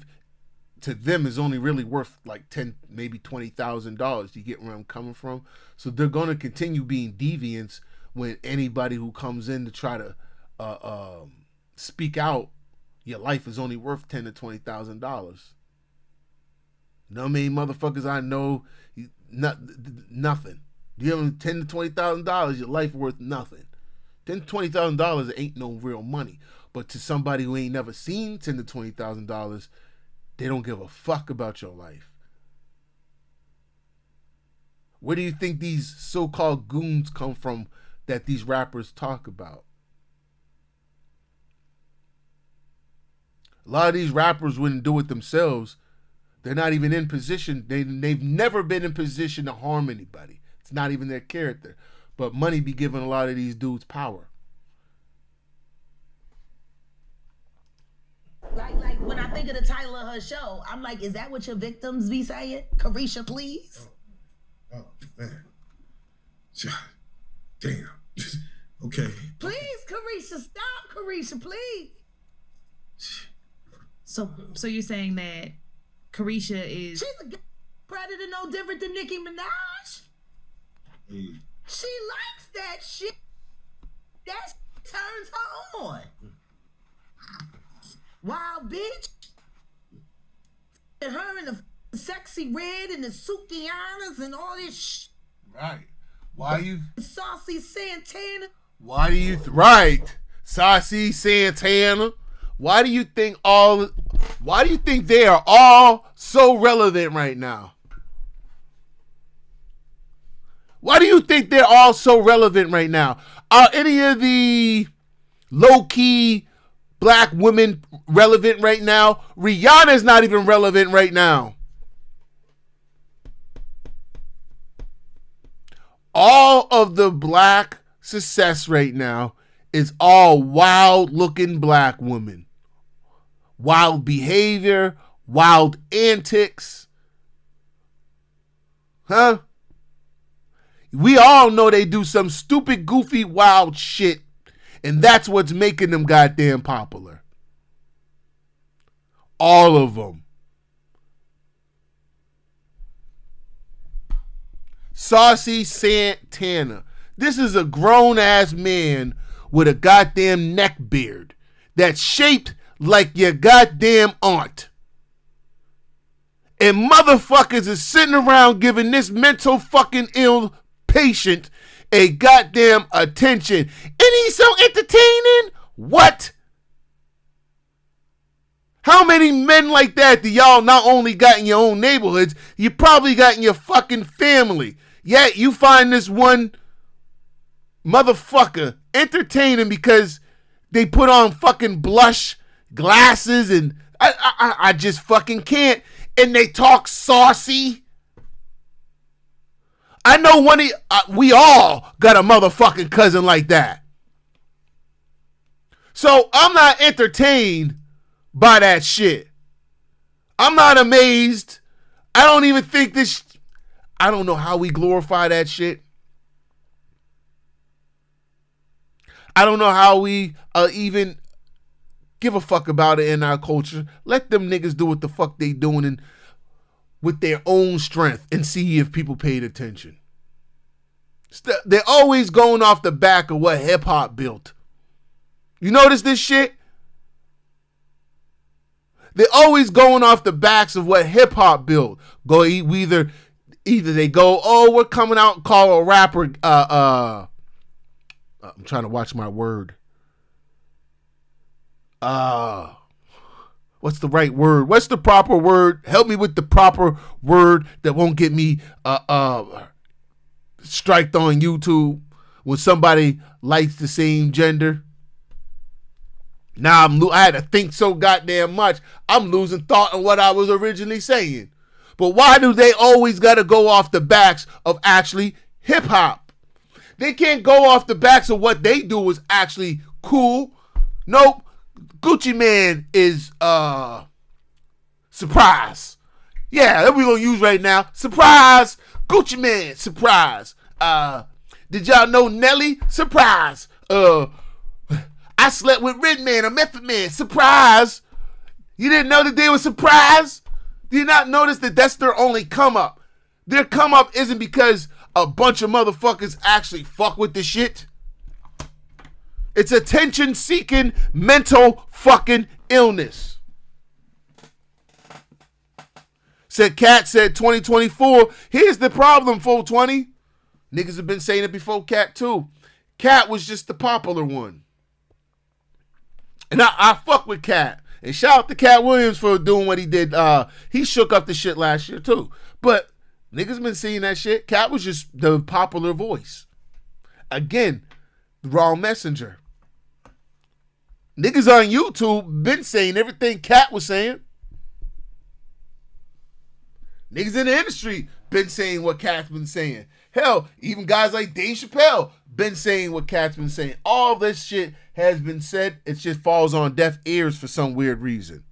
to them is only really worth like $10,000, maybe $20,000. You get where I'm coming from? So they're going to continue being deviants when anybody who comes in to try to speak out, your life is only worth $10,000 to $20,000. You know how many motherfuckers I know? Nothing. You have $10,000 to $20,000, your life worth nothing. $10,000 to $20,000 ain't no real money. But to somebody who ain't never seen $10,000 to $20,000, they don't give a fuck about your life. Where do you think these so-called goons come from that these rappers talk about? A lot of these rappers wouldn't do it themselves. They're not even in position. They've never been in position to harm anybody. It's not even their character. But money be giving a lot of these dudes power. Like when I think of the title of her show, I'm like, is that what your victims be saying? Carisha, please? Oh man. Damn. Okay. Please, Carisha, stop, Carisha, please. So you're saying that Carisha is... She's a predator no different than Nicki Minaj. Hey. She likes that shit. That turns her on. Wild bitch. And her in the sexy red and the Sukianas and all this shit. Right. Why you... Saucy Santana. Why do you... Right. Saucy Santana. Why do you think they are all so relevant right now? Why do you think they're all so relevant right now? Are any of the low-key black women relevant right now? Rihanna's not even relevant right now. All of the black success right now is all wild-looking black women. Wild behavior, wild antics. Huh? We all know they do some stupid, goofy, wild shit, and that's what's making them goddamn popular. All of them. Saucy Santana. This is a grown-ass man with a goddamn neck beard that's shaped like your goddamn aunt. And motherfuckers is sitting around giving this mental fucking ill patient a goddamn attention. And he's so entertaining? What? How many men like that do y'all not only got in your own neighborhoods, you probably got in your fucking family? Yet you find this one motherfucker entertaining because they put on fucking blush glasses and I just fucking can't. And they talk saucy. I know we all got a motherfucking cousin like that. So I'm not entertained by that shit. I'm not amazed. I don't even think I don't know how we glorify that shit. I don't know how we even give a fuck about it in our culture. Let them niggas do what the fuck they doing and with their own strength and see if people paid attention. They're always going off the back of what hip hop built. You notice this shit? They're always going off the backs of what hip hop built. Either they go, oh, we're coming out and call a rapper. I'm trying to watch my word. What's the right word? What's the proper word? Help me with the proper word that won't get me striked on YouTube when somebody likes the same gender. Now I had to think so goddamn much. I'm losing thought on what I was originally saying. But why do they always got to go off the backs of actually hip hop? They can't go off the backs of what they do is actually cool. Nope. Gucci Man is surprise. Yeah, that we gonna use right now. Surprise. Gucci Man, surprise. Did y'all know Nelly? Surprise. I slept with Redman or Method Man. Surprise. You didn't know that they were surprised? Did you not notice that that's their only come up? Their come up isn't because a bunch of motherfuckers actually fuck with the shit. It's attention seeking mental fucking illness. Said Cat said 2024. Here's the problem, 420. Niggas have been saying it before Cat too. Cat was just the popular one. And I fuck with Cat. And shout out to Cat Williams for doing what he did. He shook up the shit last year too. But niggas been seeing that shit. Cat was just the popular voice. Again, the wrong messenger. Niggas on YouTube been saying everything Cat was saying. Niggas in the industry been saying what Cat's been saying. Hell, even guys like Dave Chappelle been saying what Cat's been saying. All this shit has been said. It just falls on deaf ears for some weird reason.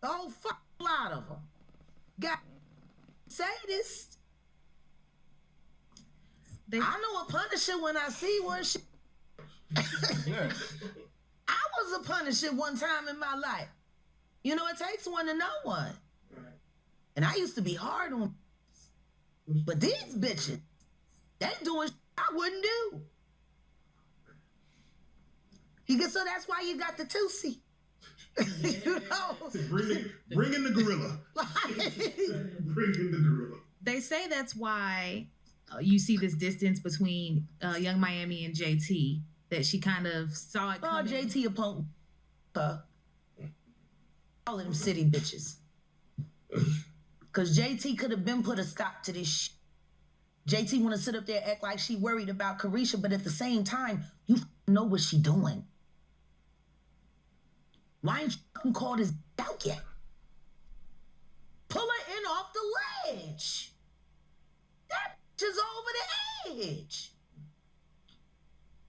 Oh, fuck a lot of them. Got say this. I know a Punisher when I see one. Yeah. I was a Punisher one time in my life. You know, it takes one to know one. And I used to be hard on. But these bitches, they doing I wouldn't do. So that's why you got the two-seat. You know? Bring in the gorilla. Bring in the gorilla. They say that's why you see this distance between Young Miami and JT, that she kind of saw it coming. Oh, JT a punk. All of them city bitches. Because JT could have been put a stop to this shit. JT want to sit up there and act like she worried about Carisha, but at the same time, you know what she doing. Why ain't you called his out yet? Pull her in off the ledge. That bitch is over the edge.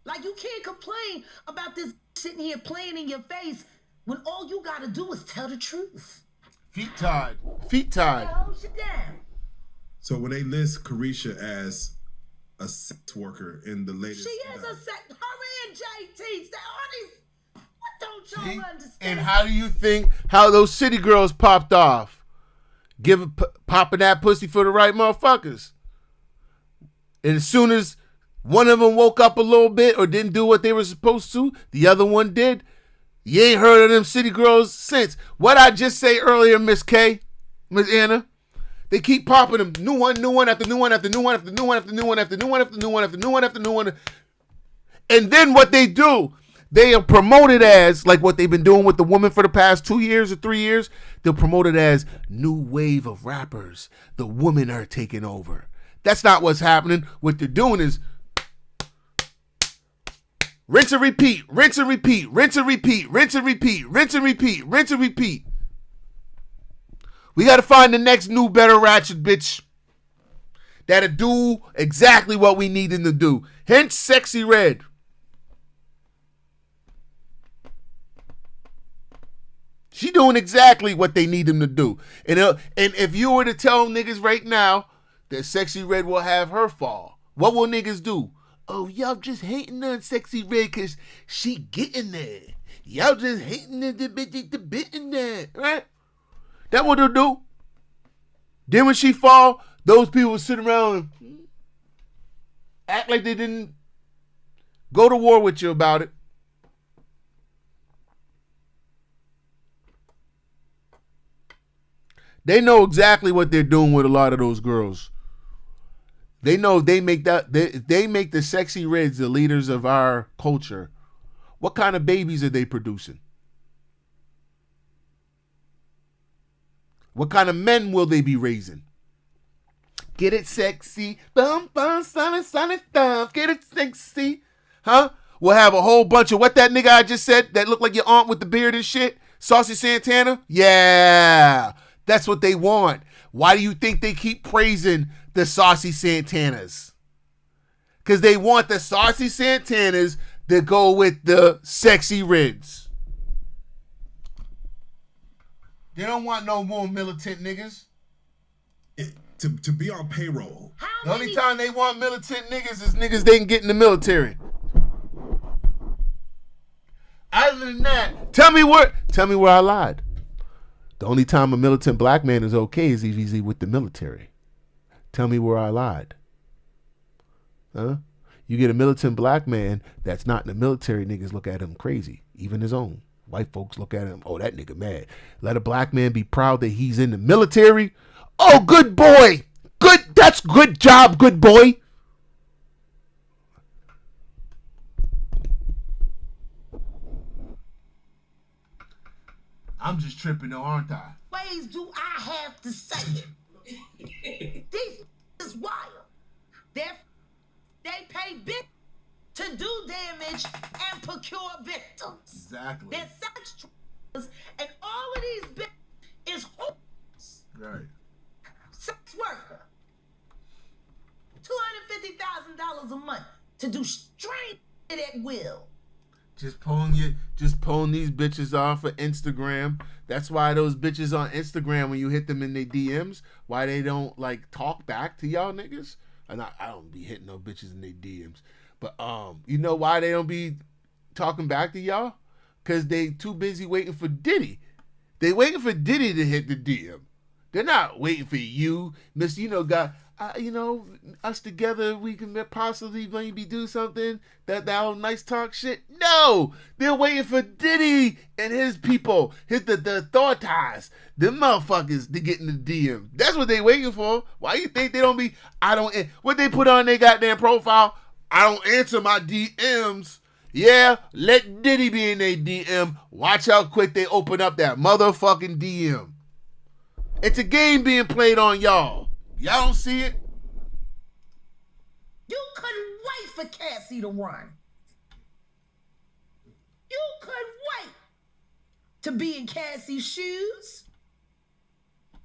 Like, you can't complain about this sitting here playing in your face when all you gotta do is tell the truth. Feet tied. Feet tied. Hold you down. So when they list Carisha as a sex worker in the latest... She is a sex... Her and JT. What don't y'all understand? And how do you think how those city girls popped off? Popping that pussy for the right motherfuckers. And as soon as one of them woke up a little bit or didn't do what they were supposed to, the other one did. You ain't heard of them city girls since. What I just say earlier, Miss K, Miss Anna, they keep popping them new one after new one after new one after new one after new one after new one after new one after new one after new one. And then what they do, they are promoted as, like what they've been doing with the woman for the past 2 years or 3 years, they'll promote it as new wave of rappers. The women are taking over. That's not what's happening. What they're doing is rinse and repeat, rinse and repeat, rinse and repeat, rinse and repeat, rinse and repeat, rinse and repeat. We got to find the next new, better ratchet bitch that'll do exactly what we need them to do. Hence, Sexy Red. She doing exactly what they need them to do. And if you were to tell niggas right now that Sexy Red will have her fall, what will niggas do? Oh, y'all just hating on Sexy Red because she getting there. Y'all just hating the bit in that, right? That's what they'll do. Then when she fall, those people will sit around and act like they didn't go to war with you about it. They know exactly what they're doing with a lot of those girls. They know they make the sexy reds the leaders of our culture. What kind of babies are they producing? What kind of men will they be raising? Get it sexy. Bum, bum, sunny, thumbs. Get it sexy. Huh? We'll have a whole bunch of what that nigga I just said that looked like your aunt with the beard and shit. Saucy Santana? Yeah. That's what they want. Why do you think they keep praising the Saucy Santanas? Because they want the Saucy Santanas to go with the sexy Reds. They don't want no more militant niggas. To be on payroll. The only time they want militant niggas is niggas they can get in the military. Other than that, tell me where I lied. The only time a militant black man is okay is if he's with the military. Tell me where I lied. Huh? You get a militant black man that's not in the military, niggas look at him crazy. Even his own. White folks look at him, oh, that nigga mad. Let a black man be proud that he's in the military. Oh, good boy. Good, that's good job, good boy. I'm just tripping though, aren't I? Ways do I have to say it? This is wild. They pay big to do damage and procure victims. Exactly. They're sex traffickers, and all of these bitches is hookers. Right. Sex worker. $250,000 a month to do straight at will. Just pulling these bitches off of Instagram. That's why those bitches on Instagram, when you hit them in their DMs, why they don't like talk back to y'all niggas. And I don't be hitting no bitches in their DMs. But you know why they don't be talking back to y'all? Cause they too busy waiting for Diddy. They waiting for Diddy to hit the DM. They're not waiting for you, Mr. Us together, we can possibly maybe do something, that whole nice talk shit. No, they're waiting for Diddy and his people, the authorities, them motherfuckers to get in the DM. That's what they waiting for. Why you think they don't be? What they put on their goddamn profile? I don't answer my DMs. Yeah, let Diddy be in their DM. Watch how quick they open up that motherfucking DM. It's a game being played on y'all. Y'all don't see it? You couldn't wait for Cassie to run. You couldn't wait to be in Cassie's shoes.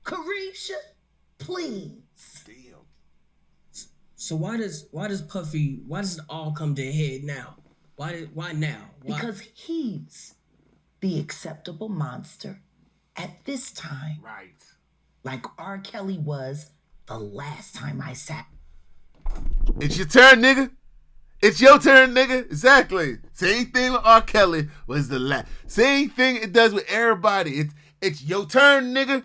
Carisha, please. Damn. So why does it all come to a head now? Why now? Why? Because he's the acceptable monster at this time. Right. Like R. Kelly was the last time I sat. It's your turn, nigga. It's your turn, nigga. Exactly. Same thing with R. Kelly was the last. Same thing it does with everybody. It's your turn, nigga.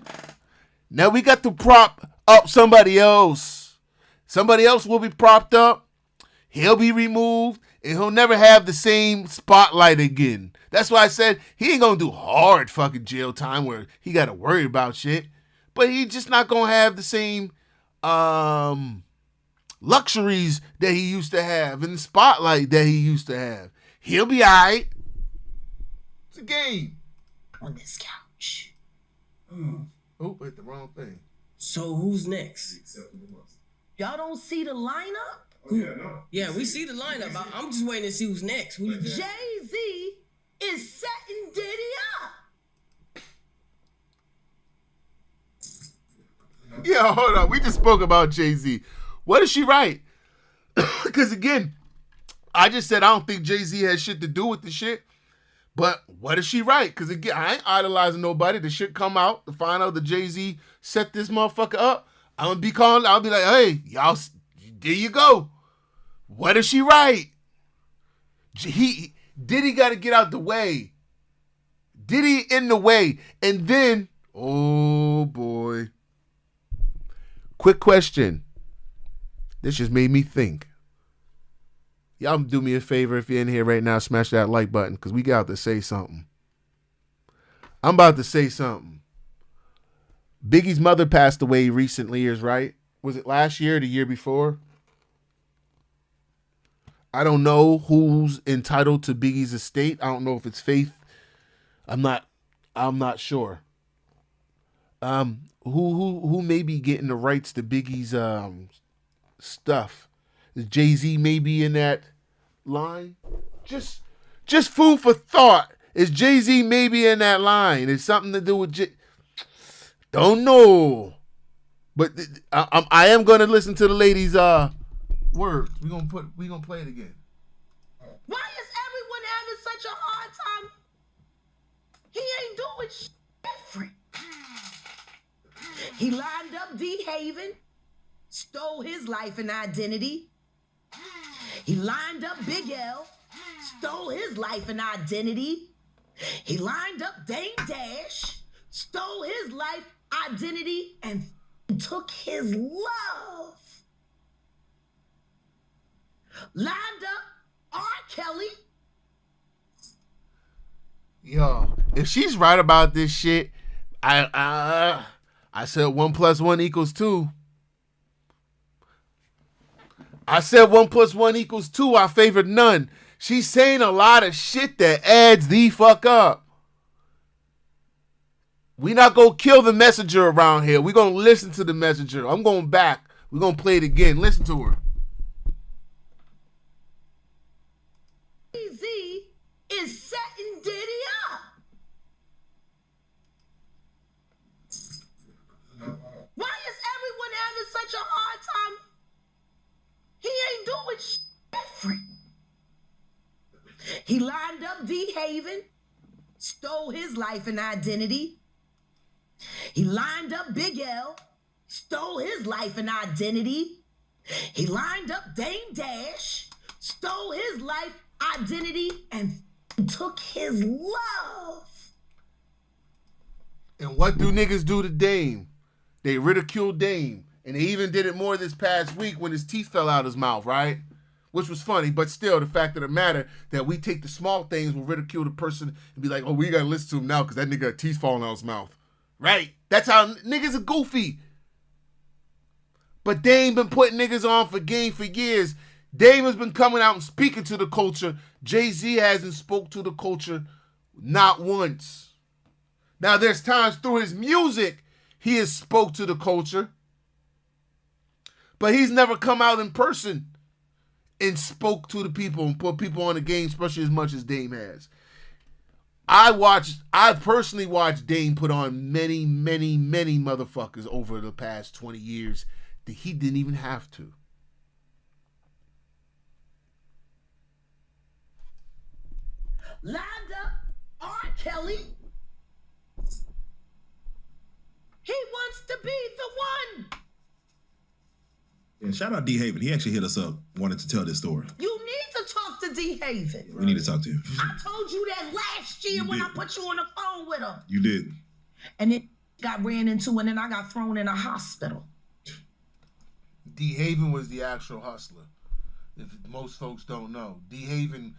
Now we got to prop up somebody else. Somebody else will be propped up. He'll be removed. And he'll never have the same spotlight again. That's why I said he ain't gonna do hard fucking jail time where he gotta worry about shit. But he just not gonna have the same luxuries that he used to have and the spotlight that he used to have. He'll be alright. It's a game. On this couch. Oh, hit the wrong thing. So who's next? Y'all don't see the lineup? Yeah, we see the lineup. I'm just waiting to see who's next. Jay-Z is setting Diddy up. Yeah, hold on. We just spoke about Jay-Z. What is she right? Because again, I just said I don't think Jay-Z has shit to do with the shit. But what is she right? Because again, I ain't idolizing nobody. The shit come out to find out that Jay-Z set this motherfucker up. I'm gonna be calling. I'll be like, hey, y'all, there you go. What is she right? Diddy got to get out the way Diddy in the way. And then, oh boy. Quick question. This just made me think. Y'all do me a favor if you're in here right now, smash that like button because we got to say something. I'm about to say something. Biggie's mother passed away recently, is right? Was it last year or the year before? I don't know who's entitled to Biggie's estate. I don't know if it's Faith. I'm not sure. Who may be getting the rights to Biggie's stuff? Is Jay-Z maybe in that line? Just food for thought. Is Jay-Z maybe in that line? It's something to do with don't know. But I am gonna listen to the ladies' words. We gonna play it again. Why is everyone having such a hard time? He ain't doing shit different. He lined up D. Haven, stole his life and identity. He lined up Big L, stole his life and identity. He lined up Dame Dash, stole his life, identity, and took his love. Lined up R. Kelly. Yo, if she's right about this shit, I said 1 + 1 = 2. I said 1 + 1 = 2. I favored none. She's saying a lot of shit that adds the fuck up. We not gonna kill the messenger around here. We gonna listen to the messenger. I'm going back. We're gonna play it again. Listen to her. Z is setting Diddy up. Why is everyone having such a hard time? He ain't doing shit different. He lined up D. Haven, stole his life and identity. He lined up Big L, stole his life and identity. He lined up Dame Dash, stole his life, identity, and took his love. And what do niggas do to Dame? They ridicule Dame. And they even did it more this past week when his teeth fell out his mouth, right? Which was funny, but still, the fact of the matter that we take the small things, we'll ridicule the person and be like, oh, we gotta listen to him now because that nigga got teeth falling out his mouth. Right? That's how niggas are goofy. But Dame been putting niggas on for game for years. Dame has been coming out and speaking to the culture. Jay-Z hasn't spoke to the culture not once. Now, there's times through his music he has spoke to the culture. But he's never come out in person and spoke to the people and put people on the game, especially as much as Dame has. I personally watched Dame put on many, many, many motherfuckers over the past 20 years that he didn't even have to. Lined up R. Kelly. He wants to be the one. And shout out D. Haven. He actually hit us up, wanted to tell this story. You need to talk to D. Haven. We need to talk to him. I told you that last year when I put you on the phone with him. You did. And it got ran into and then I got thrown in a hospital. D. Haven was the actual hustler. If most folks don't know. D. Haven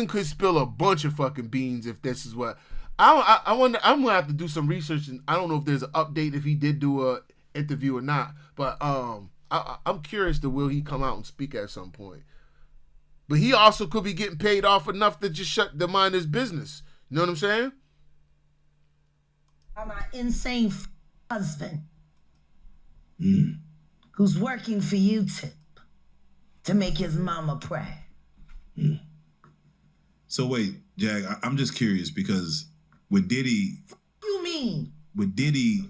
could spill a bunch of fucking beans if this is what I wonder. I'm gonna have to do some research, and I don't know if there's an update if he did do a interview or not. But I'm curious to will he come out and speak at some point. But he also could be getting paid off enough to just shut the mind his business. You know what I'm saying? I'm my insane husband who's working for YouTube to make his mama pray. So wait, Jag, I'm just curious because with Diddy, You mean? with Diddy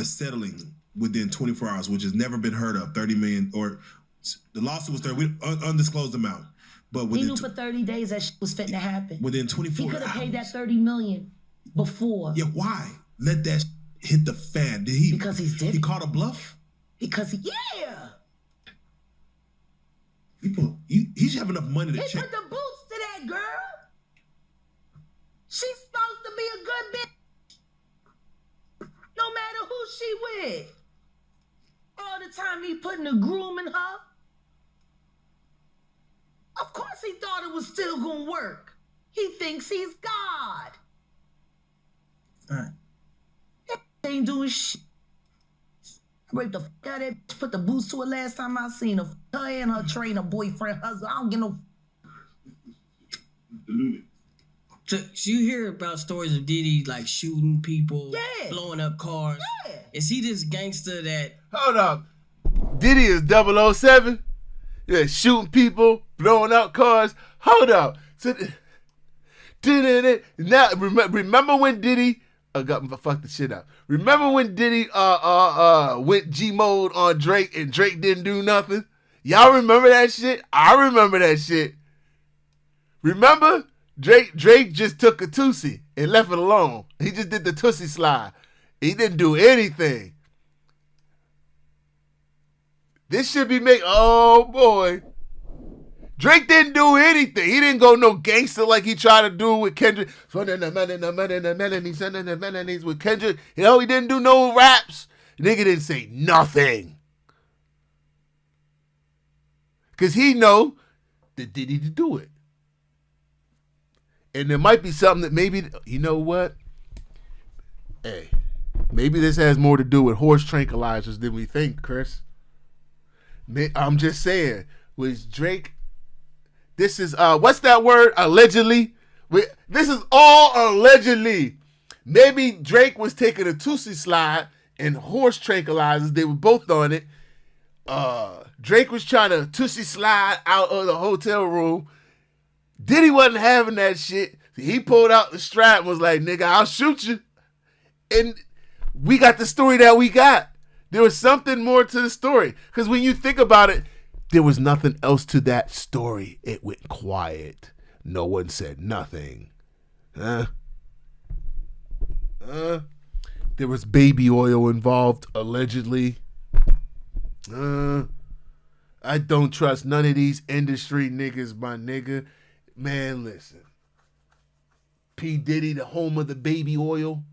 settling within 24 hours, which has never been heard of, 30 million, or the lawsuit was 30, undisclosed amount. But He within knew for 30 days that shit was fitting to happen. within 24 He could hours. have paid that 30 million before. Yeah, why? Let that hit the fan. Did he? Because he's Diddy. He called a bluff? Because yeah. He should have enough money to He check. put the boots to that girl. She's supposed to be a good bitch. No matter who she with. All the time he putting a groom in her. Of course he thought it was still gonna work. He thinks he's God. Right. Ain't doing shit. I raped the fuck out of that bitch, put the boots to her last time I seen her. Her and her trainer, boyfriend, husband. I don't get no. So you hear about stories of Diddy like shooting people, Yeah. blowing up cars. Yeah. Is he this gangster that? Hold up. Diddy is 007? Yeah, shooting people, blowing up cars. Hold up. So, now, remember when Diddy... fuck the shit up. Remember when Diddy went G mode on Drake and Drake didn't do nothing? Y'all remember that shit? I remember that shit. Remember? Drake just took a Tootsie and left it alone. He just did the Tootsie slide. He didn't do anything. This should be made. Oh boy. Drake didn't do anything. He didn't go no gangster like he tried to do with Kendrick. With Kendrick, he didn't do no raps. Nigga didn't say nothing. Cause he know that Diddy to do it. And there might be something that maybe, you know what? Hey, maybe this has more to do with horse tranquilizers than we think, Chris. I'm just saying, was Drake... This is, what's that word? Allegedly. This is all allegedly. Maybe Drake was taking a Tootsie slide and horse tranquilizers. They were both on it. Drake was trying to Tootsie slide out of the hotel room. Diddy wasn't having that shit. He pulled out the strap and was like, nigga, I'll shoot you. And we got the story that we got. There was something more to the story. Because when you think about it, there was nothing else to that story. It went quiet. No one said nothing. There was baby oil involved, allegedly. I don't trust none of these industry niggas, my nigga. Man, listen. P. Diddy, the home of the baby oil.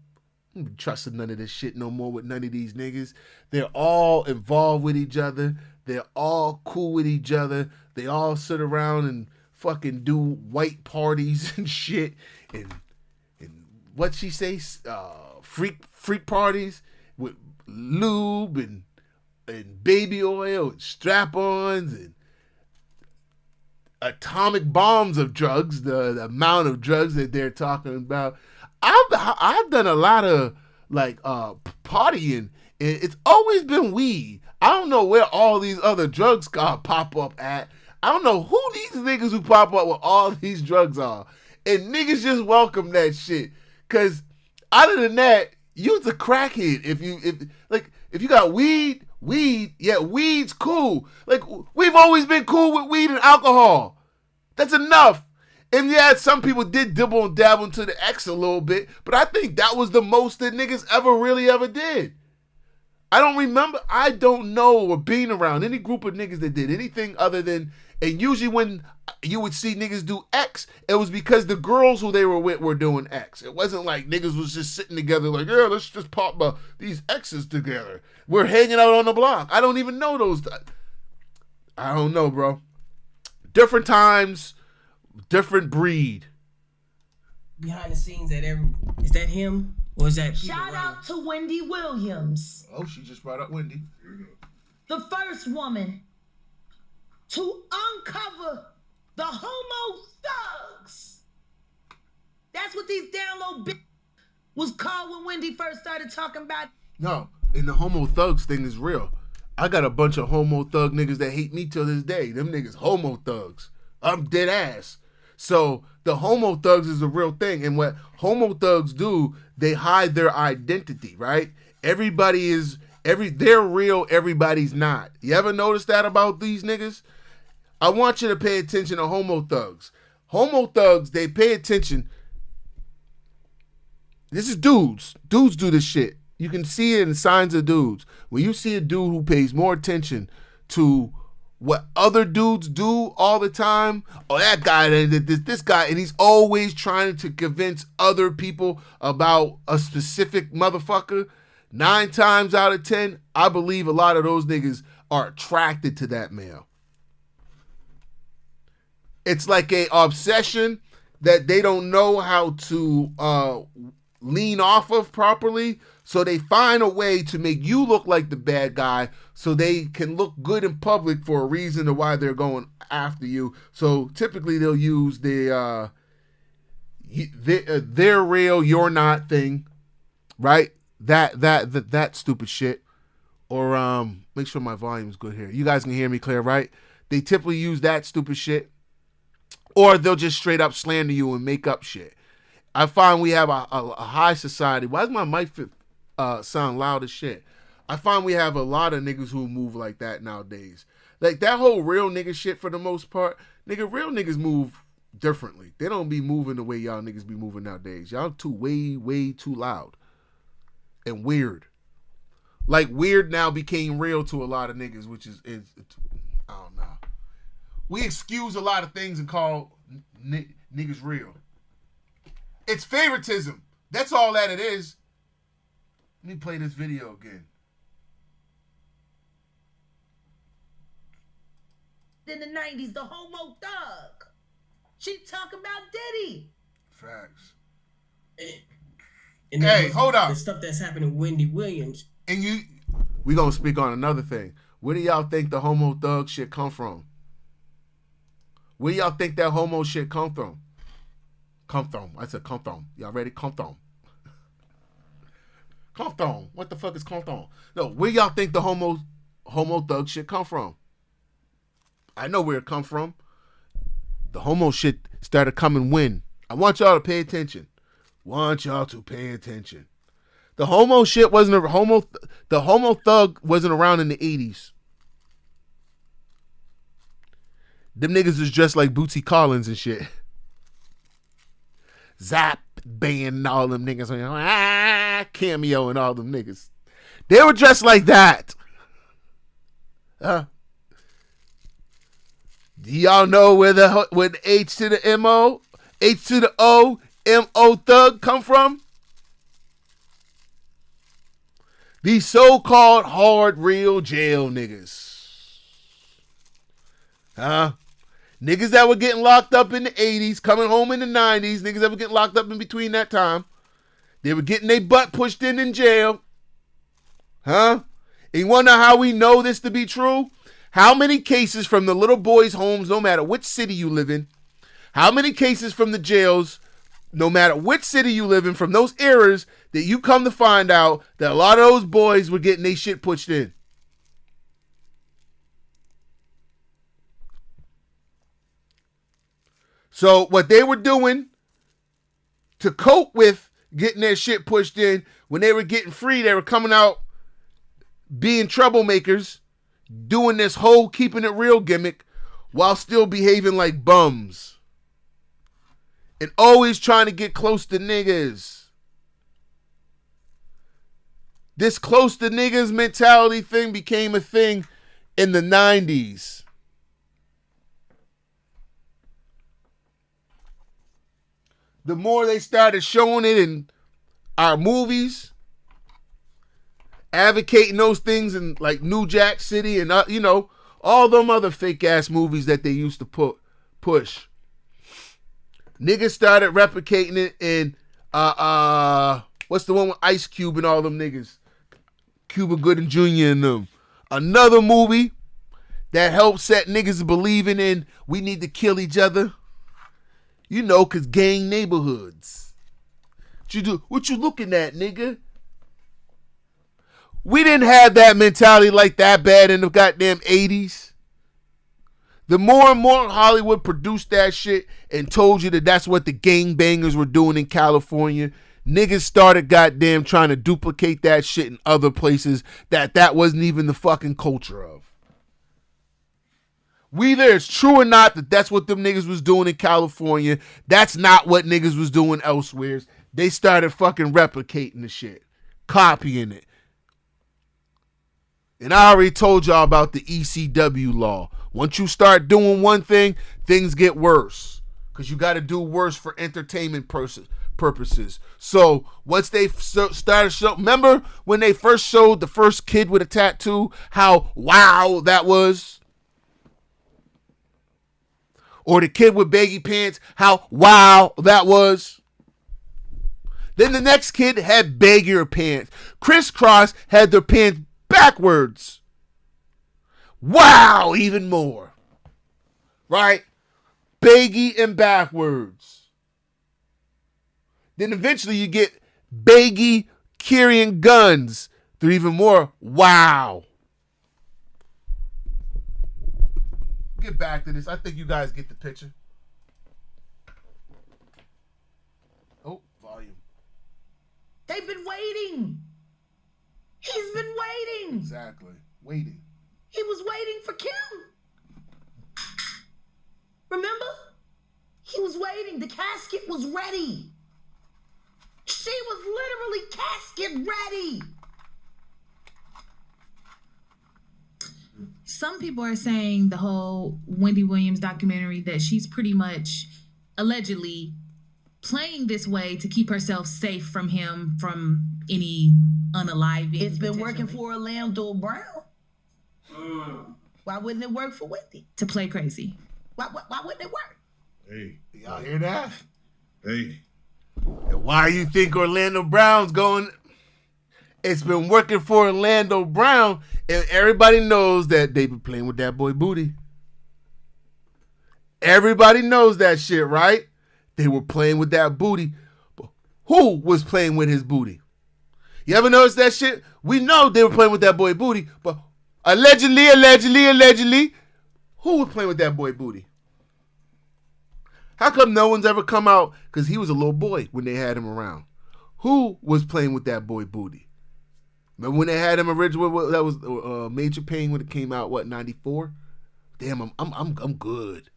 I don't trusting none of this shit no more with none of these niggas. They're all involved with each other. They're all cool with each other. They all sit around and fucking do white parties and shit. And what she say? Freak parties with lube and baby oil and strap-ons and atomic bombs of drugs. The amount of drugs that they're talking about. I've done a lot of like partying. It's always been weed. I don't know where all these other drugs pop up at. I don't know who these niggas who pop up with all these drugs are. And niggas just welcome that shit. Cause other than that, you's a crackhead. If you got weed, yeah, weed's cool. Like we've always been cool with weed and alcohol. That's enough. And yeah, some people did dibble and dabble into the X a little bit, but I think that was the most that niggas ever did. I don't know or being around any group of niggas that did anything other than, and usually when you would see niggas do X, it was because the girls who they were with were doing X. It wasn't like niggas was just sitting together like, yeah, let's just pop these X's together. We're hanging out on the block. I don't even know those. I don't know, bro. Different times, different breed. Behind the scenes is that him? Or is that Shout out to Wendy Williams. Oh, she just brought up Wendy. The first woman to uncover the homo thugs. That's what these down low bitches was called when Wendy first started talking about. No, and the homo thugs thing is real. I got a bunch of homo thug niggas that hate me till this day. Them niggas homo thugs. I'm dead ass. So the homo thugs is a real thing. And what homo thugs do, they hide their identity, right? They're real, everybody's not. You ever notice that about these niggas? I want you to pay attention to homo thugs. Homo thugs, they pay attention. This is dudes. Dudes do this shit. You can see it in signs of dudes. When you see a dude who pays more attention to what other dudes do all the time. Oh, that guy, this guy, and he's always trying to convince other people about a specific motherfucker. 9 times out of 10, I believe a lot of those niggas are attracted to that male. It's like a obsession that they don't know how to lean off of properly. So they find a way to make you look like the bad guy so they can look good in public for a reason of why they're going after you. So typically they'll use their real, you're not thing, right? That stupid shit. Or make sure my volume's good here. You guys can hear me clear, right? They typically use that stupid shit. Or they'll just straight up slander you and make up shit. I find we have a high society. Why does my mic sound loud as shit? I find we have a lot of niggas who move like that nowadays. Like that whole real nigga shit for the most part. Nigga, real niggas move differently. They don't be moving the way y'all niggas be moving nowadays. Y'all way too loud. And weird. Like weird now became real to a lot of niggas, which is I don't know. We excuse a lot of things and call niggas real. It's favoritism. That's all that it is. Let me play this video again. In the 90s, the homo thug. She talking about Diddy. Facts. And hey, hold up. The stuff that's happening to Wendy Williams. And we gonna speak on another thing. Where do y'all think the homo thug shit come from? Where y'all think that homo shit come from? Come from. I said come from. Y'all ready? Come from. Come from. What the fuck is come from? No, where y'all think the homo thug shit come from? I know where it come from. The homo shit started coming when. I want y'all to pay attention. The homo shit wasn't the homo thug wasn't around in the 80s. Them niggas was dressed like Bootsy Collins and shit. Zap Band and all them niggas. Cameo and all them niggas. They were dressed like that. Do y'all know where the H to the M-O, H to the O, M-O thug come from? These so-called hard, real jail niggas. Niggas that were getting locked up in the 80s, coming home in the 90s, niggas that were getting locked up in between that time. They were getting their butt pushed in jail. And you want to know how we know this to be true? How many cases from the little boys' homes, no matter which city you live in, how many cases from the jails, no matter which city you live in, from those eras, that you come to find out that a lot of those boys were getting their shit pushed in? So what they were doing to cope with getting their shit pushed in, when they were getting free, they were coming out being troublemakers, doing this whole keeping it real gimmick while still behaving like bums. And always trying to get close to niggas. This close to niggas mentality thing became a thing in the 90s. The more they started showing it in our movies, advocating those things in like New Jack City and all them other fake ass movies that they used to push. Niggas started replicating it in what's the one with Ice Cube and all them niggas? Cuba Gooding Jr. and them. Another movie that helped set niggas believing in we need to kill each other. Cause gang neighborhoods. What you looking at, nigga? We didn't have that mentality like that bad in the goddamn 80s. The more and more Hollywood produced that shit and told you that that's what the gangbangers were doing in California, niggas started goddamn trying to duplicate that shit in other places that wasn't even the fucking culture of. Whether it's true or not that that's what them niggas was doing in California, that's not what niggas was doing elsewhere. They started fucking replicating the shit, copying it. And I already told y'all about the ECW law. Once you start doing one thing, things get worse. Because you got to do worse for entertainment purposes. So once they started show, remember when they first showed the first kid with a tattoo, how wow that was? Or the kid with baggy pants, how wow that was? Then the next kid had baggier pants. Crisscross had their pants backwards. Wow, even more. Right? Baggy and backwards. Then eventually you get baggy carrying guns. They're even more wow. Get back to this. I think you guys get the picture. Oh, volume. They've been waiting. He's been waiting. Exactly. Waiting. He was waiting for Kim. Remember? He was waiting. The casket was ready. She was literally casket ready. Some people are saying the whole Wendy Williams documentary that she's pretty much allegedly playing this way to keep herself safe from him, from any unaliving. It's been working for Orlando Brown. Why wouldn't it work for Wendy? To play crazy. Why wouldn't it work? Hey, y'all hear that? Hey. And why you think Orlando Brown's going? It's been working for Orlando Brown, and everybody knows that they've been playing with that boy booty. Everybody knows that shit, right? They were playing with that booty. But who was playing with his booty? You ever notice that shit? We know they were playing with that boy booty, but allegedly, who was playing with that boy booty? How come no one's ever come out? Because he was a little boy when they had him around. Who was playing with that boy booty? Remember when they had him originally? That was Major Payne when it came out. What, 94? Damn, I'm good.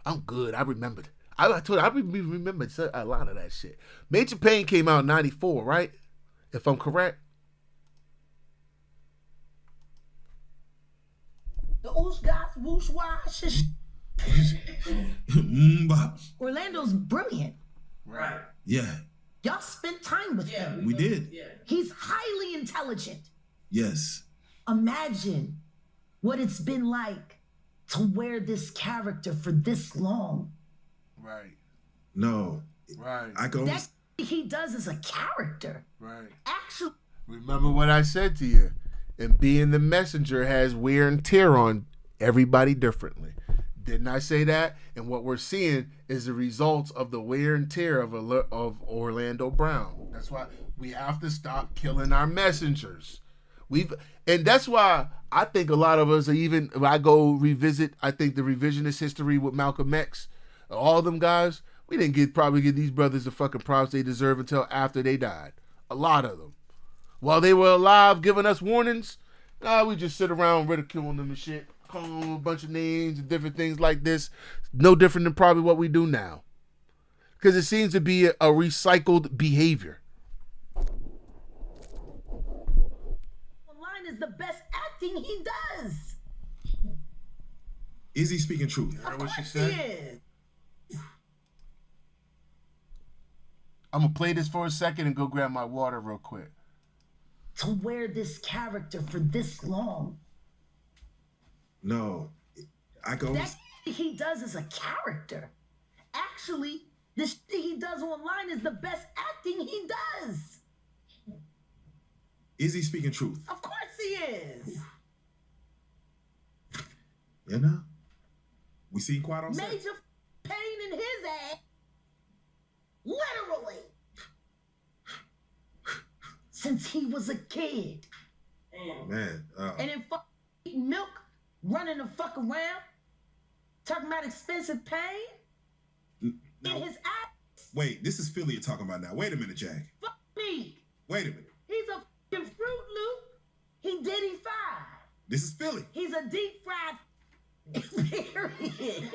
I'm good. I remembered. I told you, I remembered a lot of that shit. Major Payne came out in 94, right? If I'm correct. The oosh gosh, whoosh wash. Orlando's brilliant. Right. Yeah. Y'all spent time with him. We did. Yeah. He's highly intelligent. Yes. Imagine what it's been like to wear this character for this long. Right. No. Right. I go. That he does as a character. Right. Actually. Remember what I said to you. And being the messenger has wear and tear on everybody differently. Didn't I say that? And what we're seeing is the results of the wear and tear of Orlando Brown. That's why we have to stop killing our messengers. And that's why I think a lot of us are even, if I go revisit, I think the revisionist history with Malcolm X, all them guys, we didn't probably give these brothers the fucking props they deserve until after they died. A lot of them. While they were alive giving us warnings, we just sit around ridiculing them and shit. Calling them a bunch of names and different things like this. No different than probably what we do now. Because it seems to be a recycled behavior. Online is the best acting he does. Is he speaking truth? Of course he is. I'm going to play this for a second and go grab my water real quick. To wear this character for this long. No. I go. That he does as a character. Actually, the shit he does online is the best acting he does. Is he speaking truth? Of course he is. You know? We see quite on set. Major pain in his ass. Literally. Since he was a kid. Man. And then eating milk, running the fuck around, talking about expensive pain No. in his ass. Wait, this is Philly you're talking about now. Wait a minute, Jack. Fuck me. Wait a minute. He's a fucking Fruit Loop. He Diddy fried. This is Philly. He's a deep fried. Period.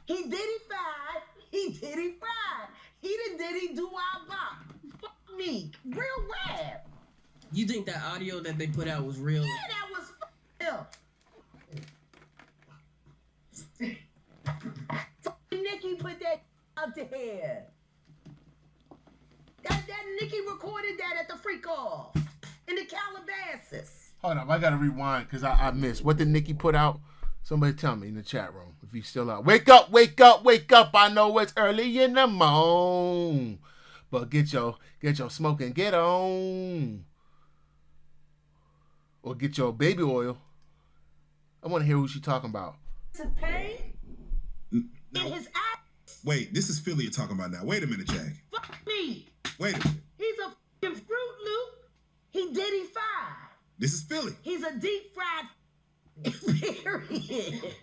He Diddy fried. He Diddy fried. He the Diddy do our bop. Fuck me. Real rap. You think that audio that they put out was real? Yeah, that was him. Nikki put that out there. That Nikki recorded that at the freak off in the Calabasas. Hold up, I gotta rewind because I missed. What did Nikki put out? Somebody tell me in the chat room if he's still out. Wake up, wake up, wake up. I know it's early in the morning. But get your smoke and get on. Or get your baby oil. I want to hear who she talking about. To pain in his eyes. Wait, this is Philly you're talking about now. Wait a minute, Jack. Fuck me. Wait a minute. He's a fucking Fruit Loop. He Diddy fried. This is Philly. He's a deep fried. Period.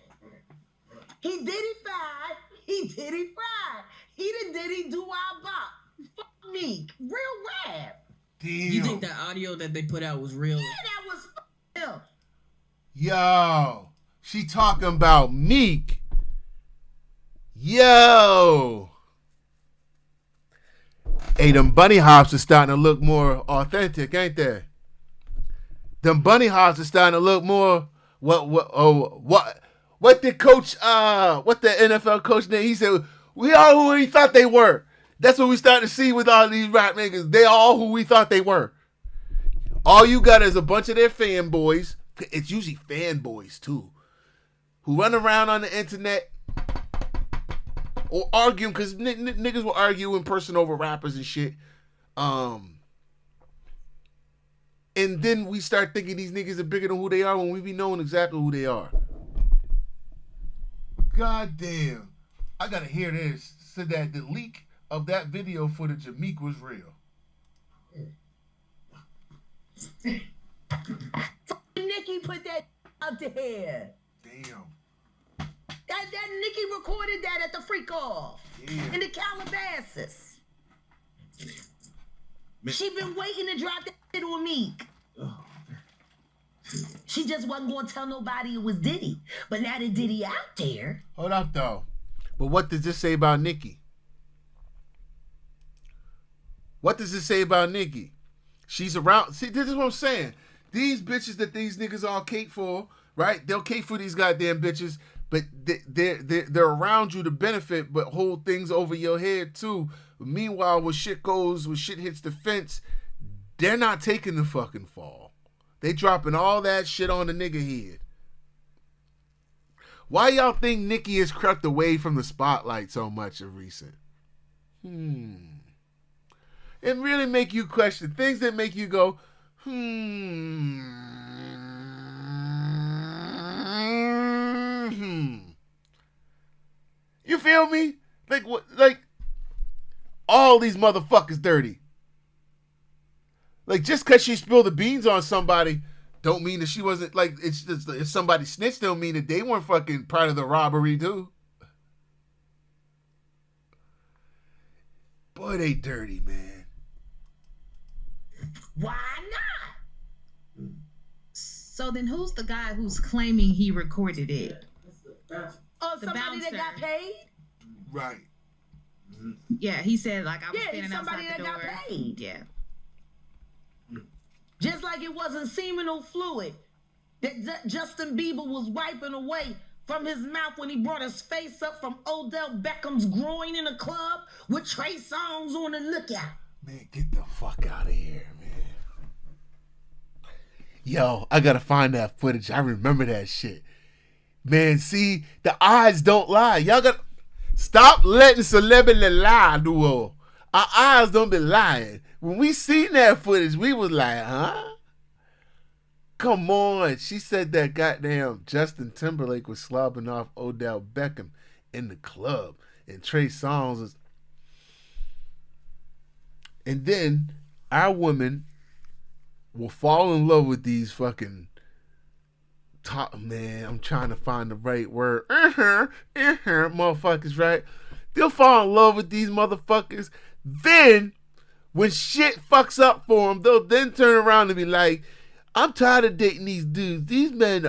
He Diddy fried. He Diddy fried. He the Diddy do our bop. Fuck me. Real rap. Damn. You think that audio that they put out was real? Yeah, that was him. Yo, she talking about Meek. Yo. Hey, them bunny hops are starting to look more authentic, ain't they? Them bunny hops are starting to look more what the coach what the NFL coach name, he said we are who we thought they were. That's what we starting to see with all these rap niggas. They all who we thought they were. All you got is a bunch of their fanboys. It's usually fanboys too, who run around on the internet or arguing because niggas will argue in person over rappers and shit. And then we start thinking these niggas are bigger than who they are when we be knowing exactly who they are. God damn. I gotta hear this. Said that the leak of that video footage of Meek was real. Nikki put that out there. Damn. That Nikki recorded that at the freak off in the Calabasas. She been waiting to drop that shit on Meek. She just wasn't going to tell nobody it was Diddy. But now that Diddy out there. Hold up, though. But what does this say about Nicki? What does this say about Nicki? She's around. See, this is what I'm saying. These bitches that these niggas all cape for, right? They'll cape for these goddamn bitches, but they're around you to benefit, but hold things over your head too. Meanwhile, when shit hits the fence, they're not taking the fucking fall. They dropping all that shit on the nigga head. Why y'all think Nicki has crept away from the spotlight so much of recent? It really make you question things that make you go, You feel me? Like what? Like all these motherfuckers dirty. Like just because she spilled the beans on somebody, don't mean that she wasn't like. It's just if somebody snitched, don't mean that they weren't fucking part of the robbery, too. Boy, they dirty, man. Why not? So then who's the guy who's claiming he recorded it? Oh, The somebody bouncer. that got paid? Right. Yeah, he said like I was Yeah, standing somebody outside the that door. got paid. Yeah. Just like it wasn't seminal fluid that Justin Bieber was wiping away from his mouth when he brought his face up from Odell Beckham's groin in a club with Trey Songz on the lookout. Man, get the fuck out of here, man. Yo, I gotta find that footage. I remember that shit. Man, see, the eyes don't lie. Y'all gotta stop letting celebrity lie, duo. Our eyes don't be lying. When we seen that footage, we was like, huh? Come on. She said that goddamn Justin Timberlake was slobbing off Odell Beckham in the club. And Trey Songz was... And then our women will fall in love with these fucking top, man, I'm trying to find the right word. Motherfuckers, right? They'll fall in love with these motherfuckers. Then, when shit fucks up for them, they'll then turn around and be like, I'm tired of dating these dudes. These men,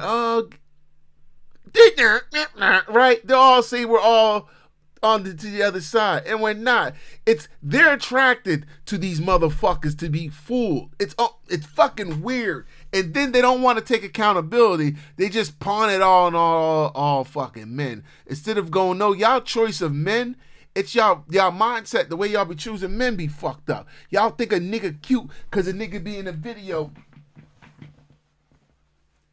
right? They'll all say we're all to the other side, and we're not. They're attracted to these motherfuckers to be fooled. It's fucking weird. And then they don't want to take accountability. They just pawn it all on all fucking men. Instead of going, no, y'all choice of men, it's y'all mindset, the way y'all be choosing men be fucked up. Y'all think a nigga cute because a nigga be in a video.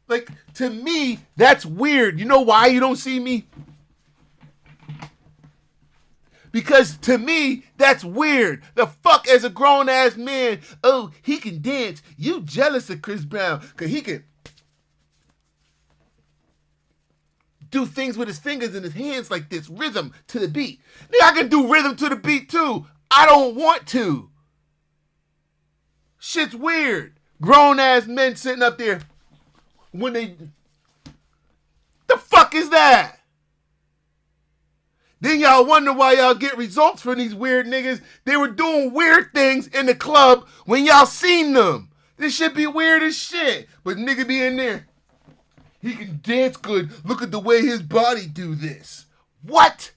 Like, to me, that's weird. You know why you don't see me? Because to me, that's weird. The fuck, as a grown-ass man, oh, he can dance. You jealous of Chris Brown because he can do things with his fingers and his hands like this, rhythm to the beat. Nigga, I can do rhythm to the beat too. I don't want to. Shit's weird. Grown-ass men sitting up there when they... The fuck is that? Then y'all wonder why y'all get results from these weird niggas. They were doing weird things in the club when y'all seen them. This shit be weird as shit. But nigga be in there. He can dance good. Look at the way his body do this. What?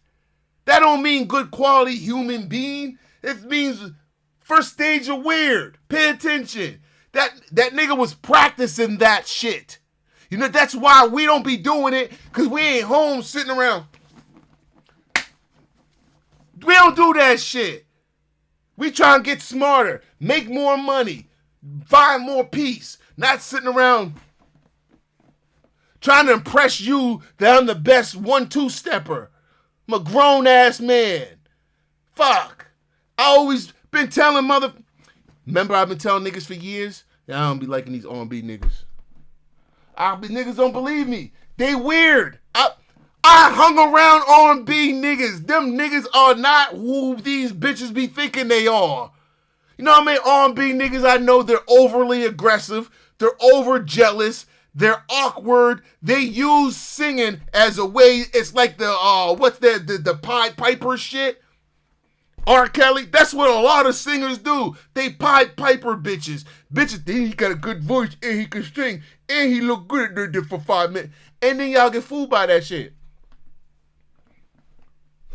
That don't mean good quality human being. It means first stage of weird. Pay attention. That nigga was practicing that shit. You know, that's why we don't be doing it. Because we ain't home sitting around. We don't do that shit. We try and get smarter, make more money, find more peace, not sitting around trying to impress you that I'm the best 1-2 stepper. I'm a grown-ass man. Fuck. I always been telling Remember I've been telling niggas for years that I don't be liking these R&B niggas. Niggas don't believe me. They weird. I hung around R&B niggas. Them niggas are not who these bitches be thinking they are. You know how many R&B niggas I know? They're overly aggressive. They're over jealous. They're awkward. They use singing as a way. It's like the Pied Piper shit. R. Kelly. That's what a lot of singers do. They Pied Piper bitches. Bitches think he got a good voice and he can sing and he look good at it for 5 minutes. And then y'all get fooled by that shit.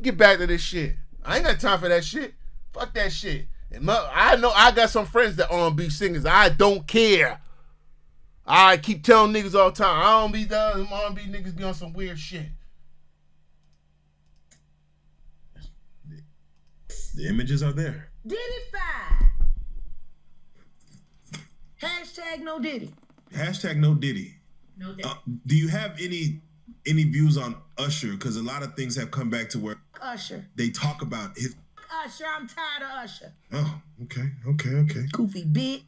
Get back to this shit. I ain't got time for that shit. Fuck that shit. And I know I got some friends that R&B singers. I don't care. I keep telling niggas all the time. I don't be done. R&B niggas be on some weird shit. The images are there. Diddy 5. Hashtag no Diddy. Hashtag no Diddy. No Diddy. Do you have any views on Usher? Because a lot of things have come back to where Usher. They talk about his... Usher, I'm tired of Usher. Oh, okay. Goofy bitch.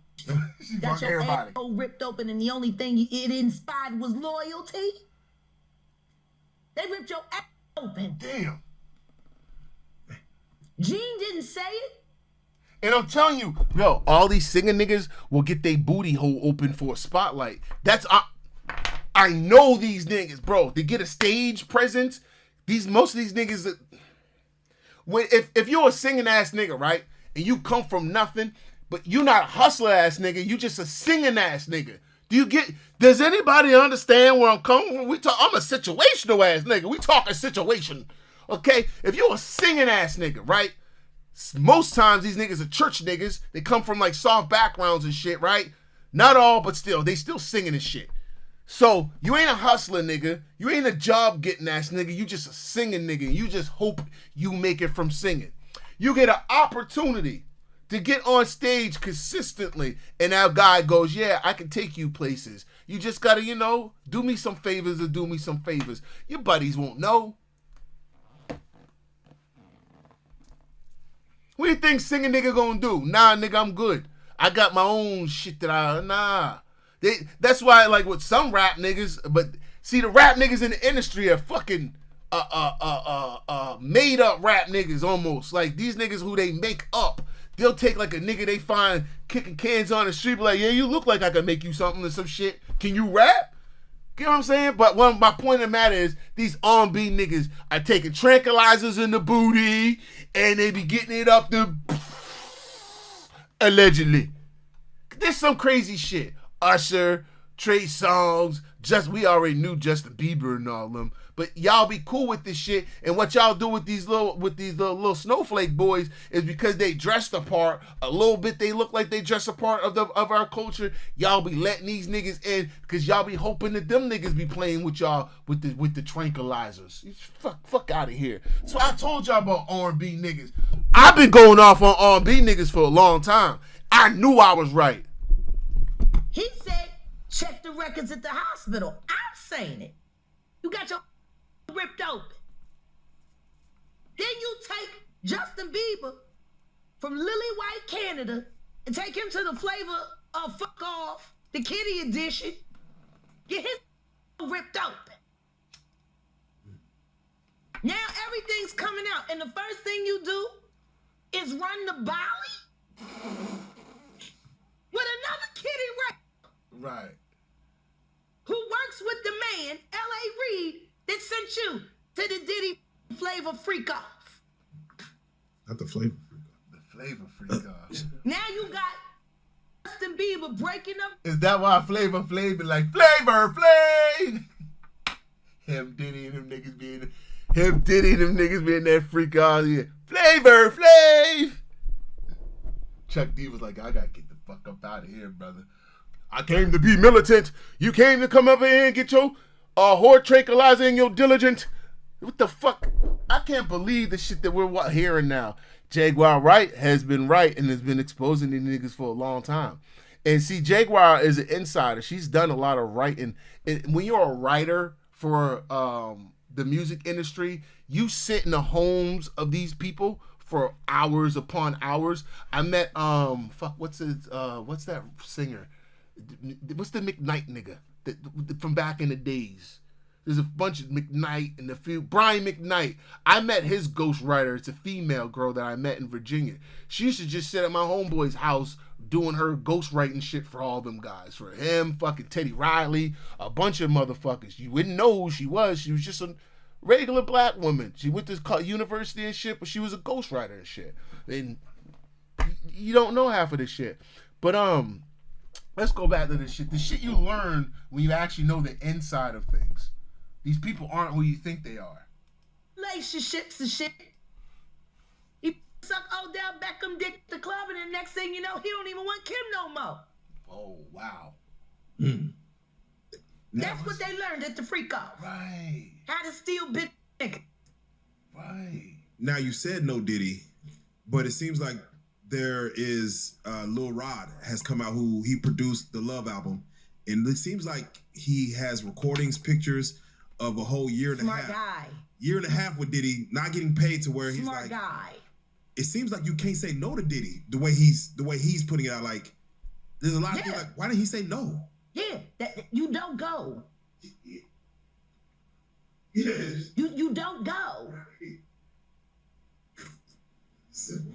She Got fuck your everybody. asshole ripped open and the only thing it inspired was loyalty. They ripped your ass open. Damn. Gene didn't say it. And I'm telling you, yo, all these singing niggas will get their booty hole open for a spotlight. I know these niggas, bro. They get a stage presence. Most of these niggas, if you're a singing ass nigga, right, and you come from nothing, but you not a hustler ass nigga, you just a singing ass nigga. Does anybody understand where I'm coming from? I'm a situational ass nigga. We talking situation, okay? If you're a singing ass nigga, right? Most times these niggas are church niggas. They come from like soft backgrounds and shit, right? Not all, but still, they still singing and shit. So, you ain't a hustler, nigga. You ain't a job-getting ass nigga. You just a singing nigga. You just hope you make it from singing. You get an opportunity to get on stage consistently, and that guy goes, yeah, I can take you places. You just gotta, do me some favors or do me some favors. Your buddies won't know. What do you think singing nigga gonna do? Nah, nigga, I'm good. I got my own shit that that's why, like, with some rap niggas, but see, the rap niggas in the industry are fucking made up rap niggas almost. Like, these niggas who they make up. They'll take like a nigga they find kicking cans on the street, be like, yeah, you look like I could make you something or some shit. Can you rap? You know what I'm saying? But my point of the matter is, these R&B niggas are taking tranquilizers in the booty, and they be getting it up to allegedly. There's some crazy shit. Usher, Trey Songz, we already knew Justin Bieber and all them. But y'all be cool with this shit, and what y'all do with these little snowflake boys is because they dress the part a little bit. They look like they dress a part of our culture. Y'all be letting these niggas in because y'all be hoping that them niggas be playing with y'all with the tranquilizers. Fuck out of here. So I told y'all about R&B niggas. I've been going off on R&B niggas for a long time. I knew I was right. He said, check the records at the hospital. I'm saying it. You got your ripped open. Then you take Justin Bieber from Lily White, Canada, and take him to the flavor of Fuck Off, the Kitty edition. Get his ripped open. Now everything's coming out, and the first thing you do is run the Bowie with another Kitty record. Right. Who works with the man, L.A. Reid, that sent you to the Diddy Flavor Freak Off. Not the flavor. The Flavor Freak Off. Now you got Justin Bieber breaking up. Is that why Flavor Flav be like, Flavor Flav? Him, Diddy, and them niggas being that freak off. Yeah. Flavor Flav. Chuck D was like, I gotta get the fuck up out of here, brother. I came to be militant. You came to come up here and get your whore tranquilizer and your diligent. What the fuck? I can't believe the shit that we're hearing now. Jaguar Wright has been right and has been exposing these niggas for a long time. And see, Jaguar is an insider. She's done a lot of writing. And when you're a writer for the music industry, you sit in the homes of these people for hours upon hours. I met what's that singer? What's the McKnight nigga from back in the days? There's a bunch of McKnight and Brian McKnight. I met his ghostwriter. It's a female girl that I met in Virginia. She used to just sit at my homeboy's house doing her ghostwriting shit for all them guys. For him, fucking Teddy Riley, a bunch of motherfuckers. You wouldn't know who she was. She was just a regular black woman. She went to university and shit, but she was a ghostwriter and shit. And you don't know half of this shit. But let's go back to this shit. The shit you learn when you actually know the inside of things. These people aren't who you think they are. Relationships and shit. He suck Odell Beckham dick at the club, and the next thing you know, he don't even want Kim no more. Oh, wow. That's what they learned at the freak off. Right. How to steal bitch nigga. Right. Now you said no Diddy, but it seems like there is Lil Rod has come out who he produced the Love album, and it seems like he has recordings, pictures of a whole year and a half. Smart guy. Year and a half with Diddy, not getting paid to where he's Smart like. guy. It seems like you can't say no to Diddy the way he's putting it out. Like there's a lot of people like, why did he say no? Yeah, you don't go. Yes. You don't go.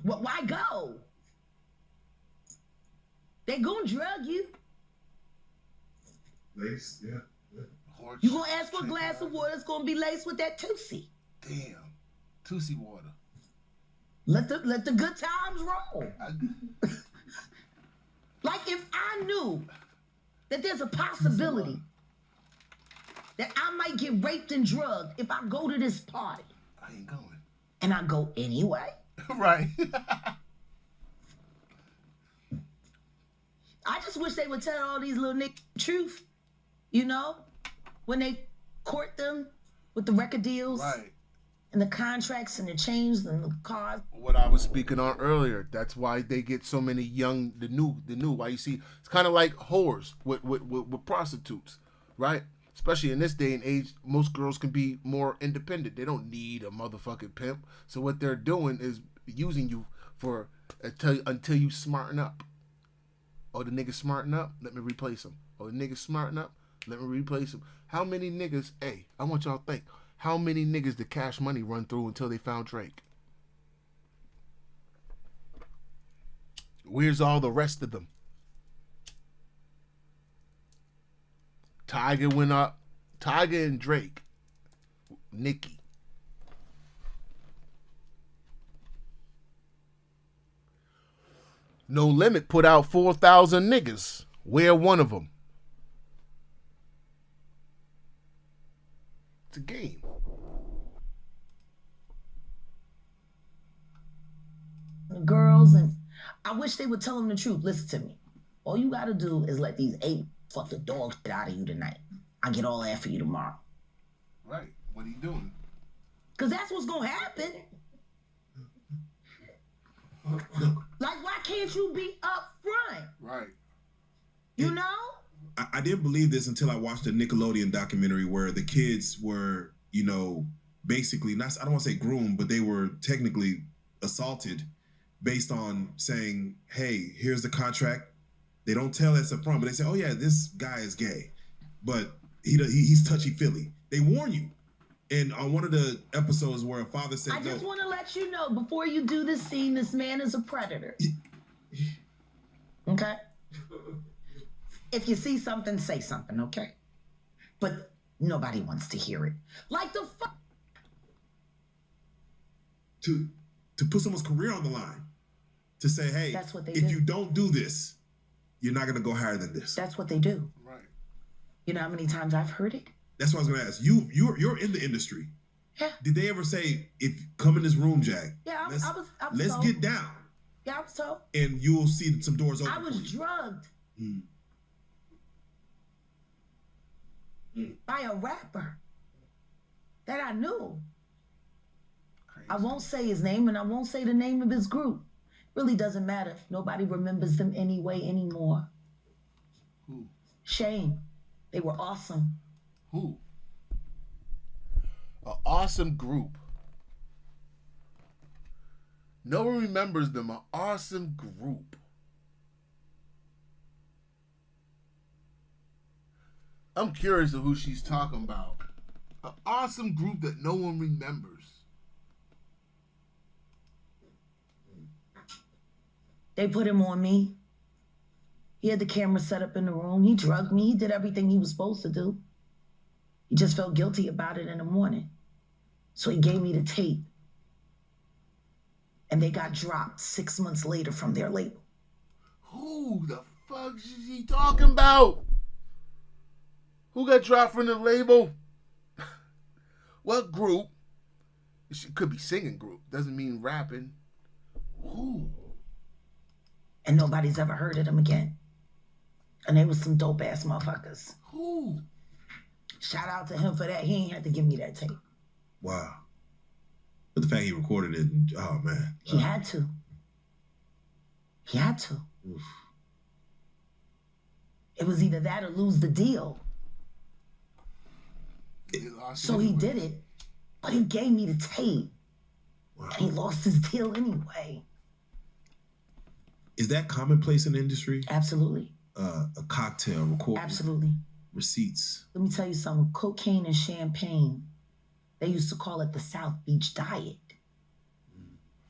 Why go? They gonna drug you. Lace, yeah. You gonna ask for a glass of water? It's gonna be laced with that Tootsie. Damn, Tootsie water. Let the good times roll. Like if I knew that there's a possibility that I might get raped and drugged if I go to this party. I ain't going. And I go anyway. Right. I just wish they would tell all these little niggas the truth. You know? When they court them with the record deals. Right. And the contracts and the chains and the cars. What I was speaking on earlier. That's why they get so many young, the new. Why you see, it's kind of like whores with prostitutes, right? Especially in this day and age, most girls can be more independent. They don't need a motherfucking pimp. So what they're doing is using you for until you smarten up. Oh, the nigga smarten up? Let me replace him. Oh, the nigga smarten up? Let me replace him. How many niggas, hey, I want y'all to think, how many niggas did Cash Money run through until they found Drake? Where's all the rest of them? Tiger went up. Tiger and Drake. Nicki. No Limit put out 4,000 niggas. Where one of them? to game. Girls, and I wish they would tell them the truth. Listen to me. All you gotta do is let these 8 fuck the dog shit out of you tonight. I'll get all that for you tomorrow. Right. What are you doing? Because that's what's gonna happen. Like, why can't you be up front? Right. You know? I didn't believe this until I watched the Nickelodeon documentary where the kids were, you know, basically, not, I don't want to say groomed, but they were technically assaulted based on saying, hey, here's the contract. They don't tell us up front, but they say, oh yeah, this guy is gay, but he's touchy-feely. They warn you. And on one of the episodes where a father said, I just want to let you know, before you do this scene, this man is a predator. Okay? If you see something, say something, okay? But nobody wants to hear it. Like the fuck. To put someone's career on the line. To say, hey, that's what they if do. you don't do this, you're not going to go higher than this. That's what they do. Right. You know how many times I've heard it? That's what I was going to ask. You're in the industry. Yeah. Did they ever say, if come in this room, Jack? Yeah, I was let's told. get down. Yeah, I was told. And you'll see some doors open. I was drugged by a rapper that I knew. Crazy. I won't say his name and I won't say the name of his group. Really doesn't matter. Nobody remembers them anyway anymore. Who? Shame. They were awesome. Who? An awesome group. No one remembers them. An awesome group. I'm curious of who she's talking about. An awesome group that no one remembers. They put him on me. He had the camera set up in the room. He drugged me. He did everything he was supposed to do. He just felt guilty about it in the morning. So he gave me the tape. And they got dropped 6 months later from their label. Who the fuck is he talking about? Who got dropped from the label? What group? It could be singing group. Doesn't mean rapping. Who? And nobody's ever heard of them again. And they was some dope ass motherfuckers. Who? Shout out to him for that. He ain't had to give me that tape. Wow. But the fact he recorded it, oh man. He had to. He had to. Oof. It was either that or lose the deal. So he did it, but he gave me the tape. Wow. And he lost his deal anyway. Is that commonplace in the industry? Absolutely. A cocktail recording. Absolutely. Receipts. Let me tell you something. Cocaine and champagne. They used to call it the South Beach diet.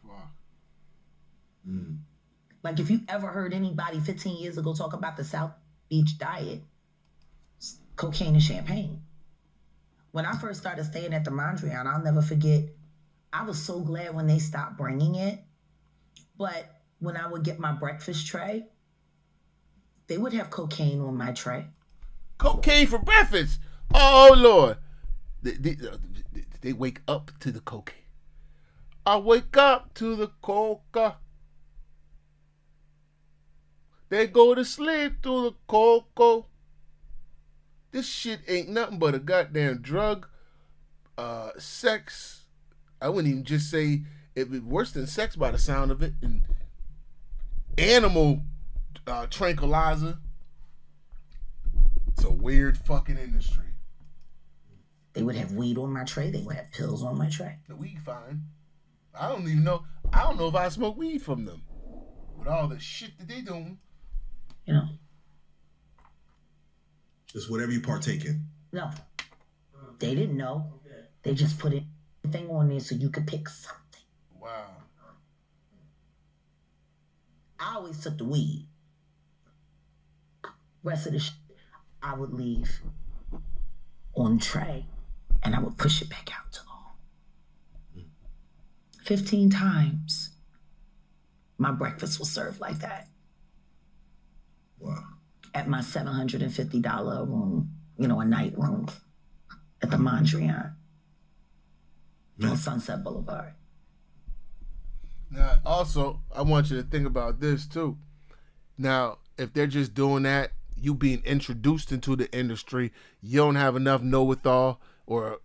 Wow. Like if you ever heard anybody 15 years ago talk about the South Beach diet, cocaine and champagne. When I first started staying at the Mondrian, I'll never forget, I was so glad when they stopped bringing it. But when I would get my breakfast tray, they would have cocaine on my tray. Cocaine for breakfast? Oh, Lord. They wake up to the cocaine. I wake up to the coca. They go to sleep to the cocoa. This shit ain't nothing but a goddamn drug, sex. I wouldn't even just say it'd be worse than sex by the sound of it. And animal tranquilizer. It's a weird fucking industry. They would have weed on my tray. They would have pills on my tray. The weed fine. I don't even know. I don't know if I smoke weed from them. With all the shit that they doing. You know. Just whatever you partake in. No. They didn't know. They just put anything on there so you could pick something. Wow. I always took the weed. Rest of the shit, I would leave on tray and I would push it back out to the home. 15 times my breakfast was served like that. Wow. At my $750 room, a night room at the Mondrian. Mondrian on Sunset Boulevard. Now, also, I want you to think about this too. Now, if they're just doing that, you being introduced into the industry, you don't have enough know-it-all, or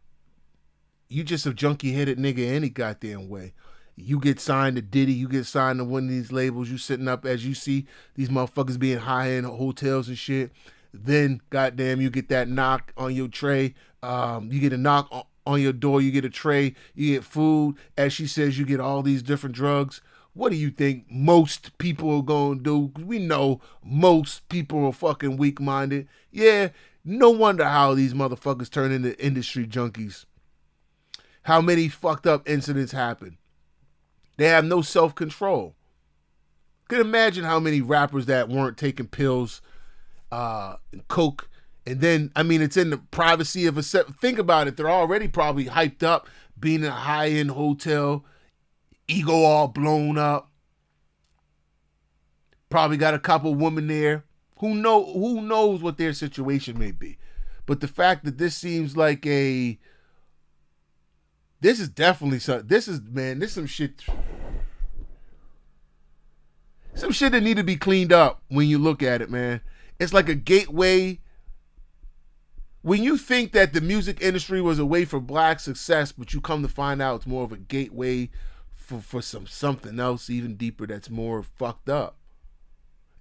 you just a junkie-headed nigga any goddamn way. You get signed to Diddy, you get signed to one of these labels, you sitting up as you see these motherfuckers being high-end hotels and shit. Then, goddamn, you get that knock on your tray. You get a knock on your door, you get a tray, you get food. As she says, you get all these different drugs. What do you think most people are going to do? 'Cause we know most people are fucking weak-minded. Yeah, no wonder how these motherfuckers turn into industry junkies. How many fucked up incidents happen? They have no self-control. Can imagine how many rappers that weren't taking pills, and coke, and then, I mean, it's in the privacy of a set. Think about it. They're already probably hyped up, being in a high-end hotel, ego all blown up. Probably got a couple women there. Who knows what their situation may be. But the fact that this seems like this is definitely something. This is some shit. Some shit that need to be cleaned up when you look at it, man. It's like a gateway. When you think that the music industry was a way for black success, but you come to find out it's more of a gateway for something else even deeper that's more fucked up.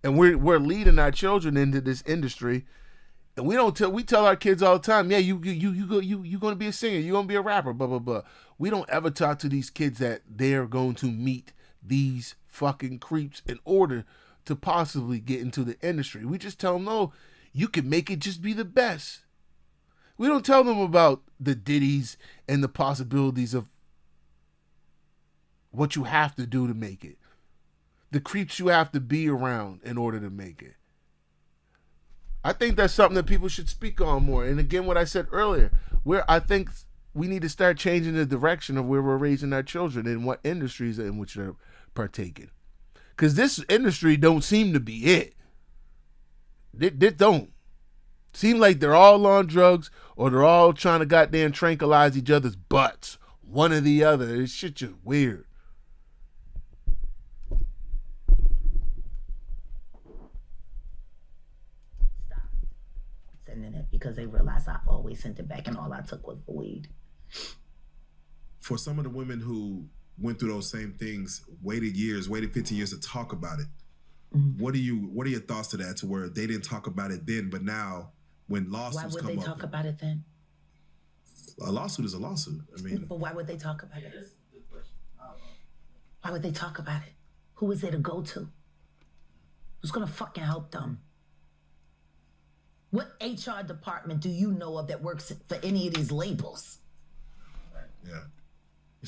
And we're leading our children into this industry, and we tell our kids all the time, yeah, you gonna be a singer, you gonna be a rapper, blah blah blah. We don't ever talk to these kids that they're going to meet these fucking creeps in order to possibly get into the industry. We just tell them, no, you can make it, just be the best. We don't tell them about the Diddys and the possibilities of what you have to do to make it. The creeps you have to be around in order to make it. I think that's something that people should speak on more. And again, what I said earlier, I think we need to start changing the direction of where we're raising our children and what industries in which they're partaking. Because this industry don't seem to be it. It don't. Seem like they're all on drugs, or they're all trying to goddamn tranquilize each other's butts. One or the other. This shit just weird. Stop sending it because they realized I always sent it back and all I took was the weed. For some of the women who went through those same things, waited 15 years to talk about it, what are your thoughts to that, to where they didn't talk about it then, but now when lawsuits come up? Why would they talk about it then? A lawsuit is a lawsuit. I mean, but why would they talk about it? Why would they talk about it? Who is there to go to? Who's gonna fucking help them? What HR department do you know of that works for any of these labels? Yeah.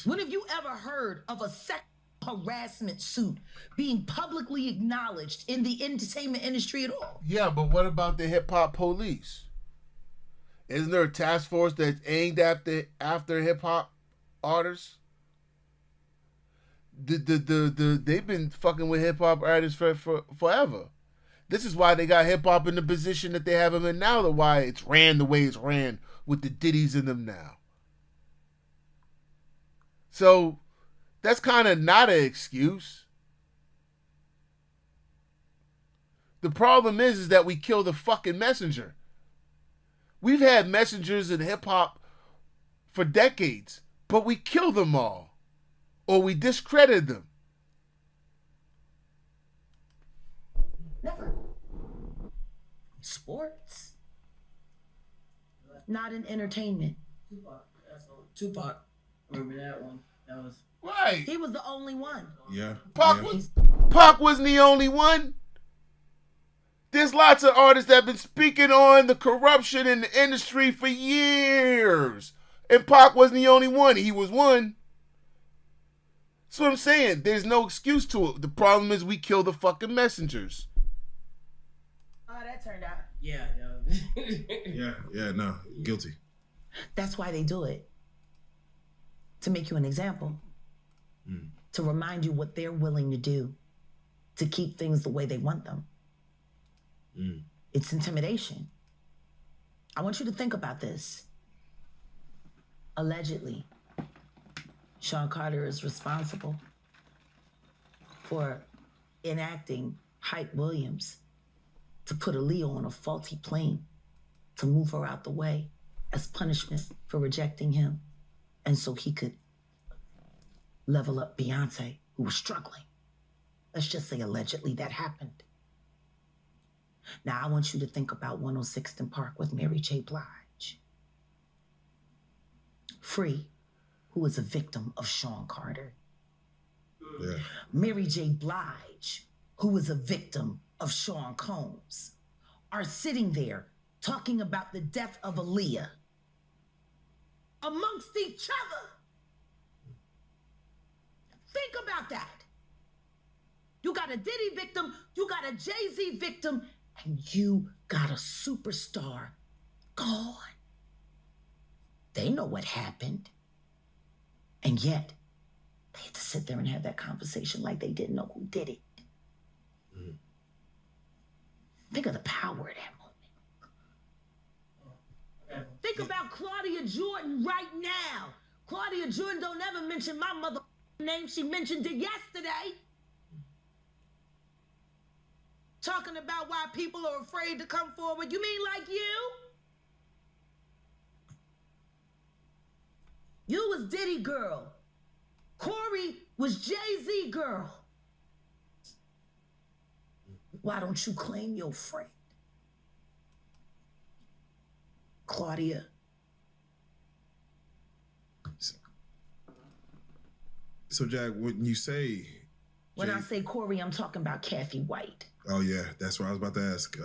When have you ever heard of a sex harassment suit being publicly acknowledged in the entertainment industry at all? Yeah, but what about the hip hop police? Isn't there a task force that's aimed after hip hop artists? They've been fucking with hip hop artists for forever. This is why they got hip hop in the position that they have them in now. Why it's ran the way it's ran with the Diddys in them now. So that's kind of not an excuse. The problem is that we kill the fucking messenger. We've had messengers in hip hop for decades, but we kill them all, or we discredit them. Never. Sports. Not in entertainment. Tupac. Remember that one? That was right. He was the only one. Yeah. Pac wasn't the only one. There's lots of artists that have been speaking on the corruption in the industry for years. And Pac wasn't the only one. He was one. That's what I'm saying. There's no excuse to it. The problem is we kill the fucking messengers. Oh, that turned out. Yeah. No. Guilty. That's why they do it. To make you an example. To remind you what they're willing to do to keep things the way they want them. It's intimidation. I want you to think about this. Allegedly, Sean Carter is responsible for enacting Hype Williams to put Aaliyah on a faulty plane to move her out the way as punishment for rejecting him, and so he could level up Beyonce, who was struggling. Let's just say allegedly that happened. Now I want you to think about 106th Park with Mary J. Blige. Free, who is a victim of Sean Carter. Yeah. Mary J. Blige, who is a victim of Sean Combs, are sitting there talking about the death of Aaliyah amongst each other. Think about that. You got a Diddy victim, you got a Jay-Z victim, and you got a superstar gone. They know what happened. And yet, they had to sit there and have that conversation like they didn't know who did it. Mm. Think of the power of that moment. Think about Claudia Jordan right now. Claudia Jordan don't ever mention my mother name. She mentioned it yesterday. Talking about why people are afraid to come forward. You mean like you? You was Diddy girl. Corey was Jay-Z girl. Why don't you claim your friend? Claudia. So Jack, when you say... When I say Corey, I'm talking about Kathy White. Oh yeah, that's what I was about to ask.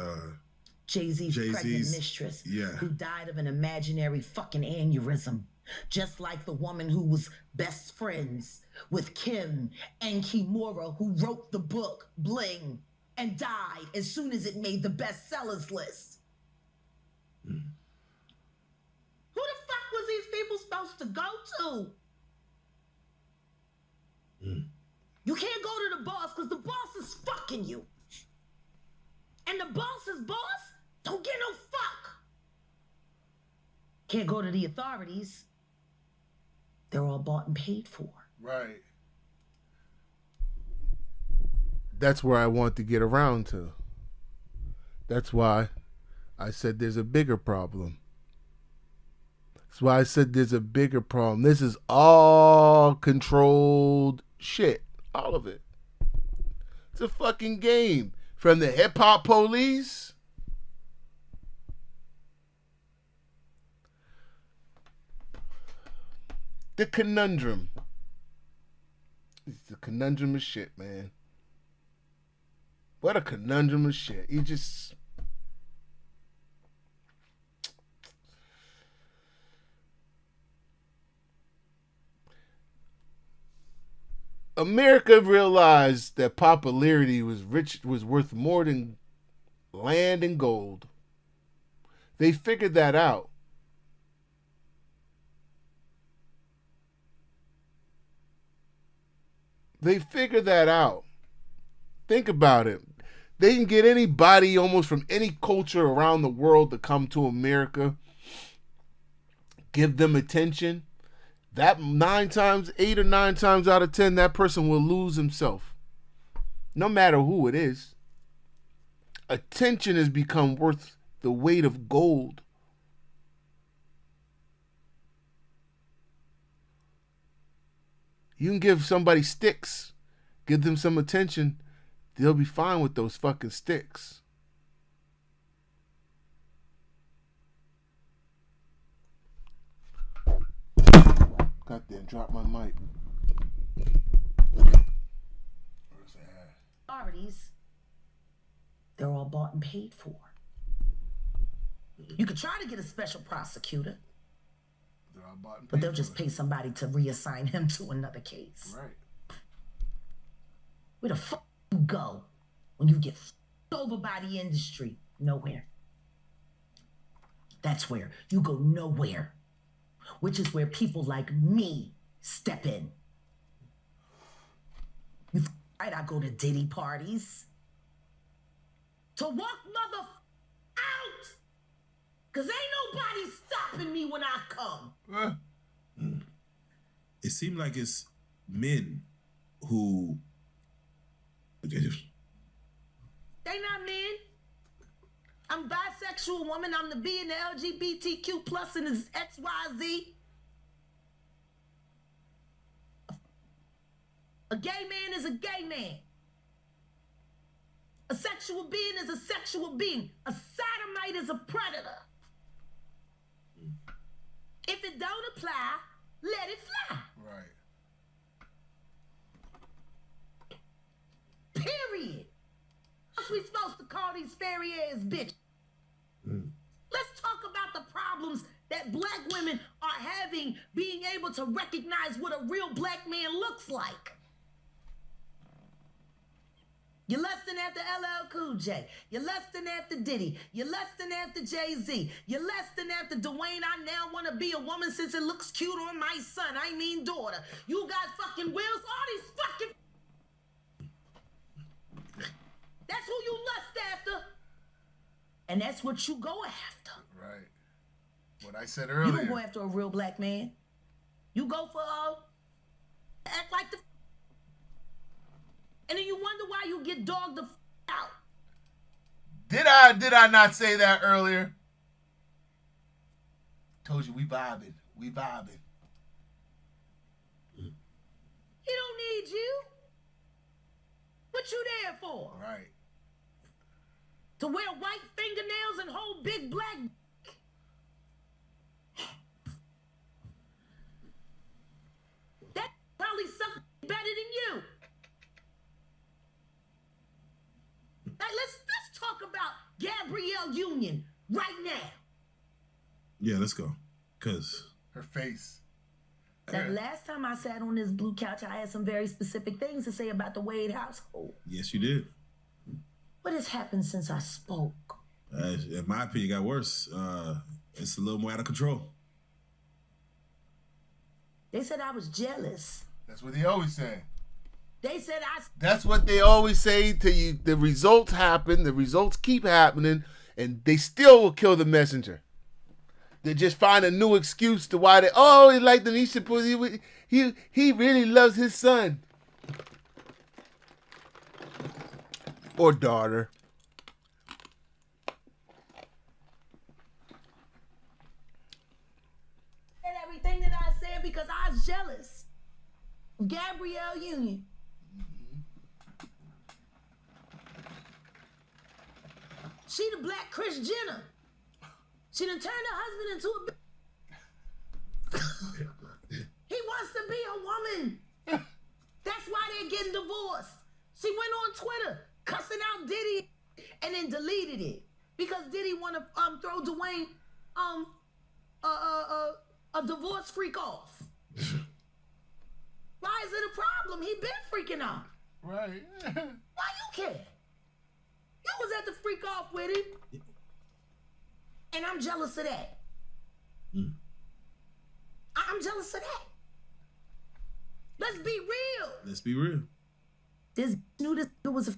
Jay-Z's pregnant mistress, who died of an imaginary fucking aneurysm. Just like the woman who was best friends with Kim and Kimura, who wrote the book Bling and died as soon as it made the bestsellers list. Who the fuck was these people supposed to go to? You can't go to the boss because the boss is fucking you. And the boss's boss don't get no fuck. Can't go to the authorities. They're all bought and paid for. Right. That's where I want to get around to. That's why I said there's a bigger problem. That's why I said there's a bigger problem. This is all controlled shit. All of it. It's a fucking game. From the hip-hop police the conundrum. It's the conundrum of shit, man. What a conundrum of shit. You just... America realized that popularity was worth more than land and gold. They figured that out. They figured that out. Think about it. They can get anybody almost from any culture around the world to come to America, give them attention. That 8 or 9 times out of 10, that person will lose himself. No matter who it is. Attention has become worth the weight of gold. You can give somebody sticks, give them some attention, they'll be fine with those fucking sticks. Goddamn, drop my mic. Where's that? Authorities, they're all bought and paid for. You could try to get a special prosecutor, but they'll just pay somebody to reassign him to another case. Right. Where the fuck you go when you get over by the industry? Nowhere. That's where you go, nowhere. Which is where people like me step in. You right? I go to Diddy parties to walk mother out, cause ain't nobody stopping me when I come. it seemed like it's men who. They not men. I'm bisexual woman. I'm the B in the LGBTQ plus and the XYZ. A gay man is a gay man. A sexual being is a sexual being. A sodomite is a predator. If it don't apply, let it fly. Right. Period. What's we supposed to call these fairy ass bitches? Let's talk about the problems that black women are having being able to recognize what a real black man looks like. You're lusting after LL Cool J. You're lusting after Diddy. You're lusting after Jay-Z. You're lusting after Dwayne. I now want to be a woman since it looks cute on my son. I mean daughter. You got fucking Wills. All these fucking... That's who you lust after. And that's what you go after. Right. What I said earlier. You don't go after a real black man. You go for act like the... And then you wonder why you get dogged the out. Did I not say that earlier? Told you we vibing. We vibing. He don't need you. What you there for? Right. To wear white fingernails and hold big black... That probably something better than you. Like, let's talk about Gabrielle Union right now. Yeah, let's go. Cause her face. That last time I sat on this blue couch, I had some very specific things to say about the Wade household. Yes, you did. What has happened since I spoke? In my opinion, it got worse. It's a little more out of control. They said I was jealous. That's what they always say. They said That's what they always say to you. The results happen. The results keep happening. And they still will kill the messenger. They just find a new excuse to why they... Oh, he like Denisha Pussy. He really loves his son. Or daughter. And everything that I said because I was jealous. Gabrielle Union. She the black Kris Jenner. She done turned her husband into a... He wants to be a woman. That's why they're getting divorced. She went on Twitter cussing out Diddy and then deleted it because Diddy want to throw Dwayne a divorce freak off. Why is it a problem? He been freaking off. Right. Why you care? You was at the freak off with him. And I'm jealous of that. I'm jealous of that. Let's be real. Let's be real. This knew this was a...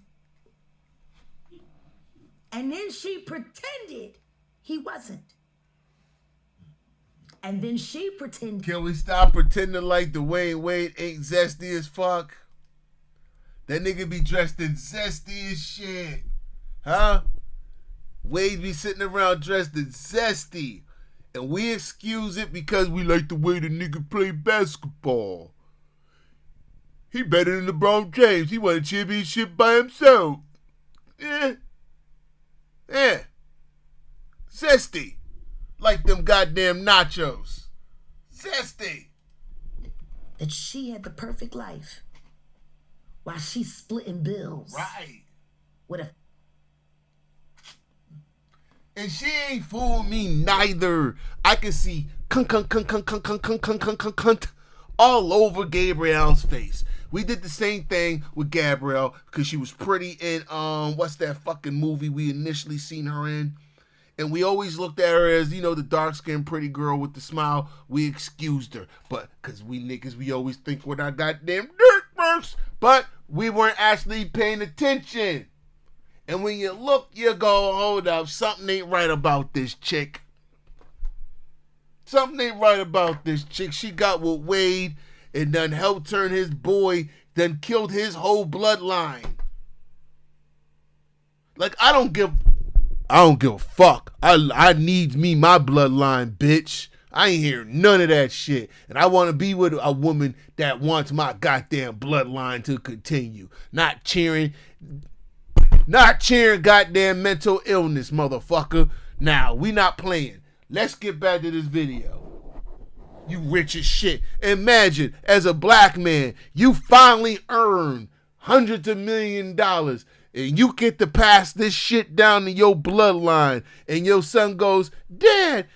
And then she pretended he wasn't. And then she pretended... Can we stop pretending like Dwayne Wade ain't zesty as fuck? That nigga be dressed in zesty as shit. Huh? Wade be sitting around dressed in zesty. And we excuse it because we like the way the nigga play basketball. He better than LeBron James. He won a championship by himself. Yeah. Zesty. Like them goddamn nachos. Zesty. That she had the perfect life. While she's splitting bills. Right. With a... And she ain't fooled me neither. I can see cunt all over Gabrielle's face. We did the same thing with Gabrielle because she was pretty in what's that fucking movie we initially seen her in? And we always looked at her as, you know, the dark-skinned pretty girl with the smile. We excused her. But because we niggas, we always think with our goddamn dirt first. But we weren't actually paying attention. And when you look, you go, hold up, something ain't right about this chick. Something ain't right about this chick. She got with Wade, and done helped turn his boy, then killed his whole bloodline. Like, I don't give a fuck. I need me my bloodline, bitch. I ain't hear none of that shit. And I want to be with a woman that wants my goddamn bloodline to continue. Not cheering goddamn mental illness, motherfucker. Now, we not playing. Let's get back to this video. You rich as shit. Imagine, as a black man, you finally earn hundreds of $millions, and you get to pass this shit down to your bloodline, and your son goes, Dad,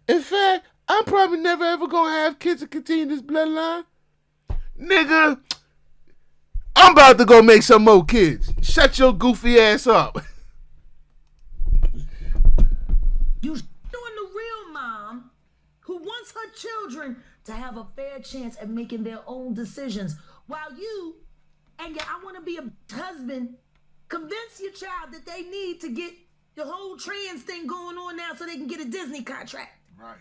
in fact, I'm probably never ever gonna have kids to continue this bloodline. Nigga, I'm about to go make some more kids. Shut your goofy ass up. You doing the real mom who wants her children to have a fair chance at making their own decisions, while you and your I want to be a husband convince your child that they need to get the whole trans thing going on now so they can get a Disney contract. Right.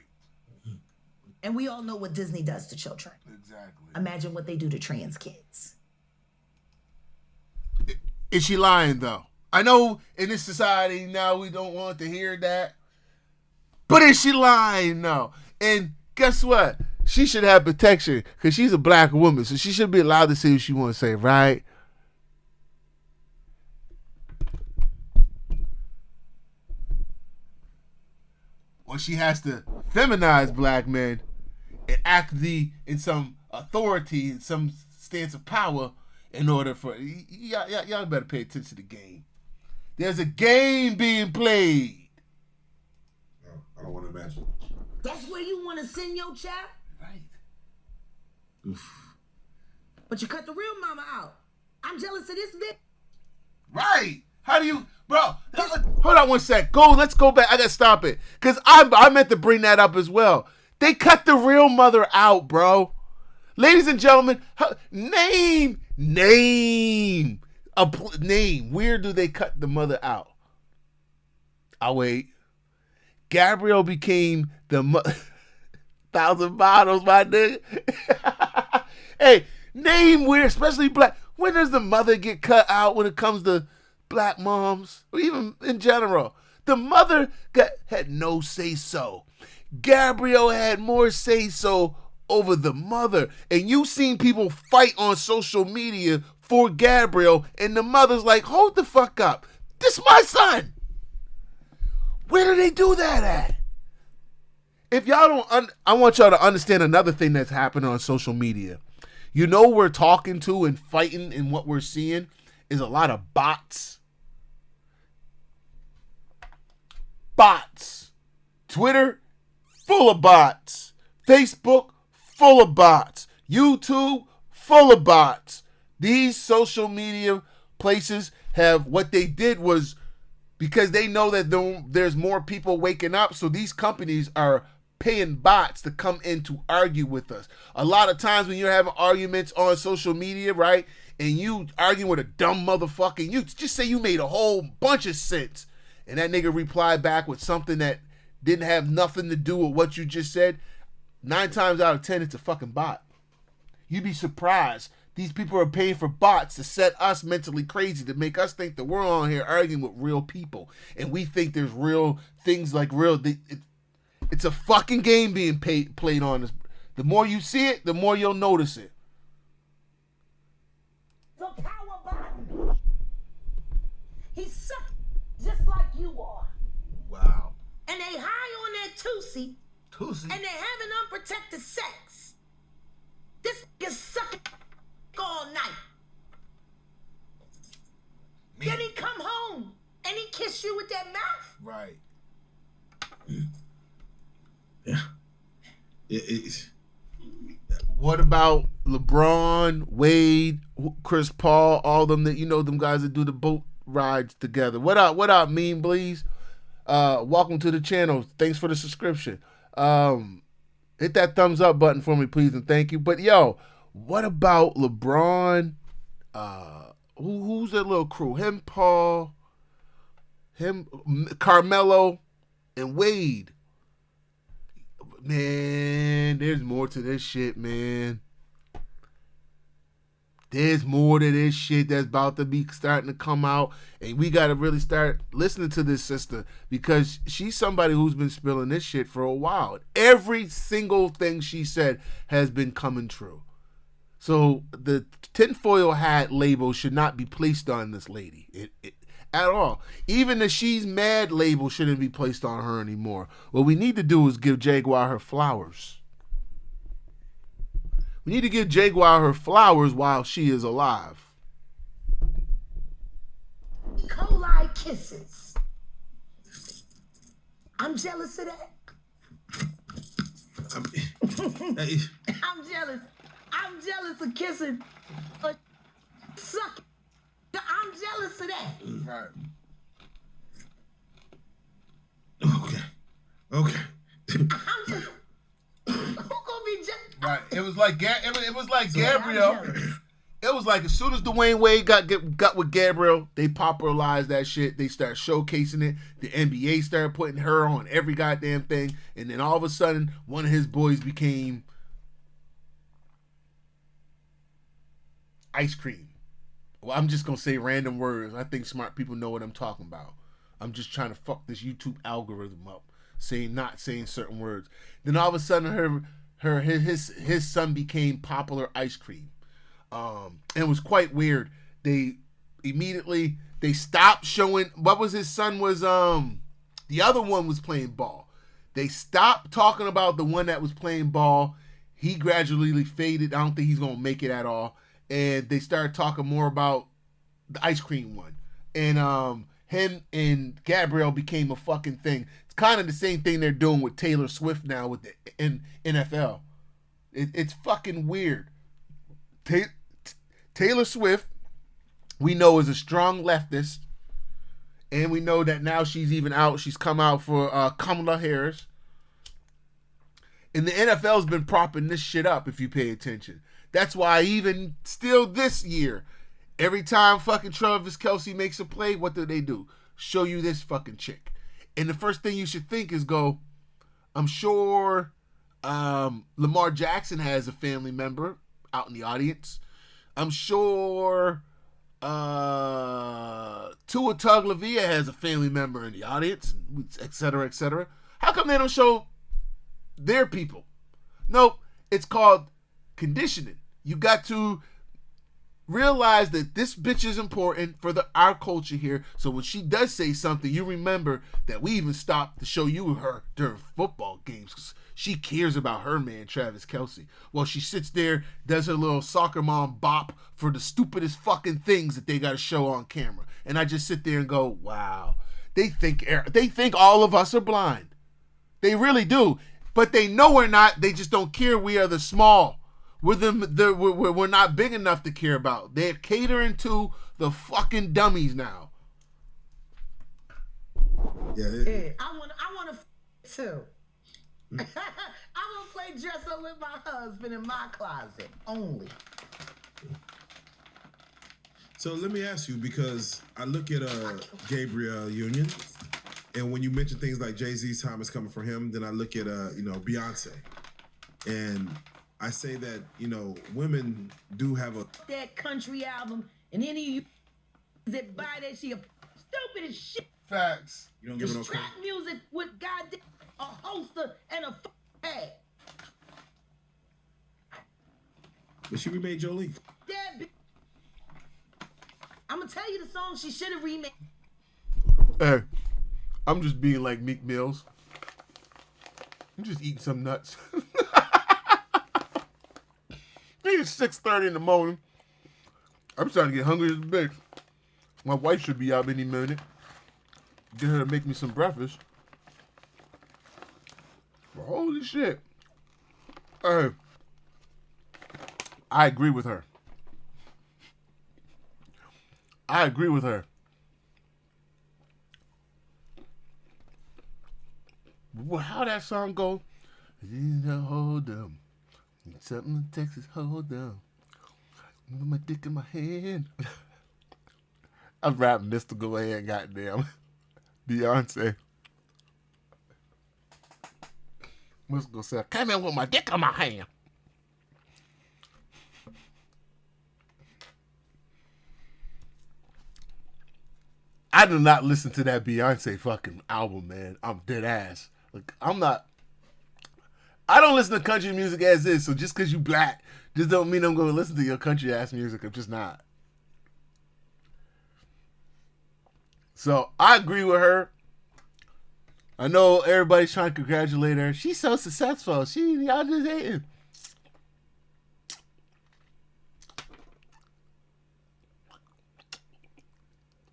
And we all know what Disney does to children. Exactly. Imagine what they do to trans kids. Is she lying, though? I know in this society now we don't want to hear that. But is she lying? No. And guess what? She should have protection because she's a black woman. So she should be allowed to say what she wants to say, right? Or she has to feminize black men and act in some authority, in some stance of power in order for... Y'all better pay attention to the game. There's a game being played. I don't want to imagine. That's where you want to send your child? Right. Oof. But you cut the real mama out. I'm jealous of this bitch. Right. How do you... Bro, hold on one sec. Let's go back. I gotta stop it. Because I meant to bring that up as well. They cut the real mother out, bro. Ladies and gentlemen, name. Where do they cut the mother out? I'll wait. Gabrielle became the 1,000 bottles, my nigga. Hey, name where, especially black. When does the mother get cut out when it comes to black moms, or even in general? The mother had no say-so. Gabrielle had more say-so over the mother. And you seen people fight on social media for Gabrielle, and the mother's like, hold the fuck up. This my son. Where do they do that at? If y'all don't, I want y'all to understand another thing that's happening on social media. You know, we're talking to and fighting, and what we're seeing is a lot of bots. Bots. Twitter, full of bots. Facebook, full of bots. YouTube, full of bots. These social media places have, what they did was, because they know that there's more people waking up, so these companies are paying bots to come in to argue with us. A lot of times when you're having arguments on social media, right, and you arguing with a dumb motherfucker, and you just say you made a whole bunch of sense, and that nigga replied back with something that didn't have nothing to do with what you just said, 9 times out of 10, it's a fucking bot. You'd be surprised. These people are paying for bots to set us mentally crazy, to make us think that we're on here arguing with real people. And we think there's real things like real... It's a fucking game being played on us. The more you see it, the more you'll notice it. The power button. He's sucked just like you are. Wow. And they high on that Tootsie. Tootsie? And they having unprotected sex. This is sucking all night. Me. Then he come home and he kiss you with that mouth. Right. Yeah. What about LeBron, Wade, Chris Paul, all them that, you know, them guys that do the boat rides together? What up, Mean Bleeze? Welcome to the channel. Thanks for the subscription. Hit that thumbs up button for me, please, and thank you. But yo, what about LeBron? Who's that little crew? Him, Paul, Carmelo, and Wade. Man, there's more to this shit, man. there's more to this shit that's about to be starting to come out, and we got to really start listening to this sister because she's somebody who's been spilling this shit for a while. Every single thing she said has been coming true. So the tinfoil hat label should not be placed on this lady at all. Even the she's mad label shouldn't be placed on her anymore. What we need to do is give Jaguar her flowers. We need to give Jaguar her flowers while she is alive. Coli kisses. I'm jealous of that. I'm jealous. I'm jealous of kissing. Suck. I'm jealous of that. Right. Okay. I'm just. Who gonna be jealous? Right. It was like Gabriel. It was like as soon as Dwayne Wade got with Gabriel, they popularized that shit. They started showcasing it. The NBA started putting her on every goddamn thing, and then all of a sudden, one of his boys became ice cream. Well, I'm just gonna say random words. I think smart people know what I'm talking about. I'm just trying to fuck this YouTube algorithm up, not saying certain words. Then all of a sudden, his son became popular ice cream. And it was quite weird. They immediately stopped showing what was his son was the other one was playing ball. They stopped talking about the one that was playing ball. He gradually faded. I don't think he's gonna make it at all. And they started talking more about the ice cream one. And him and Gabrielle became a fucking thing. It's kind of the same thing they're doing with Taylor Swift now with the NFL. It's fucking weird. Taylor Swift, we know, is a strong leftist. And we know that now she's even out. She's come out for Kamala Harris. And the NFL's been propping this shit up if you pay attention. That's why even still this year, every time fucking Travis Kelce makes a play, what do? Show you this fucking chick. And the first thing you should think is go, I'm sure Lamar Jackson has a family member out in the audience. I'm sure Tua Tagovailoa has a family member in the audience, et cetera, et cetera. How come they don't show their people? Nope, it's called conditioning. You got to realize that this bitch is important for our culture here. So when she does say something, you remember that we even stopped to show you her during football games because she cares about her man, Travis Kelce. Well, she sits there, does her little soccer mom bop for the stupidest fucking things that they got to show on camera. And I just sit there and go, wow. They think all of us are blind. They really do. But they know we're not. They just don't care. We are the small. We're not big enough to care about. They're catering to the fucking dummies now. Yeah, I want to too. I want to play dress up with my husband in my closet only. So let me ask you, because I look at Gabriel Union, and when you mention things like Jay-Z's time is coming for him, then I look at Beyonce, and I say that women do have that country album, and any of you that buy that shit stupid as shit. Facts. You don't give it no trap music with goddamn a holster and a head. But she remade Jolie. I'm gonna tell you the song she should have remade. Hey, I'm just being like Meek Mills. I'm just eating some nuts. It's 6:30 in the morning. I'm starting to get hungry as a bitch. My wife should be out any minute. Get her to make me some breakfast. But holy shit. Hey, I agree with her. Well, how that song go? Hold them. Something in Texas, hold down. With my dick in my hand. I'm rapping Mr. Go Ahead, goddamn. Beyonce. Mr. Go come in with my dick in my hand. I do not listen to that Beyonce fucking album, man. I'm dead ass. Like, I don't listen to country music as is, so just because you black, just don't mean I'm going to listen to your country ass music. I'm just not. So, I agree with her. I know everybody's trying to congratulate her. She's so successful. Y'all just hating.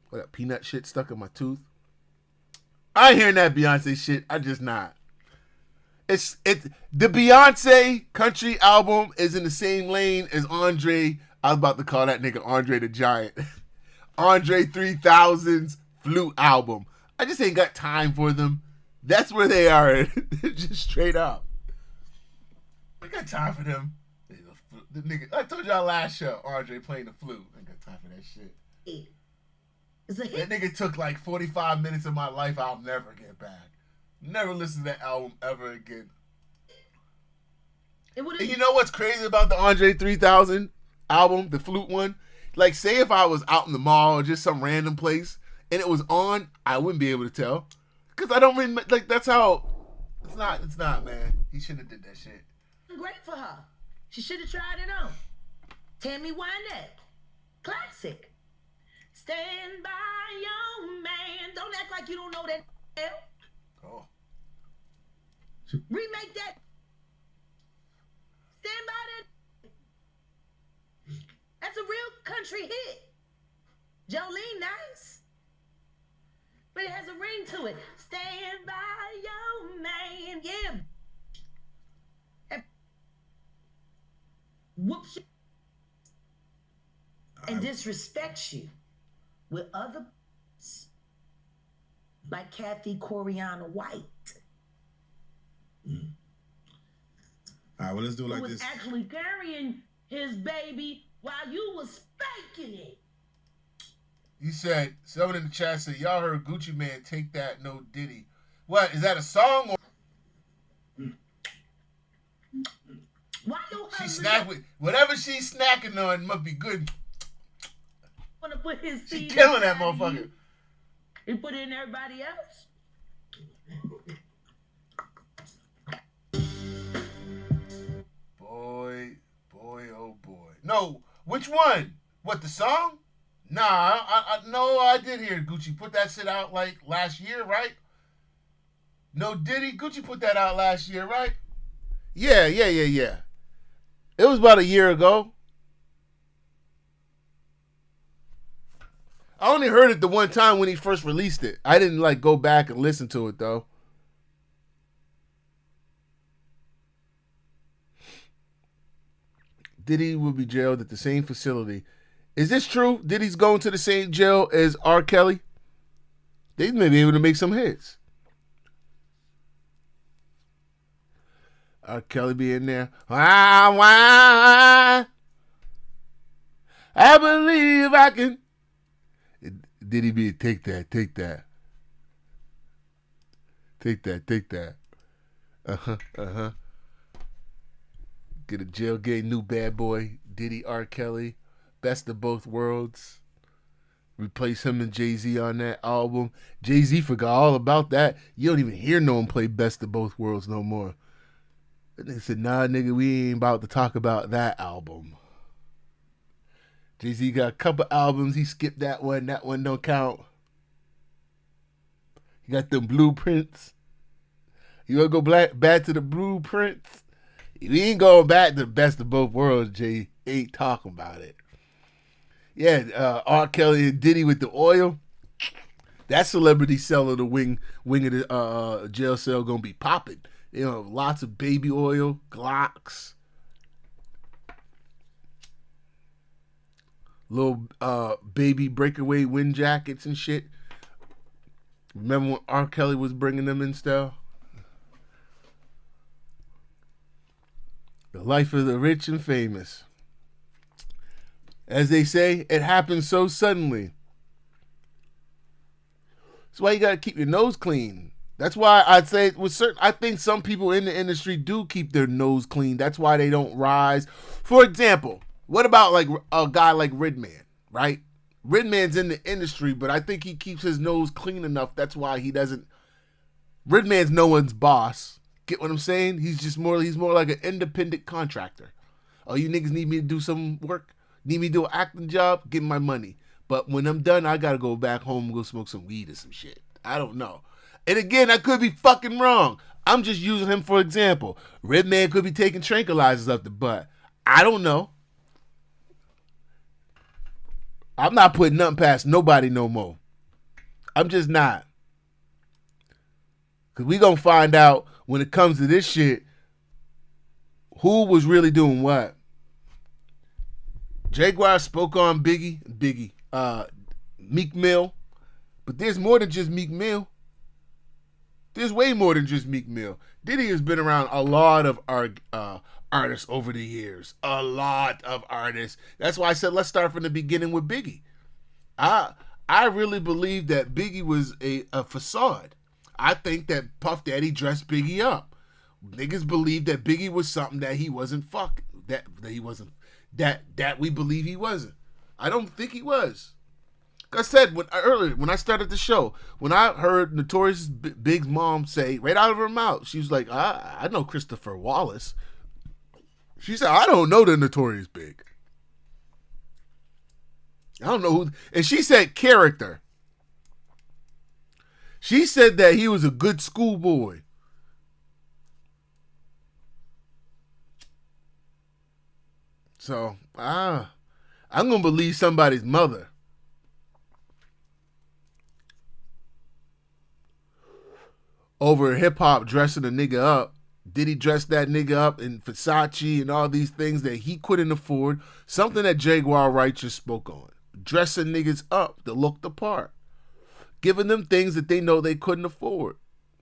What, that peanut shit stuck in my tooth? I ain't hearing that Beyonce shit. I just not. The Beyonce country album is in the same lane as Andre. I was about to call that nigga Andre the Giant. Andre 3000's flute album. I just ain't got time for them. That's where they are. Just straight up. I got time for them. The nigga, I told y'all last show, Andre playing the flute. I ain't got time for that shit. That nigga took like 45 minutes of my life I'll never get back. Never listen to that album ever again. And you know what's crazy about the Andre 3000 album, the flute one? Like, say if I was out in the mall or just some random place and it was on, I wouldn't be able to tell. Because I don't really, like, that's how, it's not, man. He shouldn't have did that shit. Great for her. She should have tried it on. Tammy Wynette. Classic. Stand by your man. Don't act like you don't know that. Oh. Remake that. Stand by that. That's a real country hit. Jolene, nice. But it has a ring to it. Stand by your man. Yeah. Whoops you and disrespects you with other like Kathy Coriana White. All right, well, let's do it like who was this. Actually carrying his baby while you was spanking it. You said, someone in the chat said, y'all heard Gucci Man take that, no Diddy. What, is that a song or? Why you she snack with whatever she's snacking on must be good. Wanna put his she seed killing that inside motherfucker. You and put it in everybody else. Boy, oh boy. No, which one? What, the song? Nah, I did hear Gucci put that shit out like last year, right? No Diddy, Gucci put that out last year, right? Yeah. It was about a year ago. I only heard it the one time when he first released it. I didn't like go back and listen to it though. Diddy will be jailed at the same facility. Is this true? Diddy's going to the same jail as R. Kelly? They may be able to make some hits. R. Kelly be in there. I believe I can. Diddy be take that. Take that. Get a jailgate new bad boy. Diddy, R. Kelly. Best of both worlds. Replace him and Jay-Z on that album. Jay-Z forgot all about that. You don't even hear no one play Best of Both Worlds no more. They said, nah, nigga, we ain't about to talk about that album. Jay-Z got a couple albums. He skipped that one. That one don't count. He got them blueprints. You want to go back to the blueprints? We ain't going back to the Best of Both Worlds, Jay. Ain't talking about it. Yeah, R. Kelly and Diddy with the oil. That celebrity cell of the wing of the jail cell gonna be popping. You know, lots of baby oil, Glocks, little baby breakaway wind jackets and shit. Remember when R. Kelly was bringing them in style? The life of the rich and famous. As they say, it happens so suddenly. That's why you gotta keep your nose clean. That's why I'd say with certain, I think some people in the industry do keep their nose clean. That's why they don't rise. For example, what about like a guy like Redman, right? Redman's in the industry, but I think he keeps his nose clean enough. That's why he doesn't. Redman's no one's boss. Get what I'm saying? He's more like an independent contractor. Oh, you niggas need me to do some work? Need me to do an acting job? Give me my money. But when I'm done, I gotta go back home and go smoke some weed or some shit. I don't know. And again, I could be fucking wrong. I'm just using him for example. Redman could be taking tranquilizers up the butt. I don't know. I'm not putting nothing past nobody no more. I'm just not. Because we going to find out when it comes to this shit, who was really doing what. Jaguar spoke on Biggie, Meek Mill. But there's more than just Meek Mill. There's way more than just Meek Mill. Diddy has been around a lot of artists over the years. A lot of artists. That's why I said let's start from the beginning with Biggie. I really believe that Biggie was a facade. I think that Puff Daddy dressed Biggie up. Niggas believe that Biggie was something that he wasn't fucking. That he wasn't. That we believe he wasn't. I don't think he was. Like I said earlier when I started the show, when I heard Notorious Big's mom say right out of her mouth, she was like, I know Christopher Wallace. She said, I don't know the Notorious Big. I don't know who. And she said character. She said that he was a good schoolboy. So, I'm going to believe somebody's mother. Over hip-hop dressing a nigga up. Did he dress that nigga up in Versace and all these things that he couldn't afford? Something that Jaguar Wright just spoke on. Dressing niggas up to look the part. Giving them things that they know they couldn't afford.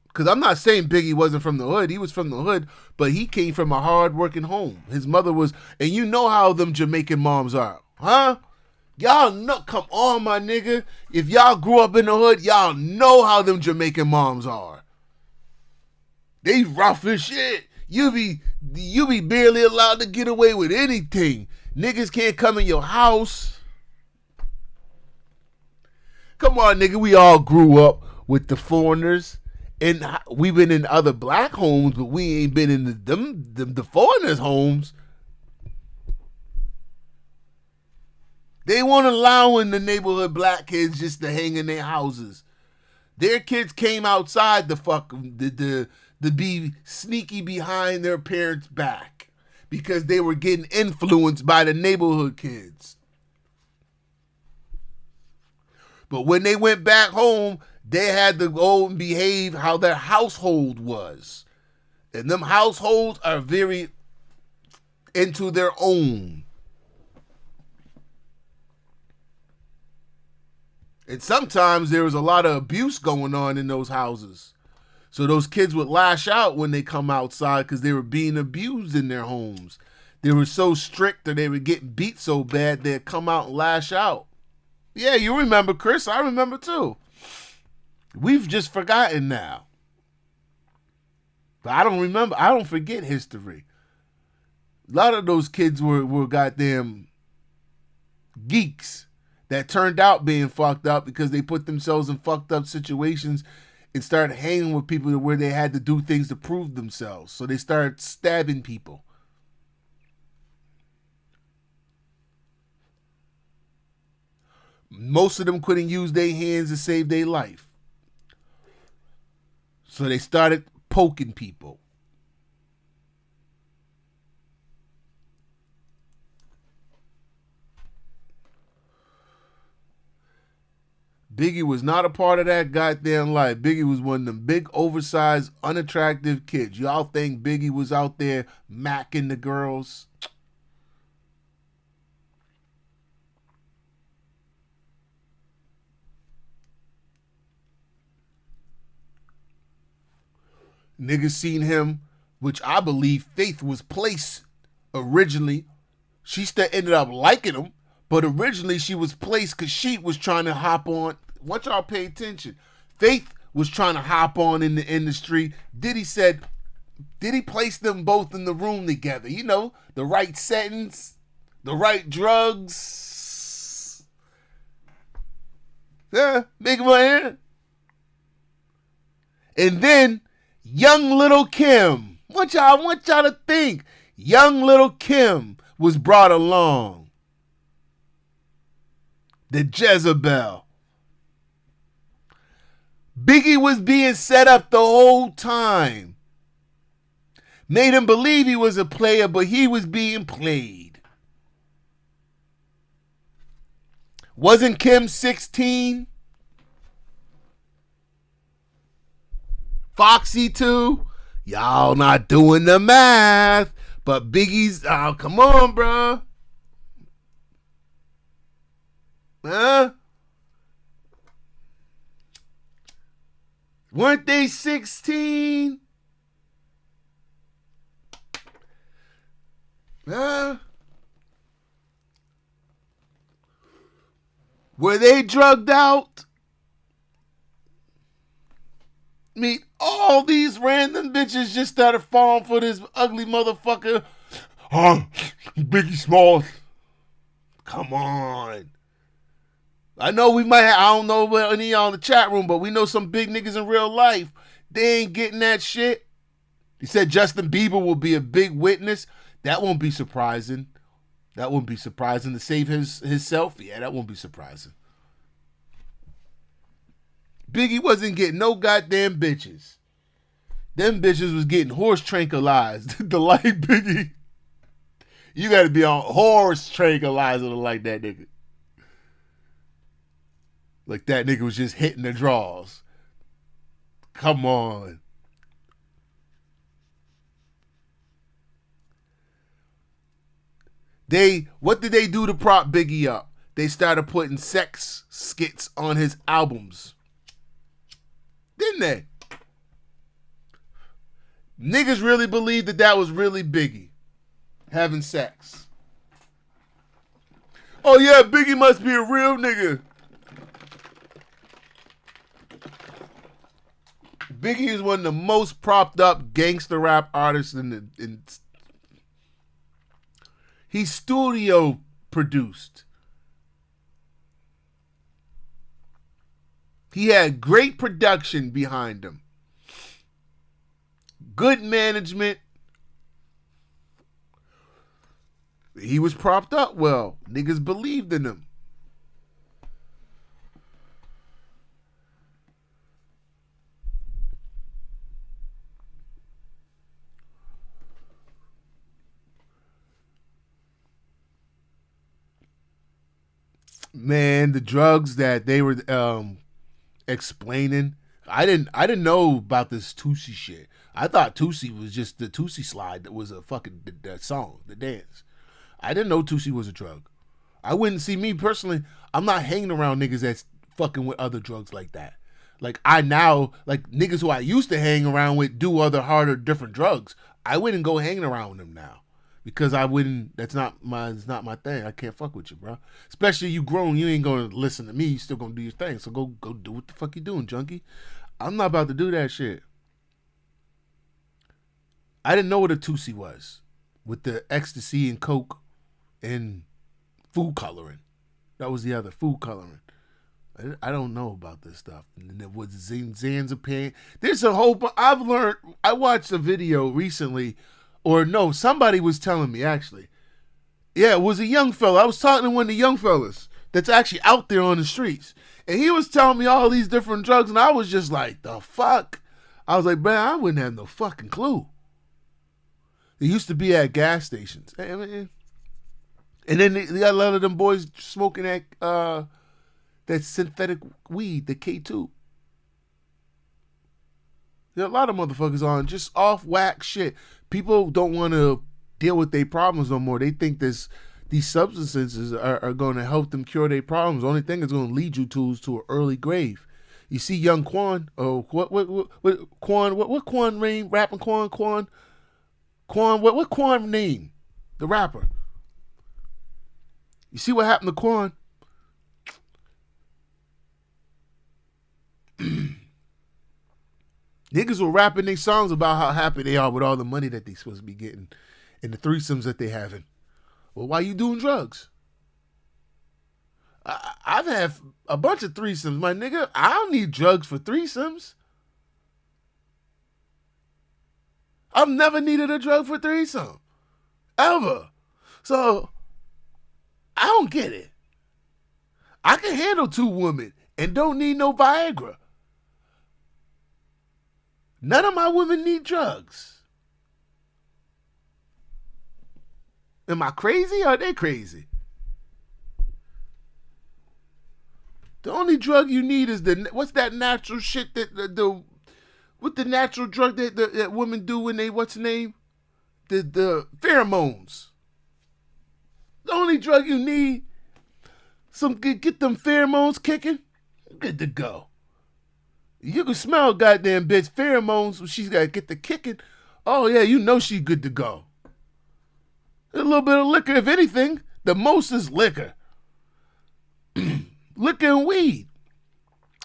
Because I'm not saying Biggie wasn't from the hood. He was from the hood, but he came from a hard-working home. His mother was, and you know how them Jamaican moms are. Huh? Y'all know, come on, my nigga. If y'all grew up in the hood, y'all know how them Jamaican moms are. They rough as shit. You be barely allowed to get away with anything. Niggas can't come in your house. Come on, nigga. We all grew up with the foreigners. And we've been in other black homes, but we ain't been in the foreigners' homes. They weren't allowing the neighborhood black kids just to hang in their houses. Their kids came outside to be sneaky behind their parents' back because they were getting influenced by the neighborhood kids. But when they went back home, they had to go and behave how their household was. And them households are very into their own. And sometimes there was a lot of abuse going on in those houses. So those kids would lash out when they come outside because they were being abused in their homes. They were so strict that they were getting beat so bad they'd come out and lash out. Yeah, you remember, Chris. I remember too. We've just forgotten now. But I don't remember. I don't forget history. A lot of those kids were goddamn geeks that turned out being fucked up because they put themselves in fucked up situations and started hanging with people where they had to do things to prove themselves. So they started stabbing people. Most of them couldn't use their hands to save their life. So they started poking people. Biggie was not a part of that goddamn life. Biggie was one of them big, oversized, unattractive kids. Y'all think Biggie was out there macking the girls? Niggas seen him, which I believe Faith was placed originally. She still ended up liking him, but originally she was placed because she was trying to hop on. Want y'all pay attention. Faith was trying to hop on in the industry. Diddy placed them both in the room together. You know, the right settings, the right drugs. Big money. And then young little Kim. I want y'all to think. Young little Kim was brought along. The Jezebel. Biggie was being set up the whole time. Made him believe he was a player, but he was being played. Wasn't Kim 16? Foxy too? Y'all not doing the math. But Biggie's, oh, come on, bro. Huh? Weren't they 16? Huh? Were they drugged out? I mean, all these random bitches just started falling for this ugly motherfucker. Biggie Smalls. Come on. I know we might have, I don't know about any of y'all in the chat room, but we know some big niggas in real life. They ain't getting that shit. He said Justin Bieber will be a big witness. That won't be surprising. That won't be surprising to save his selfie. Yeah, that won't be surprising. Biggie wasn't getting no goddamn bitches. Them bitches was getting horse tranquilized. To like Biggie, you got to be on horse tranquilizer to like that nigga. Like that nigga was just hitting the draws. Come on. What did they do to prop Biggie up? They started putting sex skits on his albums. Didn't they? Niggas really believed that was really Biggie having sex. Oh yeah, Biggie must be a real nigga. Biggie is one of the most propped up gangster rap artists he's studio produced. He had great production behind him. Good management. He was propped up well. Niggas believed in him. Man, the drugs that they were explaining, I didn't know about this Tootsie shit. I thought Tootsie was just the Tootsie slide that was a fucking the song, the dance. I didn't know Tootsie was a drug. I wouldn't see me personally. I'm not hanging around niggas that's fucking with other drugs like that. Like I now, like niggas who I used to hang around with do other harder, different drugs. I wouldn't go hanging around with them now. Because I wouldn't, it's not my thing. I can't fuck with you, bro. Especially you grown, you ain't gonna listen to me. You still gonna do your thing. So go do what the fuck you doing, junkie. I'm not about to do that shit. I didn't know what a Tootsie was with the ecstasy and coke and food coloring. That was the other, food coloring. I don't know about this stuff. And it was Zanzapam. There's a whole, I've learned, I watched a video recently. Or no, somebody was telling me, actually. Yeah, it was a young fella. I was talking to one of the young fellas that's actually out there on the streets. And he was telling me all these different drugs, and I was just like, the fuck? I was like, man, I wouldn't have no fucking clue. They used to be at gas stations. And then they got a lot of them boys smoking that synthetic weed, the K2. There are a lot of motherfuckers on just off whack shit. People don't want to deal with their problems no more. They think these substances are going to help them cure their problems. The only thing it's going to lead you to is to an early grave. You see young Quan, what Quan name? Rapping Quan, what Quan name? The rapper. You see what happened to Quan? Niggas were rapping their songs about how happy they are with all the money that they supposed to be getting and the threesomes that they having. Well, why you doing drugs? I've had a bunch of threesomes, my nigga. I don't need drugs for threesomes. I've never needed a drug for threesome. Ever. So, I don't get it. I can handle 2 women and don't need no Viagra. None of my women need drugs. Am I crazy or are they crazy? The only drug you need is what's that natural shit that what the natural drug that women do when they, what's the name? The pheromones. The only drug you need, get them pheromones kicking, good to go. You can smell goddamn bitch pheromones when she's got to get the kicking. Oh yeah, you know she good to go. A little bit of liquor, if anything. The most is liquor. Liquor and weed.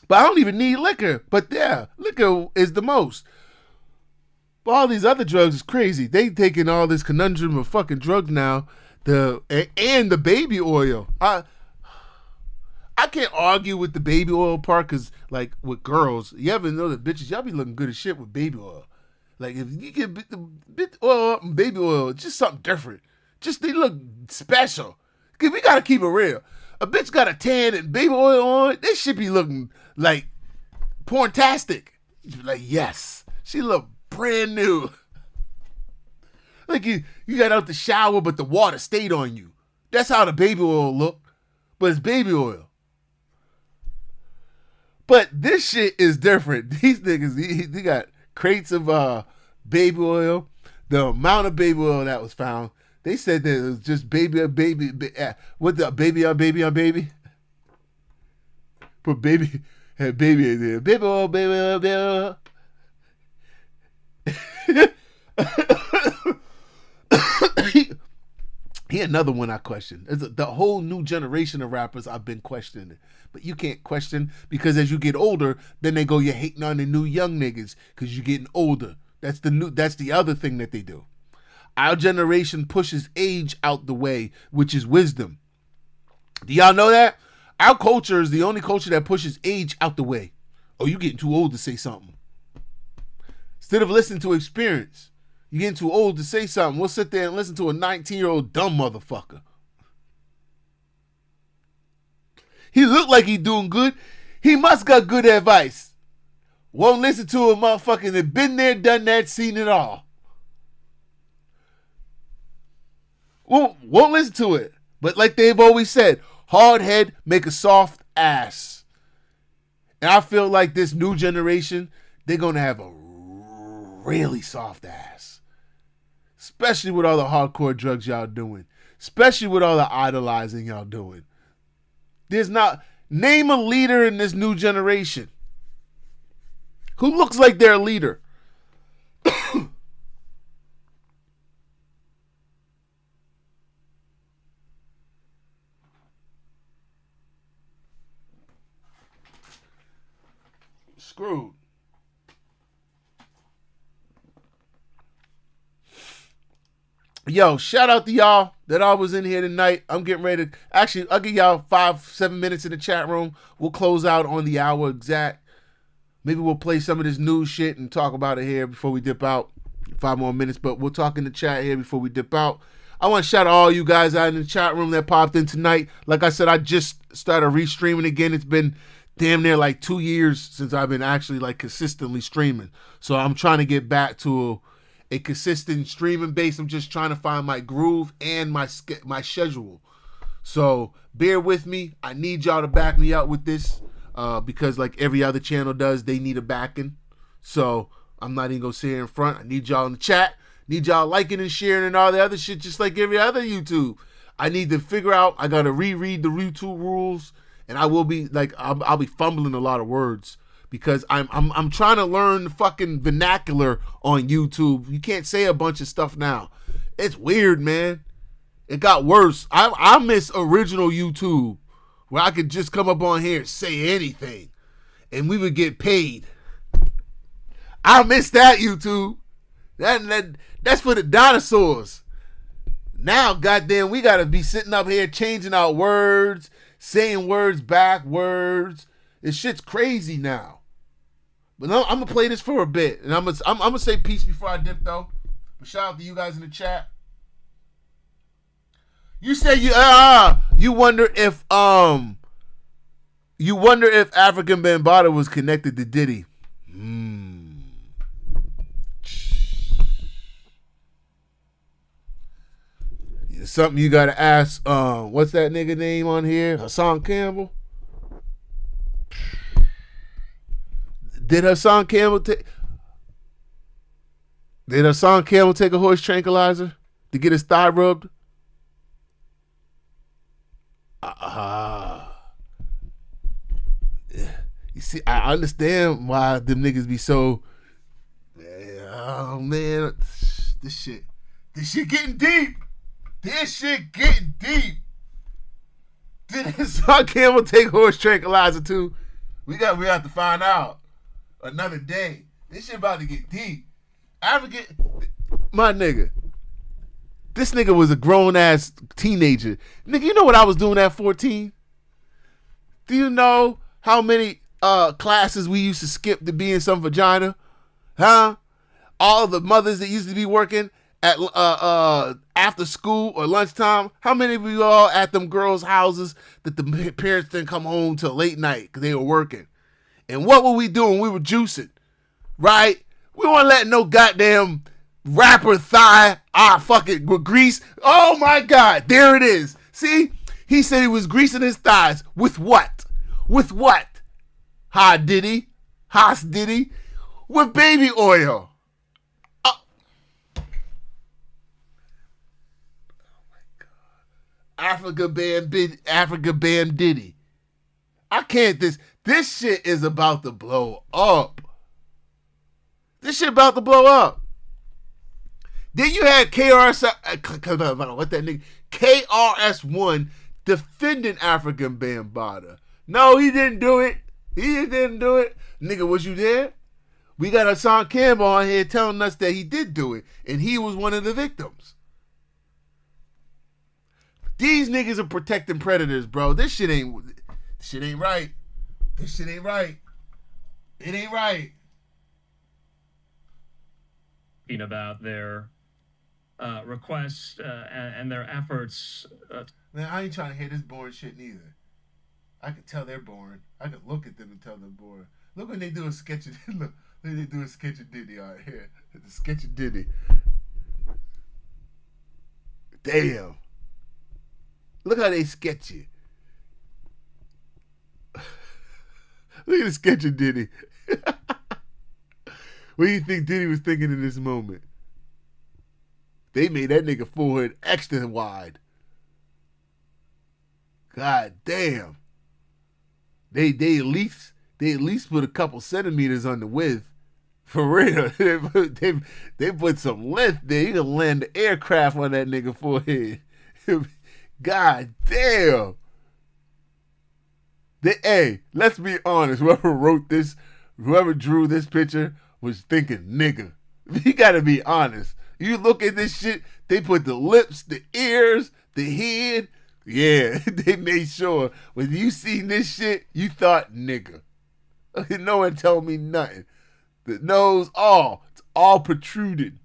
But I don't even need liquor. But yeah, liquor is the most. But all these other drugs is crazy. They taking all this conundrum of fucking drugs now. And the baby oil. I can't argue with the baby oil part because, like, with girls, you ever know that bitches, y'all be looking good as shit with baby oil. Like, if you get bit oil and baby oil, it's just something different. Just they look special. Cause we gotta keep it real. A bitch got a tan and baby oil on, they should be looking like porntastic. Like, yes, she look brand new. Like you got out the shower, but the water stayed on you. That's how the baby oil look, but it's baby oil. But this shit is different. These niggas, they got crates of baby oil. The amount of baby oil that was found, they said that it was just baby on baby. What the baby on baby on baby? Put baby, had baby in there. Baby oil, baby oil, baby oil. Here another one I question. The whole new generation of rappers I've been questioning. But you can't question because as you get older, then they go, you're hating on the new young niggas because you're getting older. That's the other thing that they do. Our generation pushes age out the way, which is wisdom. Do y'all know that? Our culture is the only culture that pushes age out the way. Oh, you getting too old to say something. Instead of listening to experience, you getting too old to say something. We'll sit there and listen to a 19-year-old dumb motherfucker. He look like he doing good. He must got good advice. Won't listen to a motherfucker that been there, done that, seen it all. Won't listen to it. But like they've always said, hard head make a soft ass. And I feel like this new generation, they're going to have a really soft ass. Especially with all the hardcore drugs y'all doing. Especially with all the idolizing y'all doing. Name a leader in this new generation who looks like they're a leader. Screwed. Yo, shout out to y'all that I was in here tonight. I'm getting ready to, actually, I'll give y'all 5-7 minutes in the chat room. We'll close out on the hour exact. Maybe we'll play some of this new shit and talk about it here before we dip out. 5 more minutes, but we'll talk in the chat here before we dip out. I want to shout out all you guys out in the chat room that popped in tonight. Like I said, I just started restreaming again. It's been damn near like 2 years since I've been actually like consistently streaming. So I'm trying to get back to a consistent streaming base. I'm just trying to find my groove and my schedule. So bear with me. I need y'all to back me up with this because like every other channel does, they need a backing. So I'm not even going to sit here in front. I need y'all in the chat. Need y'all liking and sharing and all the other shit just like every other YouTube. I need to figure out, I got to reread the YouTube rules, and I will be like, I'll be fumbling a lot of words because I'm trying to learn the fucking vernacular on YouTube. You can't say a bunch of stuff now. It's weird, man. It got worse. I miss original YouTube where I could just come up on here and say anything and we would get paid. I miss that YouTube. That's for the dinosaurs. Now, goddamn, we gotta be sitting up here changing our words, saying words backwards. This shit's crazy now. But no, I'm gonna play this for a bit, and I'm gonna say peace before I dip though. But shout out to you guys in the chat. You said you wonder if African Bambaataa was connected to Diddy. Something you gotta ask. What's that nigga name on here? Hassan Campbell. Did Hassan Campbell take a horse tranquilizer to get his thigh rubbed? You see, I understand why them niggas be so. Oh man, this shit getting deep. This shit getting deep. Did Hassan Campbell take horse tranquilizer too? We have to find out another day. This shit about to get deep. My nigga. This nigga was a grown ass teenager. Nigga, you know what I was doing at 14? Do you know how many classes we used to skip to be in some vagina? Huh? All the mothers that used to be working at after school or lunchtime, how many of you all at them girls' houses that the parents didn't come home till late night because they were working? And what were we doing? We were juicing, right? We weren't letting no goddamn rapper thigh fucking grease. Oh my God, there it is. See, he said he was greasing his thighs with what? With what? Diddy? With baby oil. Africa Bam Diddy. I can't. This shit is about to blow up. This shit about to blow up. Then you had KRS-One defending African Bambaataa. No, he didn't do it. Nigga, was you there? We got Hassan Campbell on here telling us that he did do it, and he was one of the victims. These niggas are protecting predators, bro. This shit ain't right. This shit ain't right. It ain't right. About their requests and their efforts. Man, I ain't trying to hear this boring shit neither. I could tell they're boring. I could look at them and tell they're boring. Look when they do a sketch of Diddy out here. The sketch of Diddy. Damn. Look how they sketch you. Look at the sketch of Diddy. What do you think Diddy was thinking in this moment? They made that nigga forehead extra wide. God damn. They at least put a couple centimeters on the width. For real. They put some length there. You can land the aircraft on that nigga forehead. God damn. Hey, let's be honest. Whoever drew this picture was thinking nigga. You gotta be honest. You look at this shit, they put the lips, the ears, the head. Yeah, they made sure when you seen this shit, you thought nigga. No one told me nothing. The nose, it's all protruded.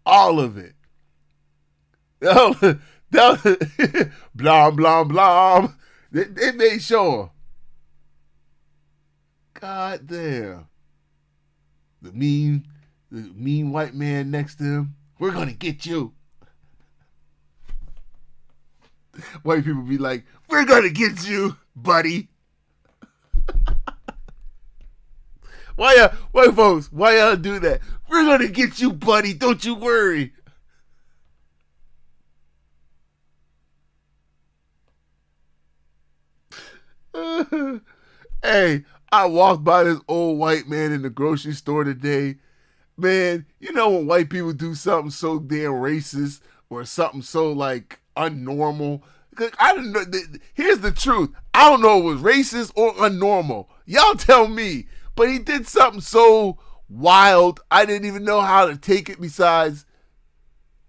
All of it. Blah, blah, blah. They made sure. God damn. The mean white man next to him. We're gonna get you. White people be like, we're gonna get you, buddy. White folks, why y'all do that? We're gonna get you, buddy. Don't you worry. Hey, I walked by this old white man in the grocery store today. Man, you know when white people do something so damn racist or something so like unnormal? I don't know. Here's the truth. I don't know if it was racist or unnormal. Y'all tell me. But he did something so wild, I didn't even know how to take it besides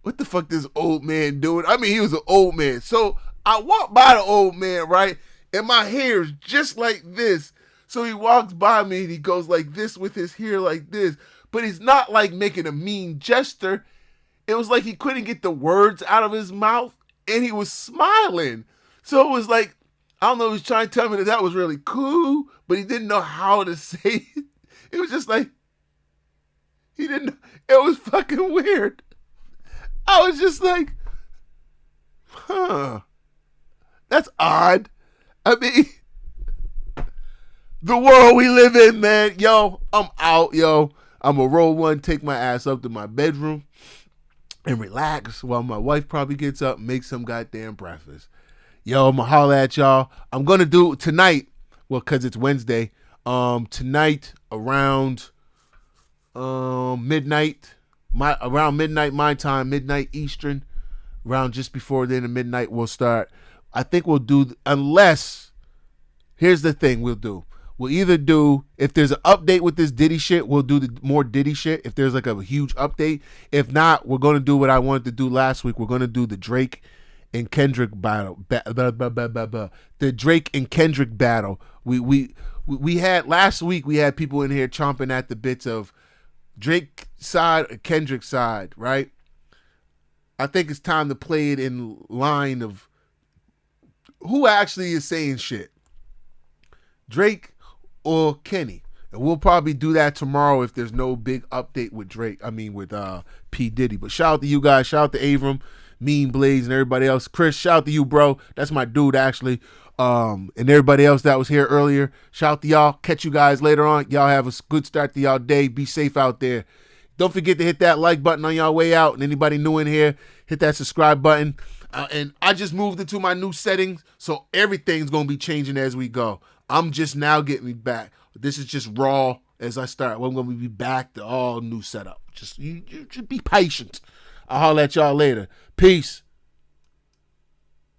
what the fuck this old man doing? I mean, he was an old man. So I walk by the old man, right? And my hair is just like this. So he walks by me and he goes like this with his hair like this. But he's not like making a mean gesture. It was like he couldn't get the words out of his mouth and he was smiling. So it was like, I don't know, he was trying to tell me that was really cool, but he didn't know how to say it. It was just like, he didn't, it was fucking weird. I was just like, huh, that's odd. I mean, the world we live in, man. Yo, I'm out, yo. I'm going to roll one, take my ass up to my bedroom and relax while my wife probably gets up and makes some goddamn breakfast. Yo, I'm going to holler at y'all. I'm going to do tonight, well, because it's Wednesday, tonight around midnight, around midnight my time, midnight Eastern, around just before the end of midnight we'll start. I think we'll do, unless, here's the thing we'll do. We'll either do, if there's an update with this Diddy shit, we'll do the more Diddy shit. If there's like a huge update. If not, we're going to do what I wanted to do last week. We're going to do the Drake and Kendrick battle. The Drake and Kendrick battle. We had, last week, we had people in here chomping at the bits of Drake side or Kendrick side, right? I think it's time to play it in line of who actually is saying shit. Drake or Kenny. And we'll probably do that tomorrow if there's no big update with Drake. I mean, with P. Diddy. But shout out to you guys. Shout out to Avram, Mean Blaze, and everybody else. Chris, shout out to you, bro. That's my dude, actually. And everybody else that was here earlier. Shout out to y'all. Catch you guys later on. Y'all have a good start to y'all day. Be safe out there. Don't forget to hit that like button on y'all way out. And anybody new in here, hit that subscribe button. And I just moved into my new settings, so everything's going to be changing as we go. I'm just now getting me back. This is just raw as I start. Well, I'm going to be back to all new setup. Just you be patient. I'll holler at y'all later. Peace.